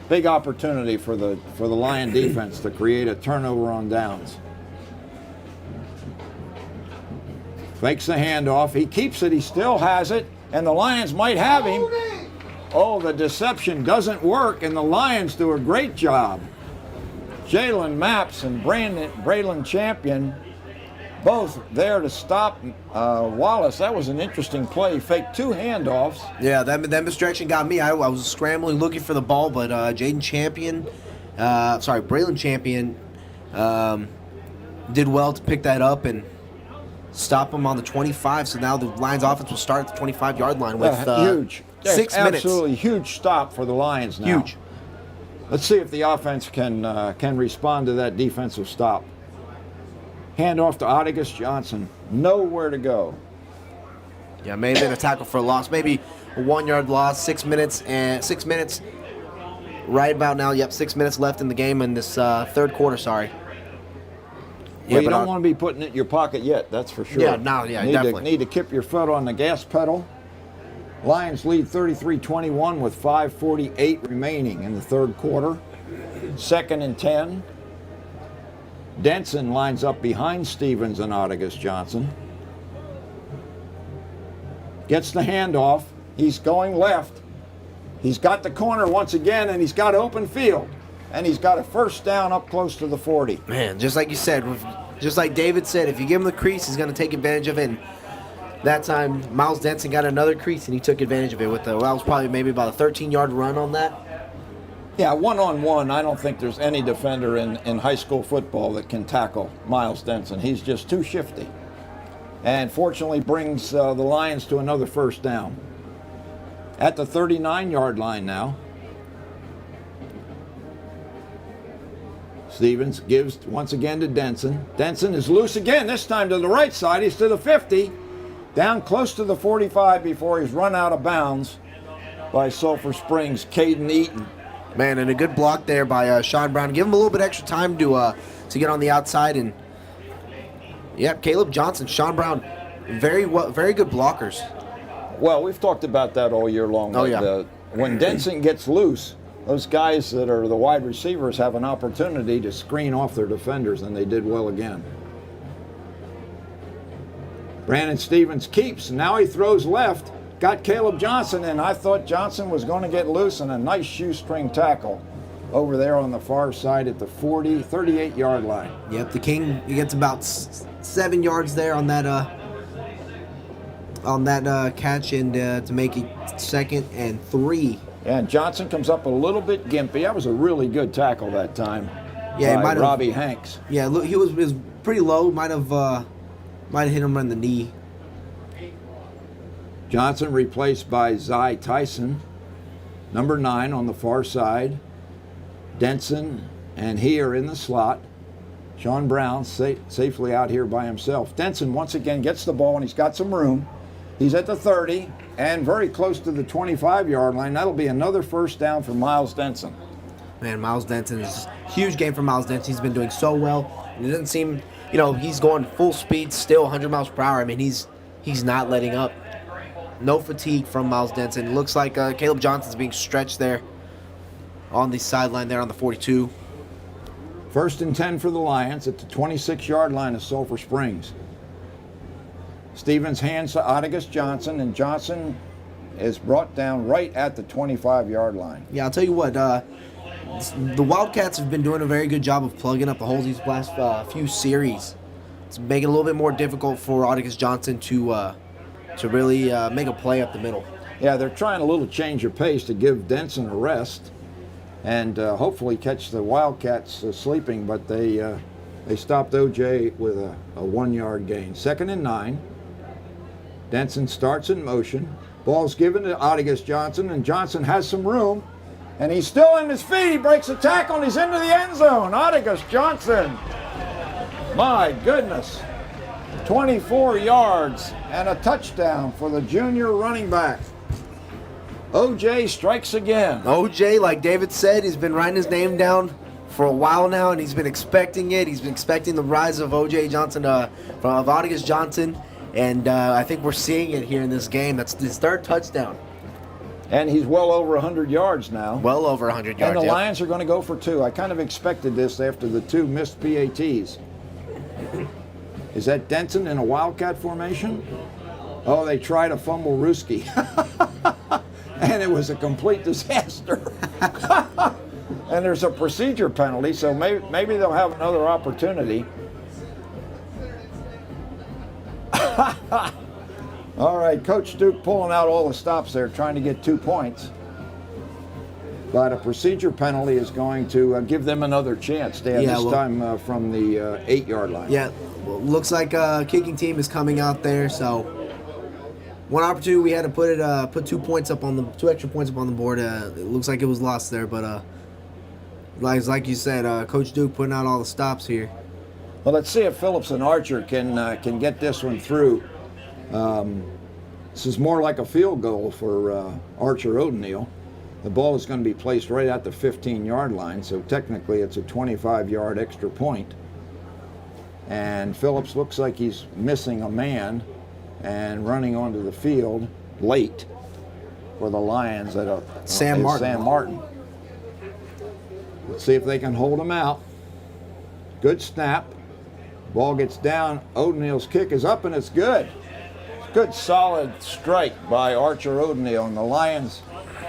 [SPEAKER 3] Big opportunity for the Lion defense to create a turnover on downs. Fakes the handoff. He keeps it. He still has it. And the Lions might have him. Oh, the deception doesn't work, and the Lions do a great job. Jalen Maps and Braylon Champion both there to stop Wallace. That was an interesting play. He faked 2 handoffs.
[SPEAKER 4] Yeah, that misdirection got me. I was scrambling looking for the ball, but Braylon Champion did well to pick that up and stop him on the 25. So now the Lions offense will start at the 25-yard line with
[SPEAKER 3] huge.
[SPEAKER 4] 6 minutes.
[SPEAKER 3] Absolutely huge stop for the Lions now.
[SPEAKER 4] Huge.
[SPEAKER 3] Let's see if the offense can respond to that defensive stop. Hand off to Rodriguez Johnson. Nowhere to go.
[SPEAKER 4] Yeah, may have been a tackle for a loss. Maybe a 1-yard loss. 6 minutes. Right about now. Yep, 6 minutes left in the game in this third quarter. Sorry.
[SPEAKER 3] Well, you don't want to be putting it in your pocket yet. That's for sure.
[SPEAKER 4] Yeah, no, yeah, definitely.
[SPEAKER 3] Need to keep your foot on the gas pedal. Lions lead 33-21 with 5:48 remaining in the third quarter. 2nd and 10. Denson lines up behind Stevens and Rodriguez Johnson. Gets the handoff. He's going left. He's got the corner once again, and he's got open field. And he's got a first down up close to the 40.
[SPEAKER 4] Man, just like you said, just like David said, if you give him the crease, he's going to take advantage of it. And That time, Miles Denson got another crease, and he took advantage of it with that was probably maybe about a 13-yard run on that.
[SPEAKER 3] Yeah, one-on-one, I don't think there's any defender in high school football that can tackle Miles Denson. He's just too shifty. And fortunately brings the Lions to another first down. At the 39-yard line now. Stevens gives once again to Denson. Denson is loose again, this time to the right side. He's to the 50. Down close to the 45 before he's run out of bounds by Sulphur Springs' Caden Eaton.
[SPEAKER 4] Man, and a good block there by Sean Brown. Give him a little bit extra time to get on the outside. And, yep, Caleb Johnson, Sean Brown, very good blockers.
[SPEAKER 3] Well, we've talked about that all year long.
[SPEAKER 4] Oh, yeah.
[SPEAKER 3] When Denson gets loose, those guys that are the wide receivers have an opportunity to screen off their defenders, and they did well again. Brandon Stevens keeps, and now he throws left. Got Caleb Johnson in. I thought Johnson was going to get loose, and a nice shoestring tackle over there on the far side at the 38-yard line.
[SPEAKER 4] Yep, the King, he gets about 7 yards there on that catch, and to make it 2nd and 3.
[SPEAKER 3] And Johnson comes up a little bit gimpy. That was a really good tackle that time.
[SPEAKER 4] Yeah,
[SPEAKER 3] by Robbie Hanks.
[SPEAKER 4] Yeah, look, he was pretty low. Might have hit him on the knee.
[SPEAKER 3] Johnson replaced by Zy Tyson, number 9 on the far side. Denson and he are in the slot. Sean Brown safely out here by himself. Denson once again gets the ball and he's got some room. He's at the 30 and very close to the 25-yard line. That'll be another first down for Miles Denson.
[SPEAKER 4] Man, Miles Denson is a huge game for Miles Denson. He's been doing so well. It doesn't seem, he's going full speed still, 100 miles per hour. I mean, he's not letting up. No fatigue from Miles Denson. It looks like Caleb Johnson's being stretched there on the sideline there on the 42.
[SPEAKER 3] 1st and 10 for the Lions at the 26-yard line of Sulphur Springs. Stevens hands to Odegus Johnson, and Johnson is brought down right at the 25-yard line.
[SPEAKER 4] Yeah, I'll tell you what, the Wildcats have been doing a very good job of plugging up the holes these last few series. It's making it a little bit more difficult for Odegus Johnson to really make a play up the middle.
[SPEAKER 3] Yeah, they're trying a little change of pace to give Denson a rest and hopefully catch the Wildcats sleeping, but they stopped OJ with a 1-yard gain. 2nd and 9. Denson starts in motion. Ball's given to Odegus Johnson, and Johnson has some room, and he's still in his feet. He breaks a tackle, and he's into the end zone. Odegus Johnson. My goodness. 24 yards and a touchdown for the junior running back. OJ strikes again.
[SPEAKER 4] OJ, like David said, he's been writing his name down for a while now, and he's been expecting it. He's been expecting the rise of OJ Johnson, of Odegus Johnson, and I think we're seeing it here in this game. That's his 3rd touchdown.
[SPEAKER 3] And he's well over 100 yards now.
[SPEAKER 4] Well over 100 yards.
[SPEAKER 3] And the Lions are going to go for 2. I kind of expected this after the 2 missed PATs. Is that Denson in a Wildcat formation? Oh, they tried a fumble Ruski. And it was a complete disaster. And there's a procedure penalty, so maybe they'll have another opportunity. All right, Coach Duke pulling out all the stops there, trying to get 2 points. But a procedure penalty is going to give them another chance. Time from the 8-yard line.
[SPEAKER 4] Yeah, well, looks like a kicking team is coming out there. So one opportunity we had to put 2 points up on the 2 extra points up on the board. It looks like it was lost there, but like you said, Coach Duke putting out all the stops here.
[SPEAKER 3] Well, let's see if Phillips and Archer can get this one through. This is more like a field goal for Archer O'Neal. The ball is going to be placed right at the 15-yard line, so technically it's a 25-yard extra point. And Phillips looks like he's missing a man and running onto the field late for the Lions at
[SPEAKER 4] Sam
[SPEAKER 3] Martin. Let's see if they can hold him out. Good snap. Ball gets down. O'Neal's kick is up, and it's good. Good solid strike by Archer O'Neal, and the Lions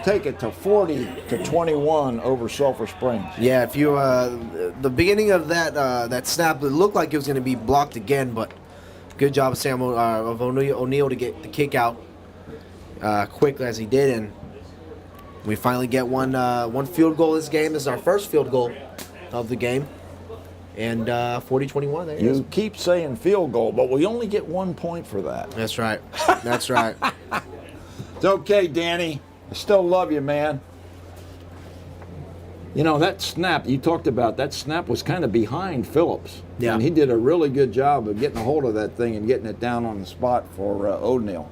[SPEAKER 3] take it to 40-21 over Sulphur Springs.
[SPEAKER 4] Yeah, if you the beginning of that snap, it looked like it was going to be blocked again, but Good job of O'Neal to get the kick out quick as he did, and we finally get one field goal this game. This is our first field goal of the game, and 40-21. There it is.
[SPEAKER 3] You keep saying field goal, but we only get 1 point for that.
[SPEAKER 4] That's right. That's right.
[SPEAKER 3] It's okay, Danny. I still love you, man. You know, that snap you talked about, that snap was kind of behind Phillips.
[SPEAKER 4] Yeah.
[SPEAKER 3] And he did a really good job of getting a hold of that thing and getting it down on the spot for O'Neal.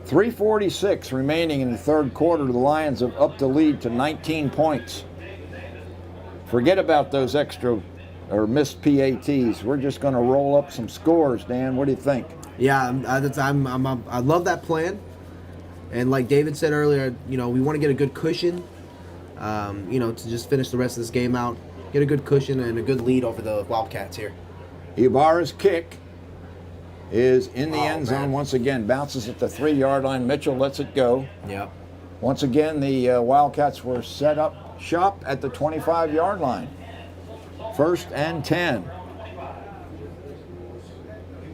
[SPEAKER 3] 3:46 remaining in the third quarter. The Lions have upped the lead to 19 points. Forget about those extra or missed PATs. We're just going to roll up some scores, Dan. What do you think?
[SPEAKER 4] Yeah, I love that plan. And like David said earlier, you know, we want to get a good cushion, you know, to just finish the rest of this game out. Get a good cushion and a good lead over the Wildcats here.
[SPEAKER 3] Ibarra's kick is in the end zone once again. Bounces at the 3-yard line. Mitchell lets it go.
[SPEAKER 4] Yeah.
[SPEAKER 3] Once again, the Wildcats were set up shop at the 25-yard line. 1st and 10.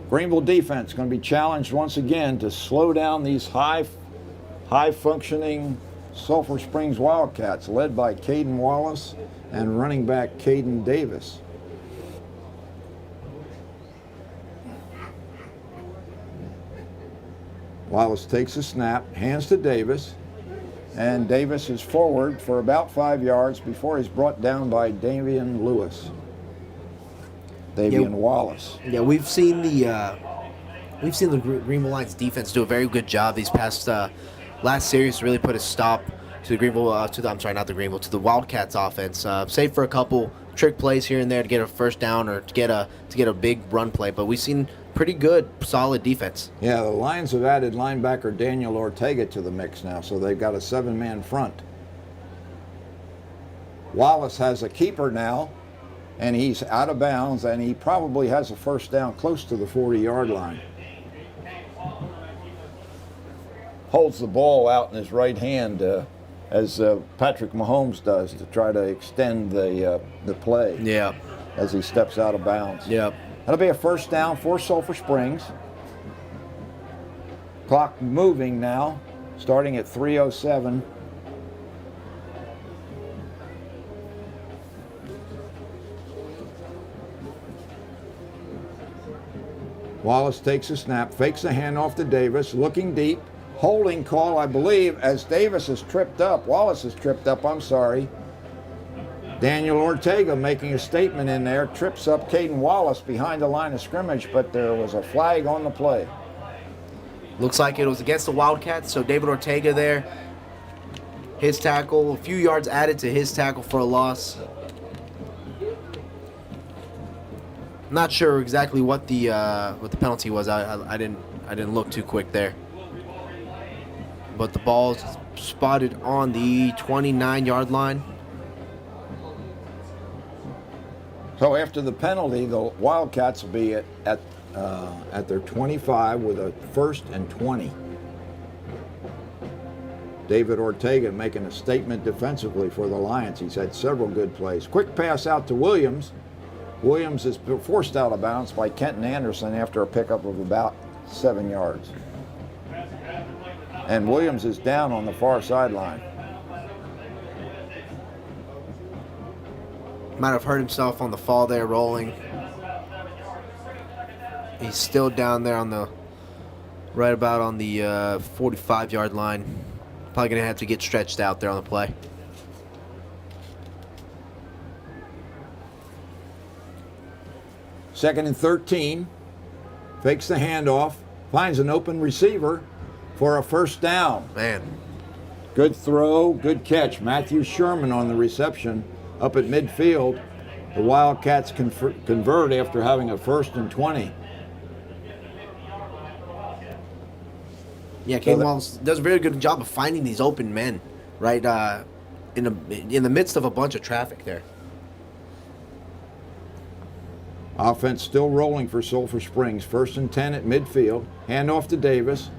[SPEAKER 3] Greenville defense going to be challenged once again to slow down these high-functioning Sulphur Springs Wildcats, led by Caden Wallace and running back Caden Davis. Wallace takes a snap, hands to Davis, and Davis is forward for about 5 yards before he's brought down by Davian Wallace.
[SPEAKER 4] Yeah, we've seen the Greenville Lions defense do a very good job these past last series to really put a stop to the Greenville to the Wildcats offense. Save for a couple trick plays here and there to get a first down or to get a big run play, but we've seen pretty good, solid defense.
[SPEAKER 3] Yeah, the Lions have added linebacker Daniel Ortega to the mix now, so they've got a 7-man front. Wallace has a keeper now, and he's out of bounds, and he probably has a first down close to the 40-yard line. Holds the ball out in his right hand as Patrick Mahomes does to try to extend the play.
[SPEAKER 4] Yeah.
[SPEAKER 3] As he steps out of bounds.
[SPEAKER 4] Yeah.
[SPEAKER 3] That'll be a first down for Sulphur Springs. Clock moving now, starting at 3:07. Wallace takes a snap, fakes a handoff to Davis, looking deep. Holding call, I believe, as Davis is tripped up. Wallace is tripped up, I'm sorry. Daniel Ortega making a statement in there, trips up Caden Wallace behind the line of scrimmage, but there was a flag on the play.
[SPEAKER 4] Looks like it was against the Wildcats, so David Ortega there. His tackle, a few yards added to his tackle for a loss. Not sure exactly what the penalty was. I didn't look too quick there. But the ball's spotted on the 29-yard line.
[SPEAKER 3] So after the penalty, the Wildcats will be at their 25 with a 1st and 20. David Ortega making a statement defensively for the Lions. He's had several good plays. Quick pass out to Williams. Williams is forced out of bounds by Kenton Anderson after a pickup of about 7 yards. And Williams is down on the far sideline.
[SPEAKER 4] Might have hurt himself on the fall there, rolling. He's still down there on the right about on the 45-yard line. Probably gonna have to get stretched out there on the play.
[SPEAKER 3] Second and 13. Fakes the handoff. Finds an open receiver for a first down.
[SPEAKER 4] Man.
[SPEAKER 3] Good throw, good catch. Matthew Sherman on the reception up at midfield. The Wildcats convert after having a 1st and 20.
[SPEAKER 4] Yeah, Caden Wallace does a very good job of finding these open men, right, in the midst of a bunch of traffic there.
[SPEAKER 3] Offense still rolling for Sulphur Springs. 1st and 10 at midfield. Handoff to Davis.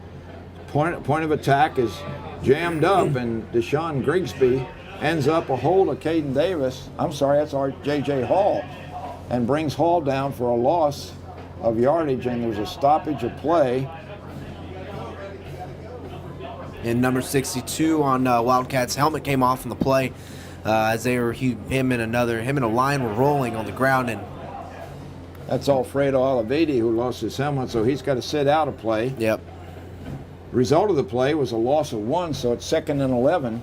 [SPEAKER 3] Point of attack is jammed up, and Deshaun Grigsby ends up a hold of Caden Davis. I'm sorry, that's our J.J. Hall. and brings Hall down for a loss of yardage, and there's a stoppage of play.
[SPEAKER 4] And number 62 on Wildcats' helmet came off in the play as they were him and a line were rolling on the ground, and
[SPEAKER 3] that's Alfredo Olivedi who lost his helmet, so he's got to sit out a play.
[SPEAKER 4] Yep.
[SPEAKER 3] Result of the play was a loss of 1, so it's 2nd and 11.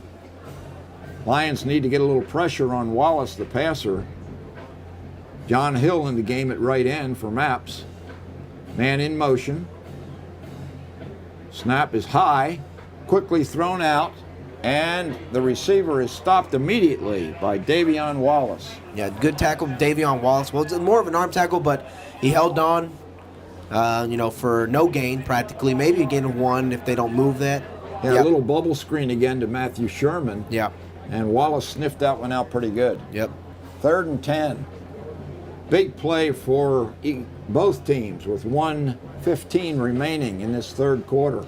[SPEAKER 3] Lions need to get a little pressure on Wallace, the passer. John Hill in the game at right end for Maps. Man in motion. Snap is high, quickly thrown out, and the receiver is stopped immediately by Davion Wallace.
[SPEAKER 4] Yeah, good tackle, Davion Wallace. Well, it's more of an arm tackle, but he held on, for no gain practically. Maybe a gain of 1 if they don't move that.
[SPEAKER 3] Yeah, yep. A little bubble screen again to Matthew Sherman.
[SPEAKER 4] Yeah.
[SPEAKER 3] And Wallace sniffed that one out pretty good.
[SPEAKER 4] Yep.
[SPEAKER 3] 3rd and 10. Big play for both teams with 1:15 remaining in this third quarter.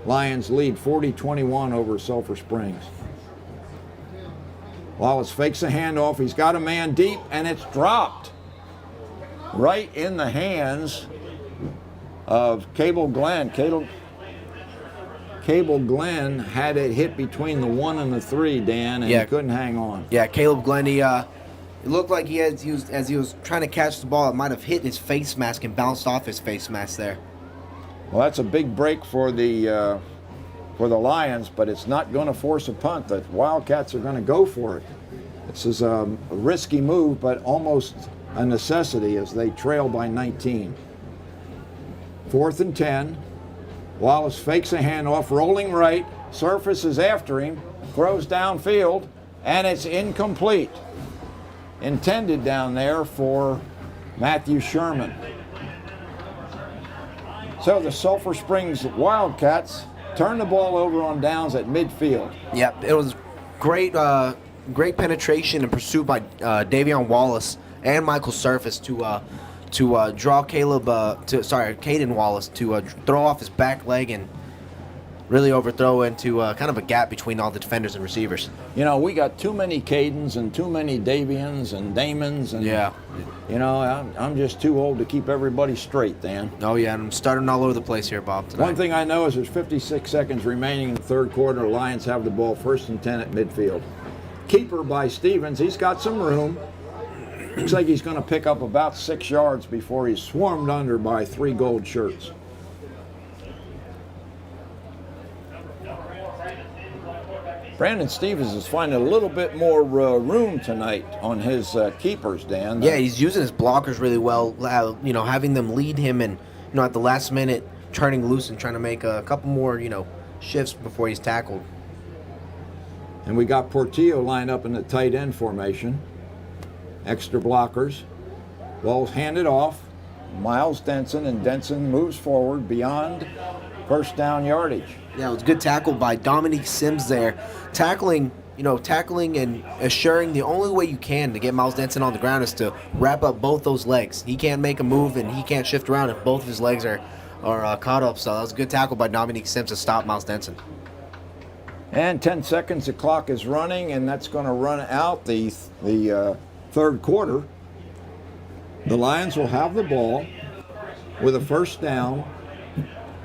[SPEAKER 3] Lions lead 40-21 over Sulphur Springs. Wallace fakes a handoff. He's got a man deep, and it's dropped right in the hands of Cable Glenn. Cable Glenn had it hit between the 1 and the 3, Dan, and he couldn't hang on.
[SPEAKER 4] Yeah, Caleb Glenn, it looked like as he was trying to catch the ball, it might have hit his face mask and bounced off his face mask there.
[SPEAKER 3] Well, that's a big break for the Lions, but it's not going to force a punt. The Wildcats are going to go for it. This is a risky move, but almost a necessity as they trail by 19. 4th and 10. Wallace fakes a handoff, rolling right. Surface is after him, throws downfield, and it's incomplete. Intended down there for Matthew Sherman. So the Sulphur Springs Wildcats turn the ball over on downs at midfield.
[SPEAKER 4] Yep, it was great penetration and pursuit by Davion Wallace and Michael Surface to draw Caden Wallace to throw off his back leg and really overthrow into kind of a gap between all the defenders and receivers.
[SPEAKER 3] You know, we got too many Cadens and too many Davians and Damons. And, I'm just too old to keep everybody straight, Dan.
[SPEAKER 4] Oh, yeah, I'm starting all over the place here, Bob, tonight.
[SPEAKER 3] One thing I know is there's 56 seconds remaining in the third quarter. The Lions have the ball 1st and 10 at midfield. Keeper by Stevens. He's got some room. Looks like he's going to pick up about 6 yards before he's swarmed under by 3 gold shirts. Brandon Stevens is finding a little bit more room tonight on his keepers, Dan.
[SPEAKER 4] Yeah, he's using his blockers really well, having them lead him and, at the last minute turning loose and trying to make a couple more, shifts before he's tackled.
[SPEAKER 3] And we got Portillo lined up in the tight end formation. Extra blockers. Ball's handed off. Miles Denson, and Denson moves forward beyond first down yardage.
[SPEAKER 4] Yeah, it was a good tackle by Dominique Sims there. Tackling and assuring the only way you can to get Miles Denson on the ground is to wrap up both those legs. He can't make a move and he can't shift around if both of his legs are caught up. So that was a good tackle by Dominique Sims to stop Miles Denson.
[SPEAKER 3] And 10 seconds, the clock is running, and that's going to run out the third quarter. The Lions will have the ball with a first down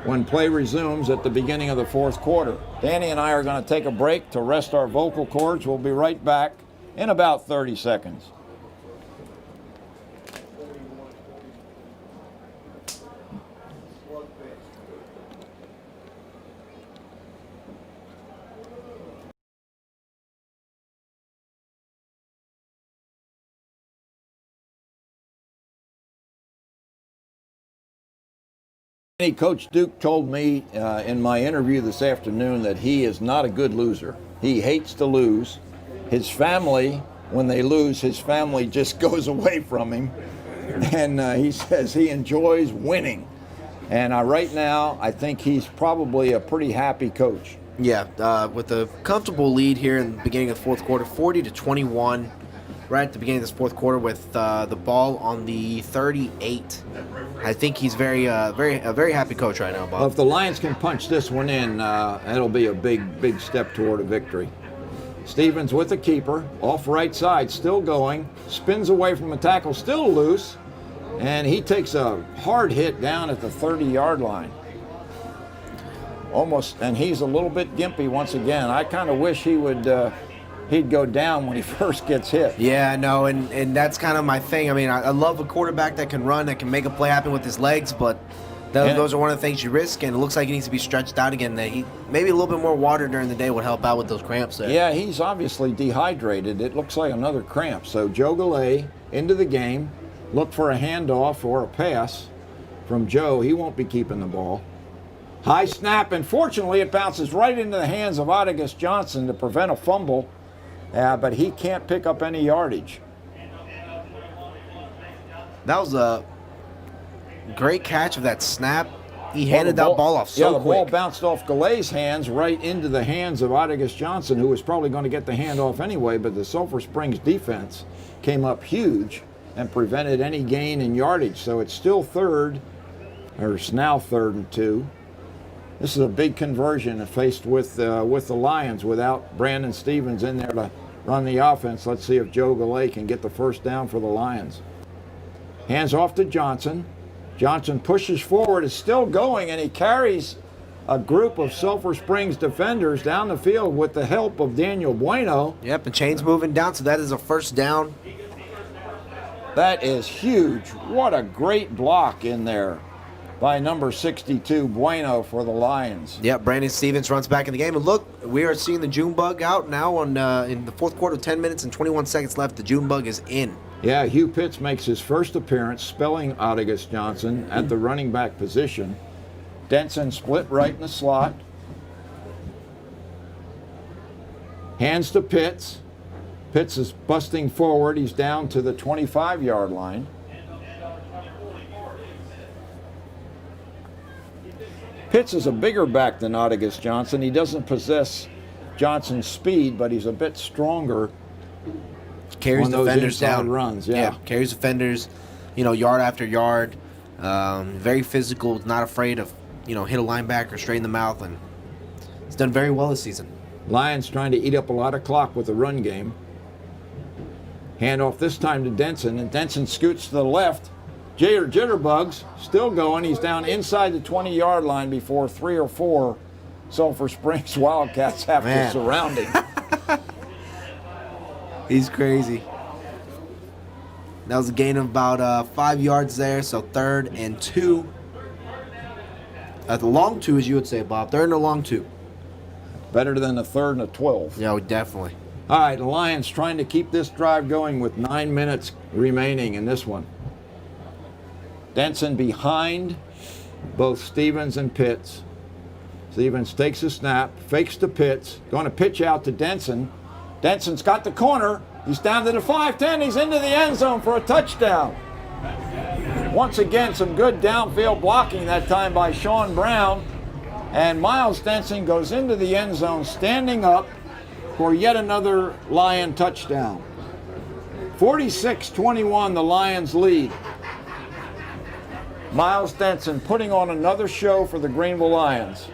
[SPEAKER 3] when play resumes at the beginning of the fourth quarter. Danny and I are going to take a break to rest our vocal cords. We'll be right back in about 30 seconds. Coach Duke told me in my interview this afternoon that he is not a good loser. He hates to lose. His family, when they lose, his family just goes away from him. And he says he enjoys winning. And right now, I think he's probably a pretty happy coach.
[SPEAKER 4] Yeah, with a comfortable lead here in the beginning of the fourth quarter, 40-21. Right at the beginning of this fourth quarter with the ball on the 38. I think he's a very happy coach right now, Bob.
[SPEAKER 3] Well, if the Lions can punch this one in, that'll be a big step toward a victory. Stevens with the keeper, off right side, still going, spins away from the tackle, still loose, and he takes a hard hit down at the 30-yard line. Almost, and he's a little bit gimpy once again. I kind of wish he would, he'd go down when he first gets hit.
[SPEAKER 4] Yeah, no, and that's kind of my thing. I mean, I love a quarterback that can run, that can make a play happen with his legs, but those are one of the things you risk, and it looks like he needs to be stretched out again. Maybe a little bit more water during the day would help out with those cramps there.
[SPEAKER 3] Yeah, he's obviously dehydrated. It looks like another cramp. So Joe Gallet into the game. Look for a handoff or a pass from Joe. He won't be keeping the ball. High snap, and fortunately it bounces right into the hands of Otagus Johnson to prevent a fumble, but he can't pick up any yardage.
[SPEAKER 4] That was a great catch of that snap. He handed that ball off so
[SPEAKER 3] quick. Yeah, the ball
[SPEAKER 4] quick.
[SPEAKER 3] bounced off Galet's hands right into the hands of Otagus Johnson, who was probably going to get the handoff anyway, but the Sulphur Springs defense came up huge and prevented any gain in yardage. So it's still it's now 3rd and 2. This is a big conversion faced with the Lions without Brandon Stevens in there to run the offense. Let's see if Joe Gallet can get the first down for the Lions. Hands off to Johnson. Johnson pushes forward, is still going, and he carries a group of Sulphur Springs defenders down the field with the help of Daniel Bueno.
[SPEAKER 4] Yep, the chain's moving down, so that is a first down.
[SPEAKER 3] That is huge. What a great block in there by number 62, Bueno, for the Lions.
[SPEAKER 4] Yep, Brandon Stevens runs back in the game. And look, we are seeing the June bug out now in the fourth quarter, 10 minutes and 21 seconds left. The June bug is in.
[SPEAKER 3] Yeah, Hugh Pitts makes his first appearance, spelling Otagus Johnson at the running back position. Denson split right in the slot. Hands to Pitts. Pitts is busting forward. He's down to the 25-yard line. Pitts is a bigger back than Otagus Johnson. He doesn't possess Johnson's speed, but he's a bit stronger.
[SPEAKER 4] Carries
[SPEAKER 3] on those
[SPEAKER 4] defenders
[SPEAKER 3] inside
[SPEAKER 4] down.
[SPEAKER 3] runs. Yeah,
[SPEAKER 4] carries defenders, yard after yard. Very physical, not afraid of, hit a linebacker straight in the mouth, and he's done very well this season.
[SPEAKER 3] Lions trying to eat up a lot of clock with the run game. Handoff this time to Denson, and Denson scoots to the left. Jitterbugs still going. He's down inside the 20-yard line before 3 or 4 Sulphur Springs Wildcats have to surround him.
[SPEAKER 4] He's crazy. That was a gain of about 5 yards there, so 3rd and 2. At the long 2, as you would say, Bob. 3rd and a long 2.
[SPEAKER 3] Better than a 3rd and a 12.
[SPEAKER 4] Yeah, definitely.
[SPEAKER 3] All right, the Lions trying to keep this drive going with 9 minutes remaining in this one. Denson behind both Stevens and Pitts. Stevens takes a snap, fakes to Pitts, going to pitch out to Denson. Denson's got the corner. He's down to the 5-10. He's into the end zone for a touchdown. Once again, some good downfield blocking that time by Sean Brown. And Miles Denson goes into the end zone standing up for yet another Lion touchdown. 46-21, the Lions lead. Miles Denson putting on another show for the Greenville Lions.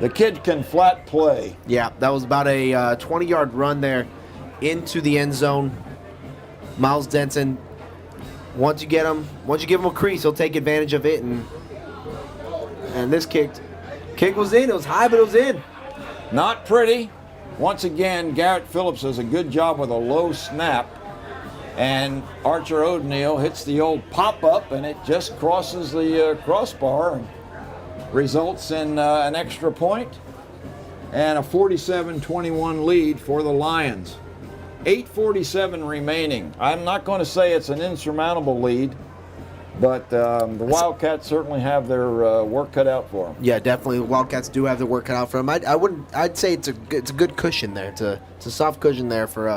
[SPEAKER 3] The kid can flat play.
[SPEAKER 4] Yeah, that was about a 20-yard run there into the end zone. Miles Denson, once you give him a crease, he'll take advantage of it. And this kick was in. It was high, but it was in.
[SPEAKER 3] Not pretty. Once again, Garrett Phillips does a good job with a low snap. And Archer O'Neal hits the old pop-up, and it just crosses the crossbar and results in an extra point and a 47-21 lead for the Lions. 8:47 remaining. I'm not going to say it's an insurmountable lead, but the Wildcats certainly have their work cut out for them.
[SPEAKER 4] Yeah, definitely. The Wildcats do have their work cut out for them. I'd say it's a good cushion there. It's a soft cushion there for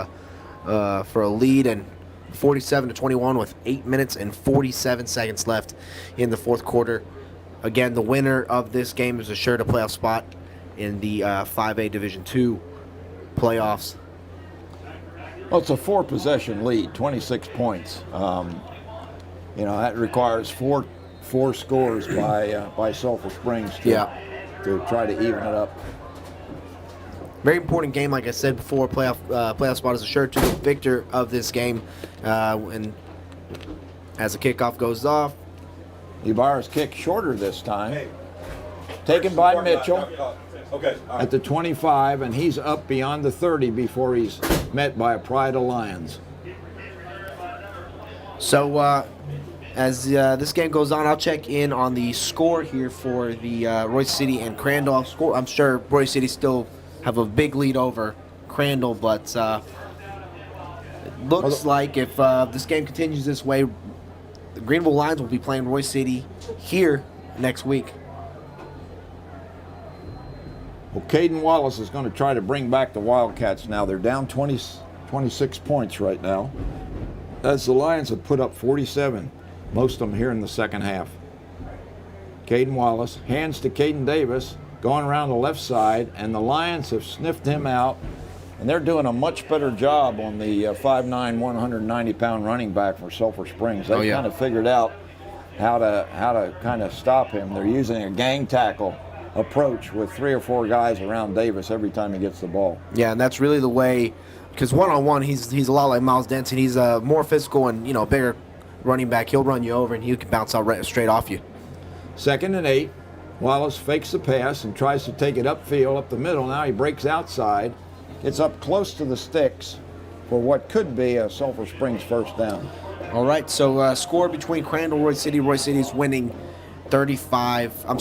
[SPEAKER 4] a lead, and 47-21 with 8 minutes and 47 seconds left in the fourth quarter. Again, the winner of this game is assured a playoff spot in the 5A Division II playoffs.
[SPEAKER 3] Well, it's a 4-possession lead, 26 points. That requires four scores by Sulphur Springs to try to even it up.
[SPEAKER 4] Very important game, like I said before. Playoff spot is assured to the victor of this game. And as the kickoff goes off,
[SPEAKER 3] Ibarra's kick shorter this time. Taken by Mitchell at the 25, and he's up beyond the 30 before he's met by a Pride of Lions.
[SPEAKER 4] So as this game goes on, I'll check in on the score here for the Royce City and Crandall score. I'm sure Royce City still have a big lead over Crandall, but it looks like if this game continues this way, the Greenville Lions will be playing Royce City here next week.
[SPEAKER 3] Well, Caden Wallace is going to try to bring back the Wildcats now. They're down 26 points right now, as the Lions have put up 47, most of them here in the second half. Caden Wallace hands to Caden Davis, going around the left side, and the Lions have sniffed him out, and they're doing a much better job on the 5'9", 190-pound running back for Sulphur Springs. They kind of figured out how to kind of stop him. They're using a gang tackle approach with 3 or 4 guys around Davis every time he gets the ball.
[SPEAKER 4] Yeah, and that's really the way, because one-on-one, he's a lot like Miles Denson. He's a more physical and bigger running back. He'll run you over and he can bounce out straight off you.
[SPEAKER 3] 2nd and 8. Wallace fakes the pass and tries to take it upfield, up the middle. Now he breaks outside, gets up close to the sticks for what could be a Sulphur Springs first down.
[SPEAKER 4] All right, so score between Crandall and Royce City. Royce City is winning 35 to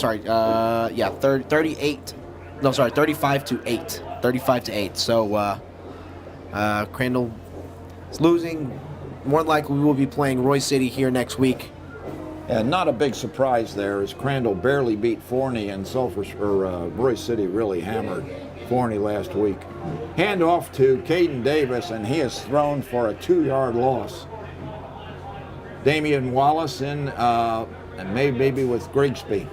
[SPEAKER 4] 8. 35 to 8. So Crandall is losing. More than likely we will be playing Royce City here next week.
[SPEAKER 3] And not a big surprise there, as Crandall barely beat Forney, and Royce City really hammered Forney last week. Hand off to Caden Davis, and he is thrown for a 2-yard loss. Damian Wallace in, and maybe with Grigsby.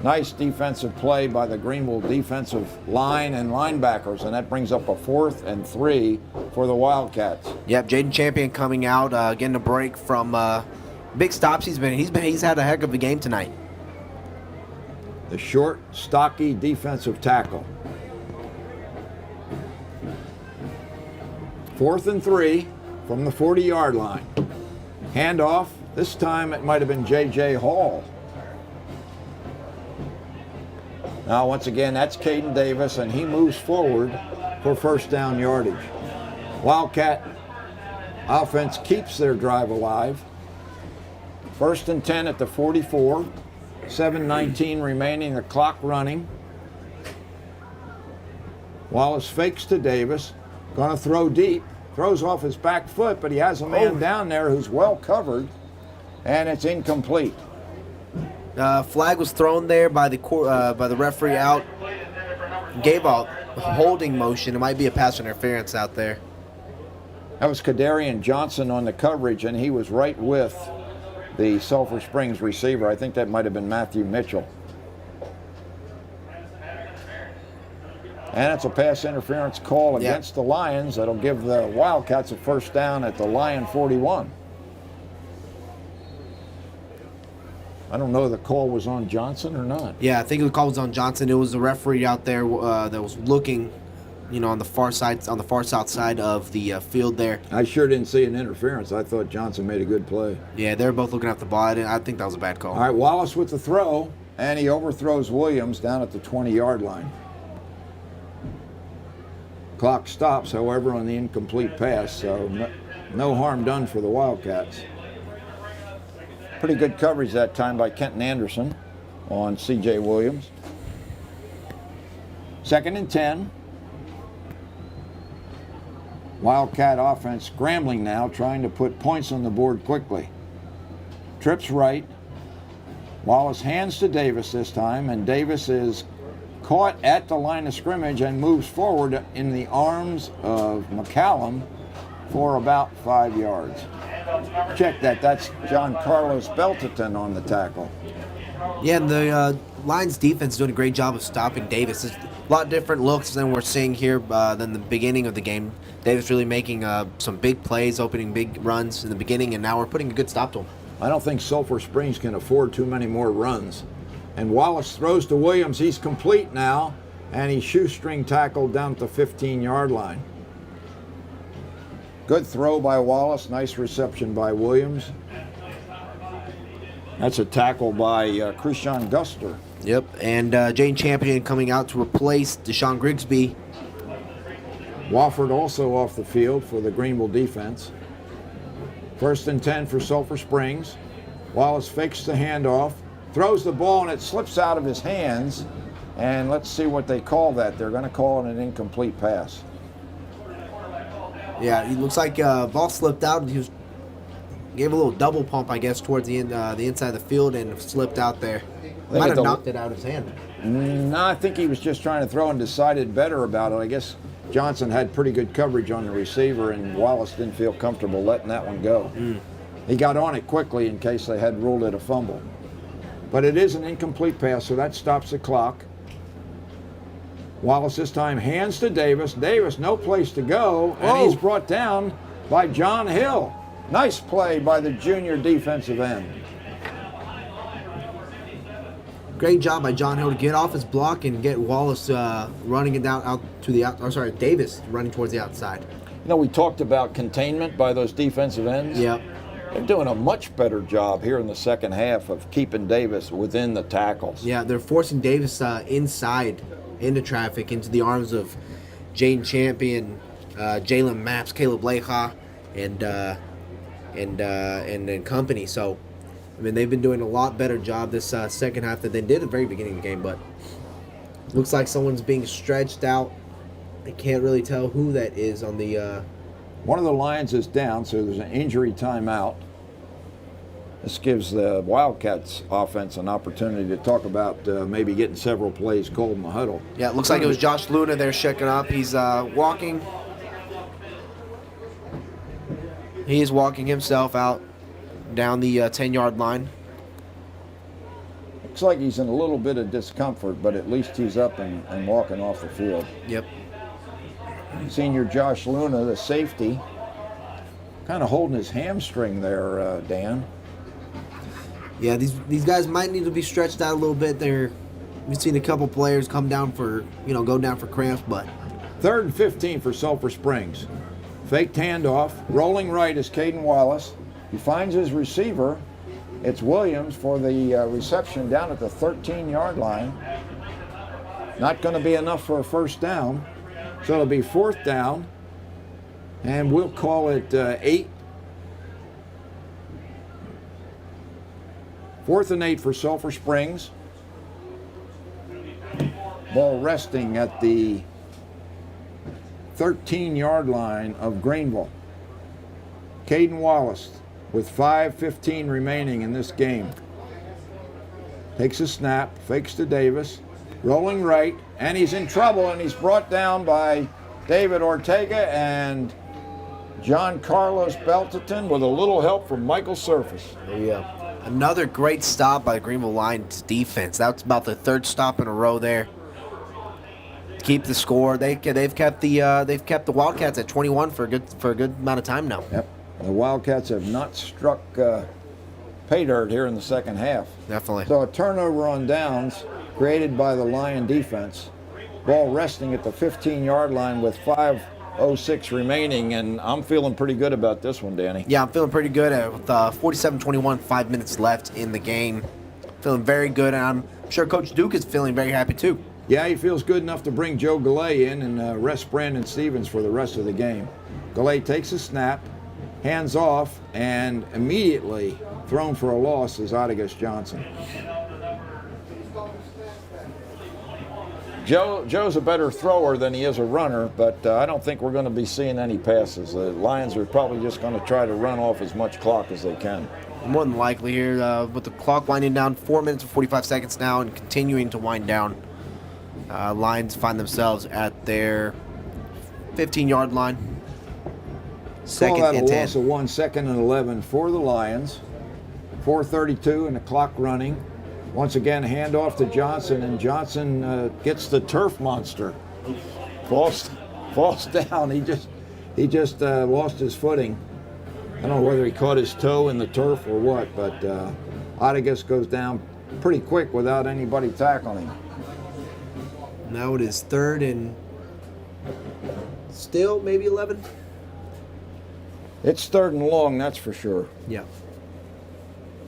[SPEAKER 3] Nice defensive play by the Greenville defensive line and linebackers, and that brings up a 4th and 3 for the Wildcats.
[SPEAKER 4] Yep, Jaden Champion coming out, getting a break from big stops. He's had a heck of a game tonight.
[SPEAKER 3] The short, stocky defensive tackle. 4th and 3 from the 40-yard line. Handoff. This time it might have been J.J. Hall. Now, once again, that's Caden Davis, and he moves forward for first down yardage. Wildcat offense keeps their drive alive. 1st and 10 at the 44. 7:19 remaining, the clock running. Wallace fakes to Davis. Going to throw deep. Throws off his back foot, but he has a man down there who's well covered, and it's incomplete.
[SPEAKER 4] Flag was thrown there by the referee out. Gave a holding motion. It might be a pass interference out there.
[SPEAKER 3] That was Kadarian Johnson on the coverage, and he was right with the Sulphur Springs receiver. I think that might have been Matthew Mitchell. And it's a pass interference call against the Lions. That'll give the Wildcats a first down at the Lion 41. I don't know if the call was on Johnson or not.
[SPEAKER 4] Yeah, I think the call was on Johnson. It was the referee out there that was looking, on the far south side of the field there.
[SPEAKER 3] I sure didn't see an interference. I thought Johnson made a good play.
[SPEAKER 4] Yeah, they were both looking at the ball. I think that was a bad call.
[SPEAKER 3] All right, Wallace with the throw, and he overthrows Williams down at the 20-yard line. Clock stops, however, on the incomplete pass, so no harm done for the Wildcats. Pretty good coverage that time by Kenton Anderson on C.J. Williams. 2nd and 10. Wildcat offense scrambling now, trying to put points on the board quickly. Trips right. Wallace hands to Davis this time, and Davis is caught at the line of scrimmage and moves forward in the arms of McCallum for about 5 yards. Check that. That's John Carlos Belton on the tackle.
[SPEAKER 4] Yeah, and the Lions defense is doing a great job of stopping Davis. It's a lot different looks than we're seeing here than the beginning of the game. Davis really making some big plays, opening big runs in the beginning, and now we're putting a good stop to him.
[SPEAKER 3] I don't think Sulphur Springs can afford too many more runs. And Wallace throws to Williams. He's complete now. and he shoestring tackled down at the 15-yard line. Good throw by Wallace, nice reception by Williams. That's a tackle by Krishan Guster.
[SPEAKER 4] Yep, and Jane Champion coming out to replace Deshaun Grigsby.
[SPEAKER 3] Wofford also off the field for the Greenville defense. 1st and 10 for Sulphur Springs. Wallace fakes the handoff, throws the ball, and it slips out of his hands. And let's see what they call that. They're going to call it an incomplete pass.
[SPEAKER 4] Yeah, it looks like ball slipped out. And he gave a little double pump, I guess, towards the inside of the field and slipped out there. Might have knocked it out of his hand.
[SPEAKER 3] No, I think he was just trying to throw and decided better about it. I guess Johnson had pretty good coverage on the receiver, and Wallace didn't feel comfortable letting that one go. He got on it quickly in case they had ruled it a fumble. But it is an incomplete pass, so that stops the clock. Wallace this time hands to Davis. Davis, no place to go, and he's brought down by John Hill. Nice play by the junior defensive end.
[SPEAKER 4] Great job by John Hill to get off his block and get Wallace running it down out to the out. Sorry, Davis running towards the outside.
[SPEAKER 3] You know, we talked about containment by those defensive ends.
[SPEAKER 4] Yep.
[SPEAKER 3] They're doing a much better job here in the second half of keeping Davis within the tackles.
[SPEAKER 4] Yeah, they're forcing Davis inside into traffic, into the arms of Jane Champion, Jalen Maps, Caleb Leha, and company. So, I mean, they've been doing a lot better job this second half than they did at the very beginning of the game. But looks like someone's being stretched out. I can't really tell who that is on the.
[SPEAKER 3] One of the Lions is down, so there's an injury timeout. This gives the Wildcats offense an opportunity to talk about maybe getting several plays called in the huddle.
[SPEAKER 4] Yeah, it looks like it was Josh Luna there shaking up. He's walking. He's walking himself out down the 10-yard line.
[SPEAKER 3] Looks like he's in a little bit of discomfort, but at least he's up and walking off the field.
[SPEAKER 4] Yep.
[SPEAKER 3] Senior Josh Luna, the safety, kind of holding his hamstring there, Dan.
[SPEAKER 4] Yeah, these guys might need to be stretched out a little bit. We've seen a couple players come down go down for cramps, but
[SPEAKER 3] 3rd and 15 for Sulphur Springs. Faked handoff, rolling right is Caden Wallace. He finds his receiver. It's Williams for the reception down at the 13-yard line. Not going to be enough for a first down, so it'll be 4th down, and we'll call it 8. 4th and 8 for Sulphur Springs. Ball resting at the 13-yard line of Greenville. Caden Wallace with 5:15 remaining in this game. Takes a snap, fakes to Davis, rolling right, and he's in trouble, and he's brought down by David Ortega and John Carlos Belton with a little help from Michael Surface.
[SPEAKER 4] yeah. Another great stop by the Greenville Lions defense. That's about the 3rd stop in a row there. Keep the score. They've kept the Wildcats at 21 for a good amount of time now.
[SPEAKER 3] Yep. The Wildcats have not struck pay dirt here in the second half.
[SPEAKER 4] Definitely.
[SPEAKER 3] So a turnover on downs created by the Lion defense. Ball resting at the 15-yard line with 5:06 remaining, and I'm feeling pretty good about this one, Danny.
[SPEAKER 4] Yeah, I'm feeling pretty good with 47-21, 5 minutes left in the game. Feeling very good, and I'm sure Coach Duke is feeling very happy too.
[SPEAKER 3] Yeah, he feels good enough to bring Joe Galley in and rest Brandon Stevens for the rest of the game. Galley takes a snap, hands off, and immediately thrown for a loss is Otagus Johnson. Joe's a better thrower than he is a runner, but I don't think we're going to be seeing any passes. The Lions are probably just going to try to run off as much clock as they can.
[SPEAKER 4] More than likely here, with the clock winding down, 4 minutes and 45 seconds now and continuing to wind down. Lions find themselves at their 15-yard line. Second
[SPEAKER 3] Call that
[SPEAKER 4] and
[SPEAKER 3] a
[SPEAKER 4] 10.
[SPEAKER 3] loss of 1, 2nd and 11 for the Lions. 4:32 and the clock running. Once again, handoff to Johnson, and Johnson gets the turf monster. Falls down. He just lost his footing. I don't know whether he caught his toe in the turf or what, but Otagus goes down pretty quick without anybody tackling him.
[SPEAKER 4] Now it is 3rd and still maybe 11.
[SPEAKER 3] It's 3rd and long, that's for sure.
[SPEAKER 4] Yeah.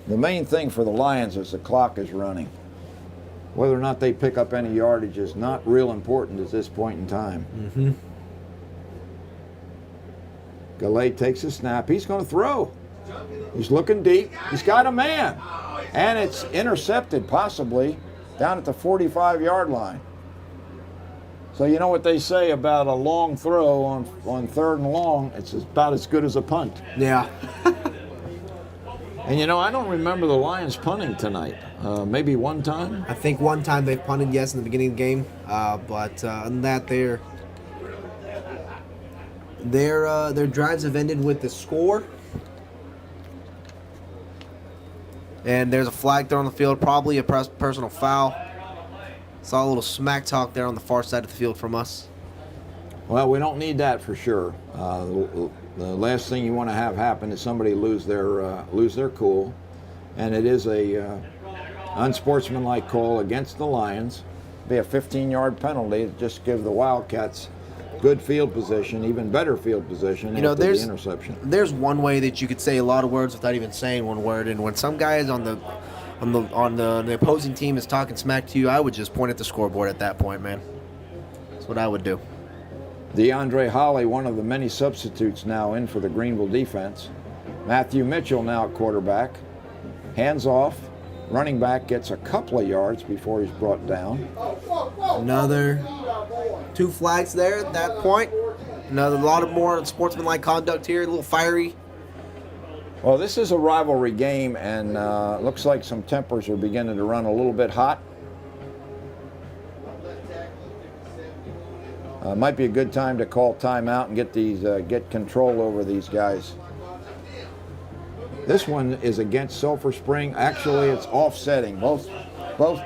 [SPEAKER 3] The main thing for the Lions is the clock is running. Whether or not they pick up any yardage is not real important at this point in time.
[SPEAKER 4] Mm-hmm.
[SPEAKER 3] Gallet takes a snap. He's going to throw. He's looking deep. He's got a man. And it's intercepted, possibly, down at the 45-yard line. So you know what they say about a long throw on 3rd and long? It's about as good as a punt.
[SPEAKER 4] Yeah.
[SPEAKER 3] And you know, I don't remember the Lions punting tonight. Maybe one time?
[SPEAKER 4] I think one time they've punted, yes, in the beginning of the game. But other than that, their drives have ended with the score. And there's a flag thrown on the field, probably a personal foul. Saw a little smack talk there on the far side of the field from us.
[SPEAKER 3] Well, we don't need that for sure. The last thing you want to have happen is somebody lose their cool, and it is a unsportsmanlike call against the Lions. Be a 15-yard penalty to just give the Wildcats good field position, even better field position after the interception.
[SPEAKER 4] There's one way that you could say a lot of words without even saying one word, and when some guy is on the opposing team is talking smack to you, I would just point at the scoreboard at that point, man. That's what I would do.
[SPEAKER 3] DeAndre Holly, one of the many substitutes now in for the Greenville defense. Matthew Mitchell now at quarterback. Hands off. Running back gets a couple of yards before he's brought down.
[SPEAKER 4] Another 2 flags there at that point. A lot of more sportsmanlike conduct here, a little fiery.
[SPEAKER 3] Well, this is a rivalry game, and looks like some tempers are beginning to run a little bit hot. Might be a good time to call timeout and get control over these guys. This one is against Sulphur Spring. Actually, it's offsetting. Both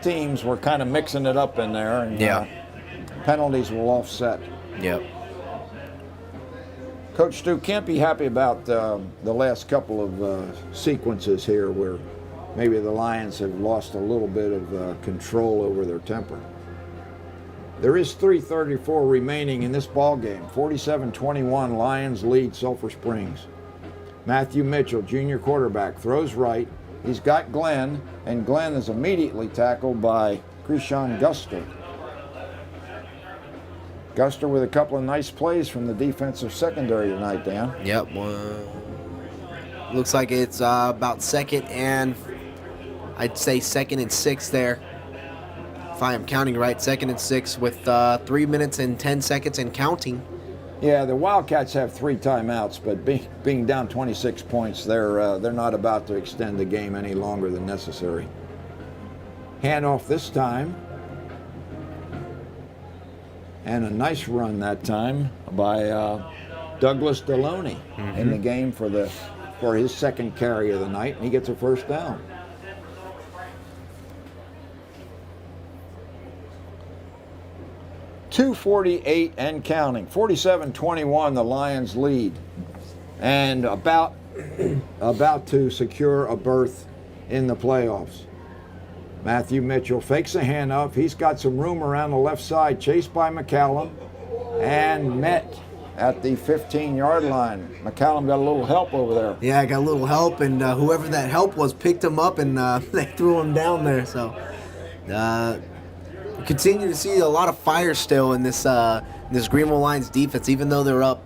[SPEAKER 3] teams were kind of mixing it up in there, and penalties will offset.
[SPEAKER 4] Yep.
[SPEAKER 3] Coach Stu can't be happy about the last couple of sequences here where maybe the Lions have lost a little bit of control over their temper. There is 3:34 remaining in this ball game. 47-21, Lions lead Sulphur Springs. Matthew Mitchell, junior quarterback, throws right. He's got Glenn, and Glenn is immediately tackled by Krishan Guster. Guster with a couple of nice plays from the defensive secondary tonight, Dan.
[SPEAKER 4] Yep. Looks like it's about second and 6 there. If I am counting right, 2nd and 6 with 3 minutes and 10 seconds and counting.
[SPEAKER 3] Yeah, the Wildcats have 3 timeouts, but being down 26 points, they're not about to extend the game any longer than necessary. Handoff this time. And a nice run that time by Douglas Deloney in the game for his second carry of the night, and he gets a first down. .248 and counting. 47-21, the Lions lead, and about to secure a berth in the playoffs. Matthew Mitchell fakes a handoff. He's got some room around the left side, chased by McCallum, and met at the 15-yard line. McCallum got a little help over there.
[SPEAKER 4] Yeah, I got a little help, and whoever that help was picked him up, and they threw him down there. So, we continue to see a lot of fire still in this Greenville Lions defense, even though they're up,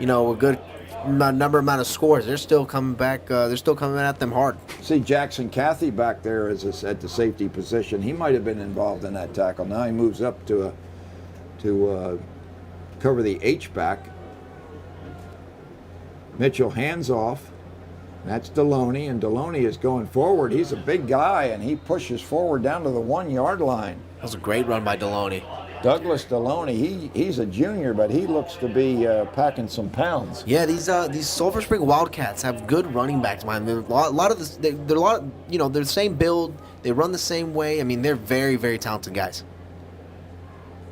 [SPEAKER 4] a good amount of scores. They're still coming back. They're still coming at them hard.
[SPEAKER 3] See Jackson Cathy back there at the safety position. He might have been involved in that tackle. Now he moves up to cover the H-back. Mitchell hands off. That's Deloney, and Deloney is going forward. He's a big guy, and he pushes forward down to the 1-yard line.
[SPEAKER 4] That was a great run by Deloney.
[SPEAKER 3] Douglas Deloney, he's a junior, but he looks to be packing some pounds.
[SPEAKER 4] Yeah, these Sulphur Spring Wildcats have good running backs behind them. They're the same build. They run the same way. I mean, they're very, very talented guys.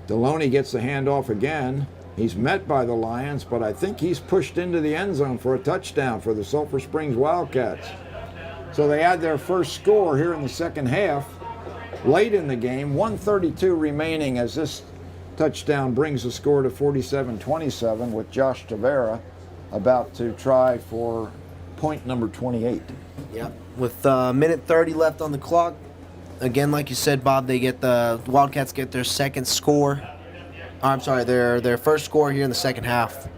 [SPEAKER 3] Deloney gets the handoff again. He's met by the Lions, but I think he's pushed into the end zone for a touchdown for the Sulphur Springs Wildcats. So they add their first score here in the second half. Late in the game, 1:32 remaining as this touchdown brings the score to 47-27 with Josh Tavera about to try for point number 28.
[SPEAKER 4] Yep. With minute 30 left on the clock. Again, like you said, Bob, the Wildcats get their second score. I'm sorry, their first score here in the second half.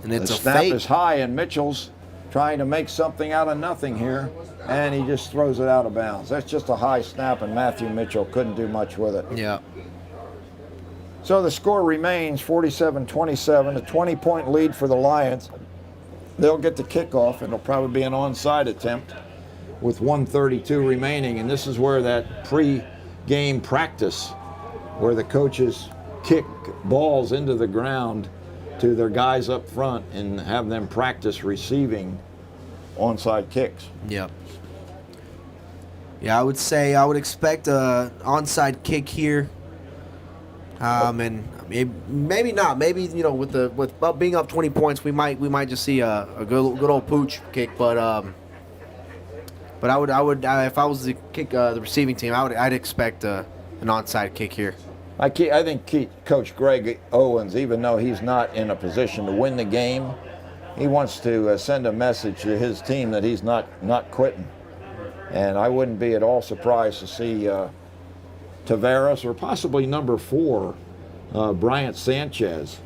[SPEAKER 4] And it's
[SPEAKER 3] the
[SPEAKER 4] a
[SPEAKER 3] snap
[SPEAKER 4] fake.
[SPEAKER 3] is high, and Mitchell's trying to make something out of nothing here, and he just throws it out of bounds. That's just a high snap, and Matthew Mitchell couldn't do much with it.
[SPEAKER 4] Yeah.
[SPEAKER 3] So the score remains 47-27, a 20-point lead for the Lions. They'll get the kickoff. It'll probably be an onside attempt with 1:32 remaining, and this is where that pre-game practice, where the coaches kick balls into the ground to their guys up front and have them practice receiving onside kicks.
[SPEAKER 4] Yep. Yeah, I would expect a onside kick here. And maybe not. Maybe, you know, with being up 20 points, we might just see a good old pooch kick. But I would if I was the receiving team, I'd expect an onside kick here.
[SPEAKER 3] I think Coach Greg Owens, even though he's not in a position to win the game, he wants to send a message to his team that he's not quitting. And I wouldn't be at all surprised to see Tavares or possibly number 4, Bryant Sanchez.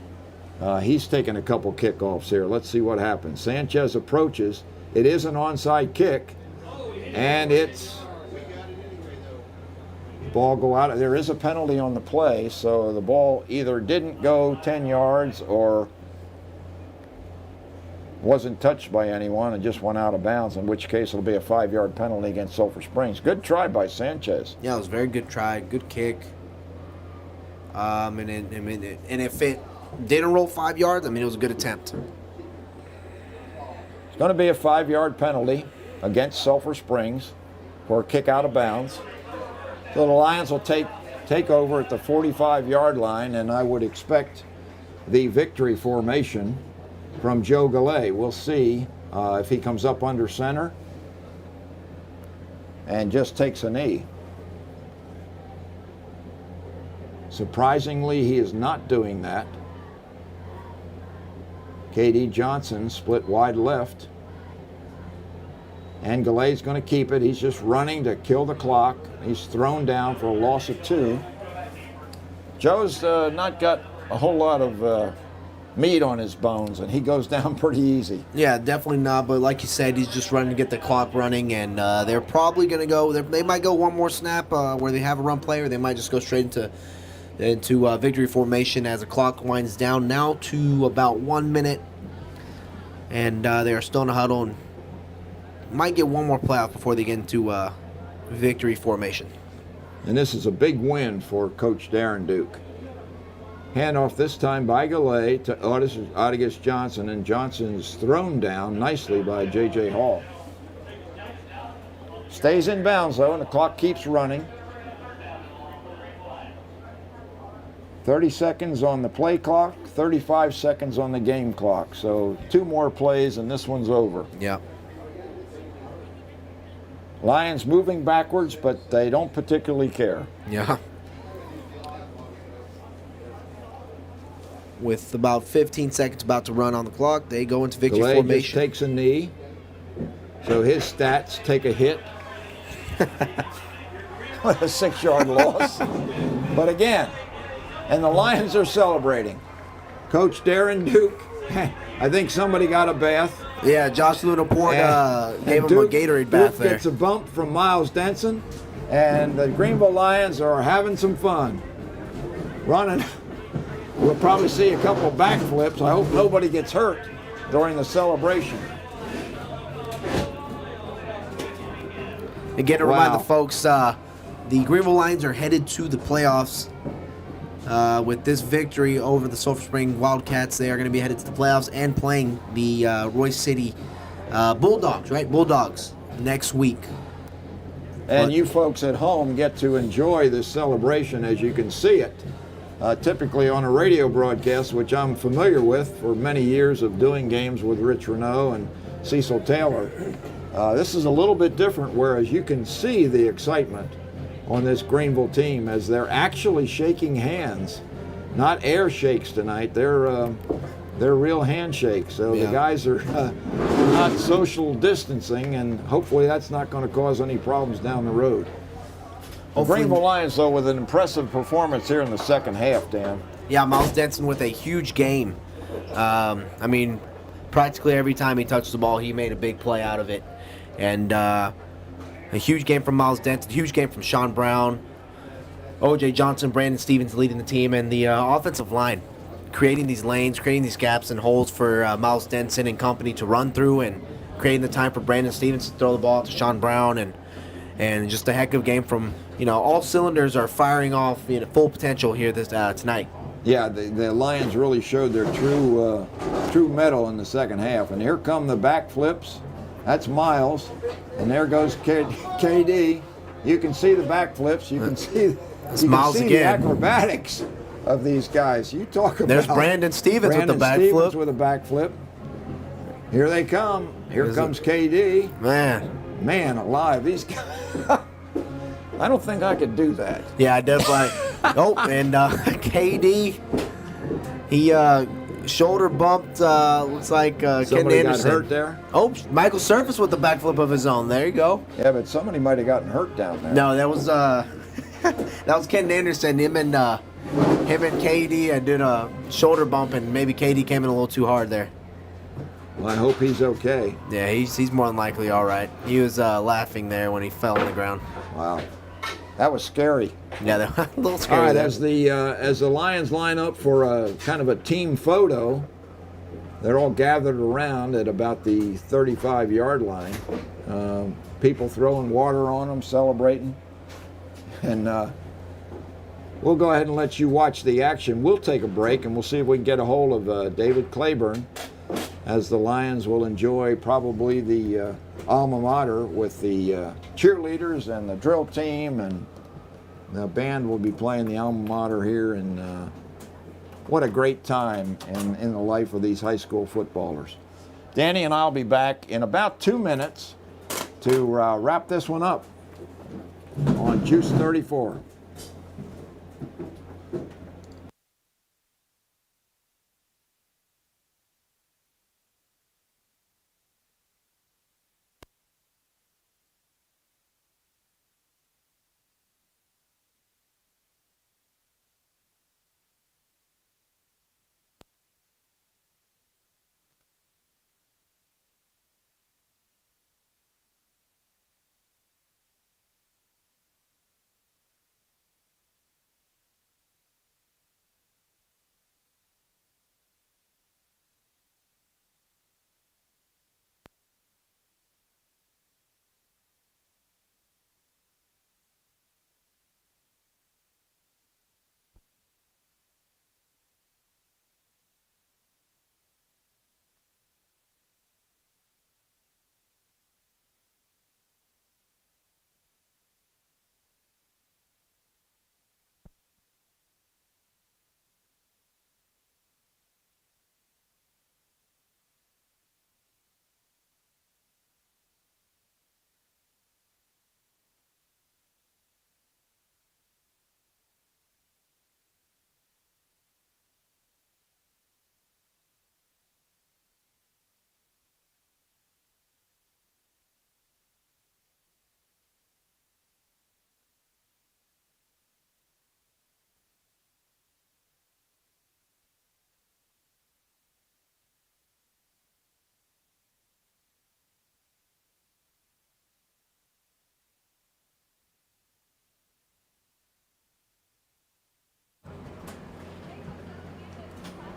[SPEAKER 3] He's taking a couple kickoffs here. Let's see what happens. Sanchez approaches. It is an onside kick, and it's ball go out. There is a penalty on the play, so the ball either didn't go 10 yards or wasn't touched by anyone and just went out of bounds, in which case it'll be a 5-yard penalty against Sulphur Springs. Good try by Sanchez.
[SPEAKER 4] Yeah, it was a very good try, good kick. And if it didn't roll 5 yards, it was a good attempt.
[SPEAKER 3] It's going to be a 5-yard penalty against Sulphur Springs for a kick out of bounds. So the Lions will take over at the 45-yard line, and I would expect the victory formation from Joe Gallet. We'll see if he comes up under center and just takes a knee. Surprisingly, he is not doing that. K.D. Johnson split wide left. And Galet's going to keep it. He's just running to kill the clock. He's thrown down for a loss of 2. Joe's not got a whole lot of meat on his bones, and he goes down pretty easy.
[SPEAKER 4] Yeah, definitely not. But like you said, he's just running to get the clock running, and they're probably going to go. They might go one more snap where they have a run play, or they might just go straight into victory formation as the clock winds down now to about 1 minute, and they are still in a huddle. And might get one more playoff before they get into victory formation.
[SPEAKER 3] And this is a big win for Coach Darren Duke. Handoff this time by Gallet to Otis Johnson, and Johnson is thrown down nicely by J.J. Hall. Stays in bounds, though, and the clock keeps running. 30 seconds on the play clock, 35 seconds on the game clock. So 2 more plays, and this one's over.
[SPEAKER 4] Yeah.
[SPEAKER 3] Lions moving backwards, but they don't particularly care.
[SPEAKER 4] Yeah. With about 15 seconds about to run on the clock, they go into victory
[SPEAKER 3] Gallet
[SPEAKER 4] formation.
[SPEAKER 3] just takes a knee, so his stats take a hit. What a 6-yard loss. But again, and the Lions are celebrating. Coach Darren Duke, I think somebody got a bath.
[SPEAKER 4] Yeah, Josh Lunaport gave him a Gatorade bath
[SPEAKER 3] Duke
[SPEAKER 4] there.
[SPEAKER 3] gets a bump from Miles Denson, and the Greenville Lions are having some fun. Running. We'll probably see a couple of backflips. I hope nobody gets hurt during the celebration.
[SPEAKER 4] Again, to remind the folks, the Greenville Lions are headed to the playoffs. With this victory over the Sulphur Spring Wildcats, they are going to be headed to the playoffs and playing the Royce City Bulldogs, right? Bulldogs next week.
[SPEAKER 3] And you folks at home get to enjoy this celebration as you can see it. Typically on a radio broadcast, which I'm familiar with for many years of doing games with Rich Renault and Cecil Taylor. This is a little bit different, whereas you can see the excitement on this Greenville team, as they're actually shaking hands, not air shakes tonight. They're real handshakes. So the guys are not social distancing, and hopefully that's not going to cause any problems down the road. Greenville Lions, though, with an impressive performance here in the second half, Dan.
[SPEAKER 4] Yeah, Miles Denson with a huge game. I mean, practically every time he touched the ball, he made a big play out of it. And a huge game from Miles Denson, huge game from Sean Brown, O.J. Johnson, Brandon Stevens leading the team, and the offensive line creating these lanes, creating these gaps and holes for Miles Denson and company to run through, and creating the time for Brandon Stevens to throw the ball to Sean Brown, and just a heck of a game from, all cylinders are firing off full potential here this tonight.
[SPEAKER 3] Yeah, the Lions really showed their true mettle in the second half. And here come the backflips. That's Miles. And there goes KD. You can see the backflips. You can see,
[SPEAKER 4] Miles
[SPEAKER 3] the
[SPEAKER 4] again.
[SPEAKER 3] acrobatics of these guys. You talk about.
[SPEAKER 4] There's Brandon Stevens with the backflip.
[SPEAKER 3] Stevens with a backflip. Here they come. Here comes KD. Man alive. These guys. I don't think I could do that.
[SPEAKER 4] Yeah, I definitely. And KD, he shoulder bumped. Looks like Ken
[SPEAKER 3] Somebody
[SPEAKER 4] Anderson.
[SPEAKER 3] got hurt there.
[SPEAKER 4] Oh, Michael Surface with the backflip of his own. There you go.
[SPEAKER 3] Yeah, but somebody might have gotten hurt down there.
[SPEAKER 4] No, that was that was Ken Anderson. Him and KD did a shoulder bump, and maybe KD came in a little too hard there.
[SPEAKER 3] Well, I hope he's okay.
[SPEAKER 4] Yeah, he's more than likely all right. He was laughing there when he fell on the ground.
[SPEAKER 3] Wow. That was scary.
[SPEAKER 4] Yeah, that was a little scary.
[SPEAKER 3] All right,
[SPEAKER 4] there.
[SPEAKER 3] as the Lions line up for a kind of a team photo, they're all gathered around at about the 35-yard line. People throwing water on them, celebrating. And we'll go ahead and let you watch the action. We'll take a break, and we'll see if we can get a hold of David Claiborne, as the Lions will enjoy probably the alma mater with the cheerleaders and the drill team, and the band will be playing the alma mater here. And what a great time in the life of these high school footballers. Danny and I'll be back in about 2 minutes to wrap this one up on GEUS 34.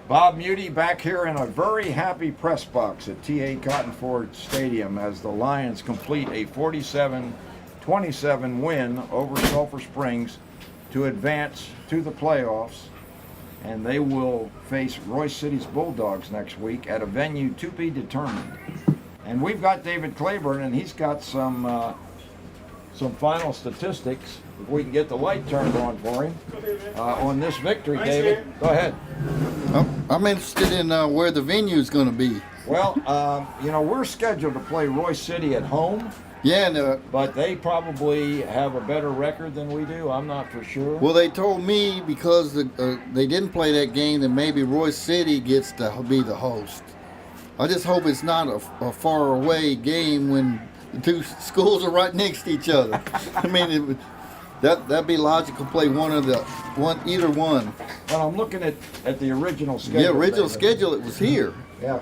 [SPEAKER 3] Bob Muty back here in a very happy press box at T.A. Cotton Ford Stadium as the Lions complete a 47-27 win over Sulphur Springs to advance to the playoffs, and they will face Royce City's Bulldogs next week at a venue to be determined. And we've got David Claiborne, and he's got some final statistics, if we can get the light turned on for him, on this victory. David, go ahead.
[SPEAKER 8] I'm interested in where the venue is going to be.
[SPEAKER 3] Well, we're scheduled to play Royce City at home.
[SPEAKER 8] Yeah, and,
[SPEAKER 3] but they probably have a better record than we do. I'm not for sure.
[SPEAKER 8] well, they told me because they didn't play that game that maybe Royce City gets to be the host. I just hope it's not a far away game when the two schools are right next to each other. I mean, that'd be logical. Play either one.
[SPEAKER 3] Well, I'm looking at the original schedule.
[SPEAKER 8] Yeah, original schedule. It was here.
[SPEAKER 3] Yeah.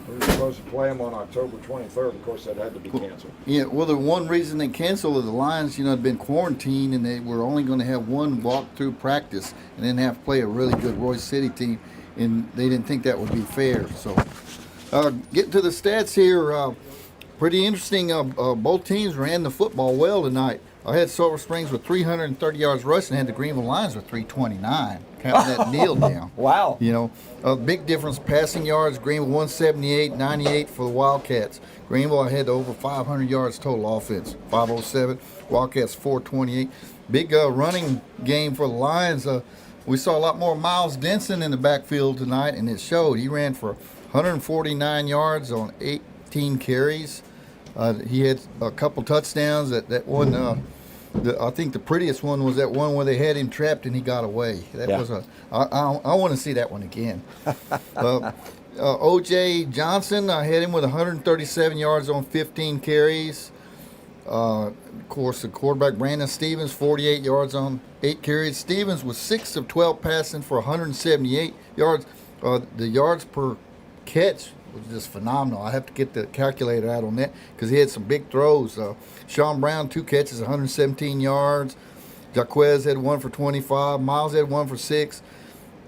[SPEAKER 3] We were supposed to play them on October 23rd. Of course, that had to be canceled.
[SPEAKER 8] Yeah, well, the one reason they canceled is the Lions, had been quarantined, and they were only going to have one walk-through practice and then have to play a really good Royce City team, and they didn't think that would be fair. So, getting to the stats here, pretty interesting. Both teams ran the football well tonight. I had Sulphur Springs with 330 yards rushing, and had the Greenville Lions with 329. Counting that kneel down.
[SPEAKER 3] Wow.
[SPEAKER 8] Big difference passing yards. Greenville 178, 98 for the Wildcats. Greenville had over 500 yards total offense, 507. Wildcats 428. Big running game for the Lions. We saw a lot more Miles Denson in the backfield tonight, and it showed. He ran for 149 yards on 18 carries. He had a couple touchdowns. That one. I think the prettiest one was that one where they had him trapped and he got away. That was I want to see that one again. O.J. Johnson, I had him with 137 yards on 15 carries. Of course, the quarterback Brandon Stevens, 48 yards on 8 carries. Stevens was 6 of 12 passing for 178 yards. The yards per catch was just phenomenal. I have to get the calculator out on that because he had some big throws. Sean Brown, 2 catches, 117 yards. Jaquez had 1 for 25. Miles had 1 for 6.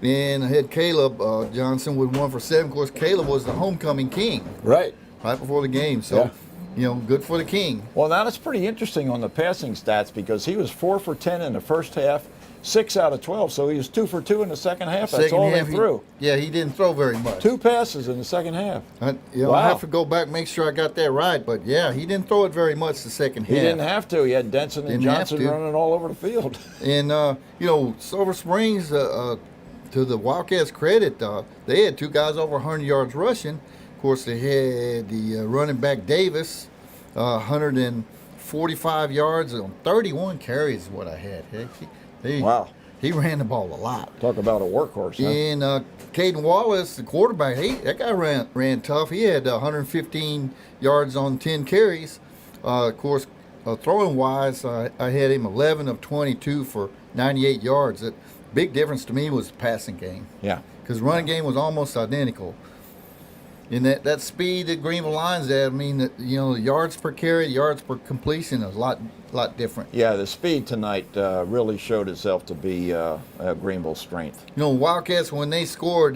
[SPEAKER 8] And I had Caleb Johnson with 1 for 7. Of course, Caleb was the homecoming king.
[SPEAKER 3] Right
[SPEAKER 8] before the game. So, good for the king.
[SPEAKER 3] Well, now that's pretty interesting on the passing stats because he was 4 for 10 in the first half, 6 out of 12, so he was 2 for 2 in the second half. That's all they threw.
[SPEAKER 8] He didn't throw very much.
[SPEAKER 3] 2 passes in the second half.
[SPEAKER 8] I have to go back and make sure I got that right, but he didn't throw it very much the second half.
[SPEAKER 3] He didn't have to. He had Denson and Johnson running all over the field.
[SPEAKER 8] And, Sulphur Springs, to the Wildcats' credit, they had 2 guys over 100 yards rushing. Of course, they had the running back Davis, 145 yards on 31 carries is what I had.
[SPEAKER 3] Wow.
[SPEAKER 8] He ran the ball a lot.
[SPEAKER 3] Talk about a workhorse, huh?
[SPEAKER 8] And Caden Wallace, the quarterback, that guy ran tough. He had 115 yards on 10 carries. Of course, throwing-wise, I had him 11 of 22 for 98 yards. The big difference to me was the passing game.
[SPEAKER 3] Yeah.
[SPEAKER 8] Because the running game was almost identical. And that speed that Greenville Lions had, the yards per carry, yards per completion is a lot different.
[SPEAKER 3] Yeah, the speed tonight really showed itself to be Greenville's strength.
[SPEAKER 8] Wildcats, when they scored,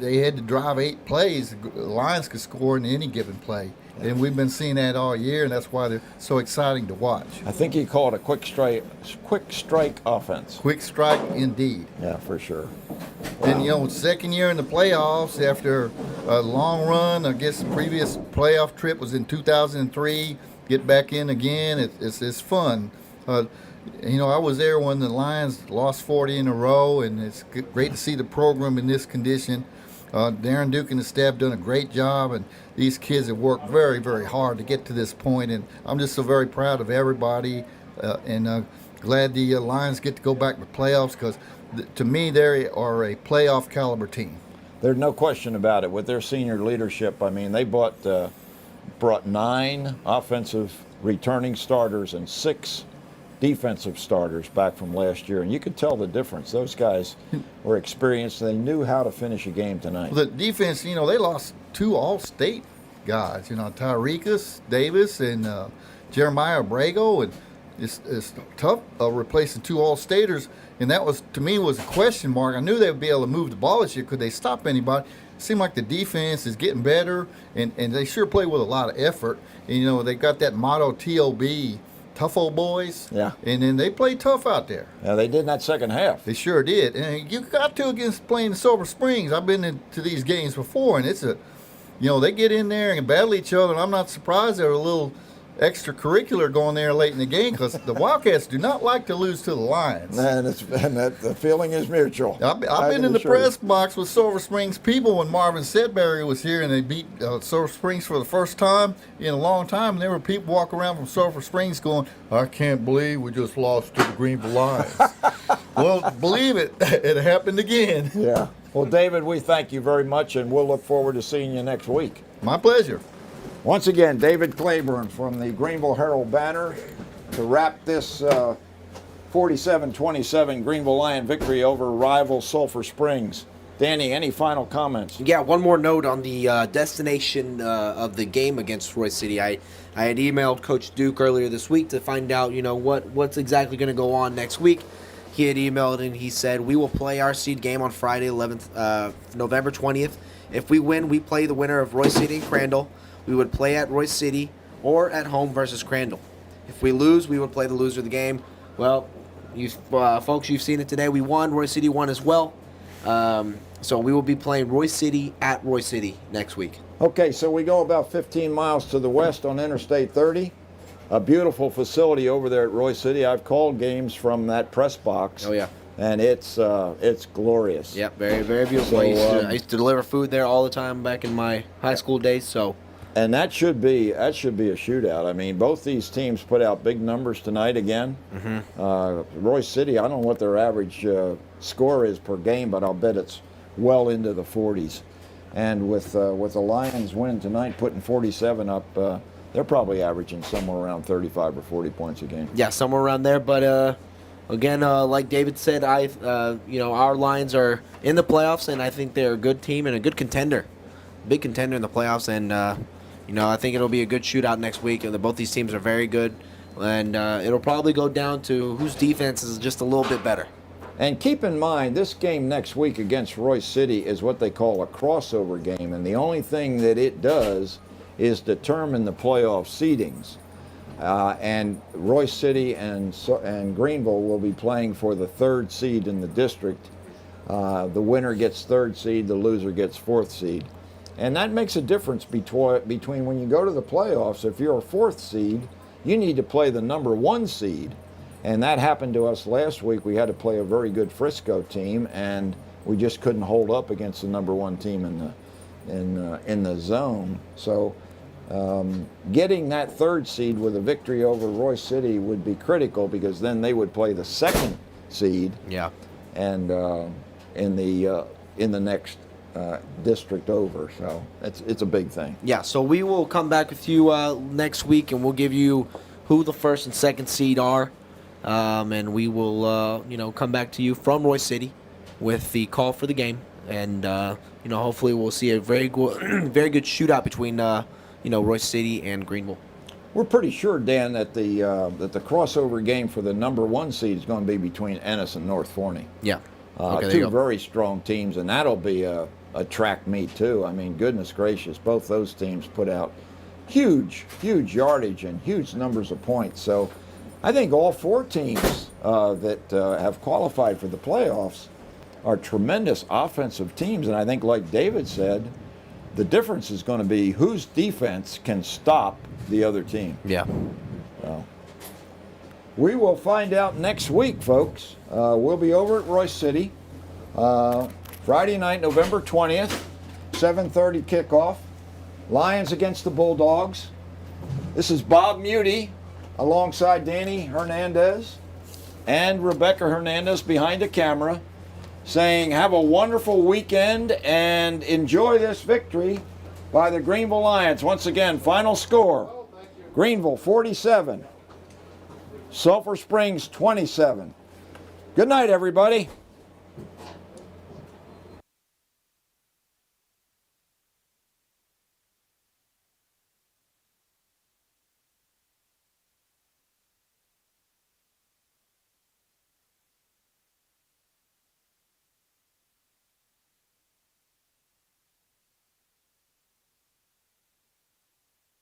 [SPEAKER 8] they had to drive 8 plays. The Lions could score in any given play. And we've been seeing that all year, and that's why they're so exciting to watch.
[SPEAKER 3] I think he called it a quick strike offense.
[SPEAKER 8] Quick strike, indeed.
[SPEAKER 3] Yeah, for sure.
[SPEAKER 8] And, second year in the playoffs after a long run. I guess the previous playoff trip was in 2003. Get back in again. It's fun. I was there when the Lions lost 40 in a row, and it's great to see the program in this condition. Darren Duke and the staff done a great job, and these kids have worked very, very hard to get to this point, and I'm just so very proud of everybody, and glad the Lions get to go back to the playoffs because, to me, they are a playoff caliber team.
[SPEAKER 3] There's no question about it. With their senior leadership, they brought 9 offensive returning starters and 6 defensive starters back from last year, and you could tell the difference. Those guys were experienced. They knew how to finish a game tonight.
[SPEAKER 8] The defense, they lost 2 all-state guys, Tyrekus Davis and Jeremiah Abrego, and it's tough replacing 2 all-staters, and that was, to me, was a question mark. I knew they would be able to move the ball this year. Could they stop anybody? It seemed like the defense is getting better, and they sure play with a lot of effort. And, they got that motto, TOB, tough old boys.
[SPEAKER 3] Yeah. And
[SPEAKER 8] then they played tough out there.
[SPEAKER 3] Yeah, they did in that second half.
[SPEAKER 8] They sure did. And you got to against playing the Sulphur Springs. I've been to these games before, and it's they get in there and battle each other, and I'm not surprised they're a little extracurricular going there late in the game because the Wildcats do not like to lose to the Lions.
[SPEAKER 3] And the feeling is mutual.
[SPEAKER 8] I've been in the press box with Sulphur Springs people when Marvin Sedberry was here and they beat Sulphur Springs for the first time in a long time. And there were people walking around from Sulphur Springs going, I can't believe we just lost to the Greenville Lions. Well, believe it, it happened again.
[SPEAKER 3] Yeah. Well, David, we thank you very much, and we'll look forward to seeing you next week.
[SPEAKER 8] My pleasure.
[SPEAKER 3] Once again, David Claiborne from the Greenville Herald-Banner to wrap this 47-27 Greenville Lion victory over rival Sulphur Springs. Danny, any final comments?
[SPEAKER 4] Yeah, one more note on the destination of the game against Royce City. I had emailed Coach Duke earlier this week to find out, what's exactly going to go on next week. He had emailed and he said, we will play our seed game on Friday, November 20th. If we win, we play the winner of Royce City and Crandall. We would play at Royce City or at home versus Crandall. If we lose, we would play the loser of the game. Well, you folks, you've seen it today. We won. Royce City won as well. So we will be playing Royce City at Royce City next week.
[SPEAKER 3] Okay, so we go about 15 miles to the west on Interstate 30. A beautiful facility over there at Royce City. I've called games from that press box.
[SPEAKER 4] Oh, yeah.
[SPEAKER 3] And it's glorious.
[SPEAKER 4] Yep, very, very beautiful.
[SPEAKER 3] So,
[SPEAKER 4] I used to deliver food there all the time back in my high school days. So,
[SPEAKER 3] and that should be a shootout. I mean, both these teams put out big numbers tonight again. Royce City, I don't know what their average score is per game, but I'll bet it's well into the 40s. And with the Lions win tonight, putting 47 up, they're probably averaging somewhere around 35 or 40 points a game.
[SPEAKER 4] Yeah, somewhere around there. But again, like David said, our Lions are in the playoffs, and I think they're a good team and a good contender, big contender in the playoffs. And I think it'll be a good shootout next week. And both these teams are very good, and it'll probably go down to whose defense is just a little bit better.
[SPEAKER 3] And keep in mind, this game next week against Royce City is what they call a crossover game, and the only thing that it does is determine the playoff seedings. And Royce City and Greenville will be playing for the third seed in the district. The winner gets third seed, the loser gets fourth seed. And that makes a difference between when you go to the playoffs. If you're a fourth seed, you need to play the number one seed. And that happened to us last week. We had to play a very good Frisco team, and we just couldn't hold up against the number one team in the zone. So getting that third seed with a victory over Royce City would be critical, because then they would play the second seed.
[SPEAKER 4] Yeah.
[SPEAKER 3] And in the next district over. So it's a big thing.
[SPEAKER 4] Yeah. So we will come back with you next week, and we'll give you who the first and second seed are, and we will come back to you from Royce City with the call for the game, and hopefully we'll see a very good very good shootout between Royce City and Greenville.
[SPEAKER 3] We're pretty sure, Dan, that the crossover game for the number one seed is going to be between Ennis and North Forney.
[SPEAKER 4] Yeah. Okay,
[SPEAKER 3] Two very strong teams, and that'll be a track meet too. I mean, goodness gracious, both those teams put out huge yardage and huge numbers of points. So I think all four teams that have qualified for the playoffs are tremendous offensive teams, and I think, like David said, the difference is going to be whose defense can stop the other team.
[SPEAKER 4] Yeah.
[SPEAKER 3] So we will find out next week, folks. We'll be over at Royce City Friday night, November 20th, 7:30 kickoff. Lions against the Bulldogs. This is Bob Muty alongside Danny Hernandez and Rebecca Hernandez behind the camera, saying have a wonderful weekend and enjoy this victory by the Greenville Lions. Once again, final score, Greenville 47, Sulphur Springs 27. Good night, everybody.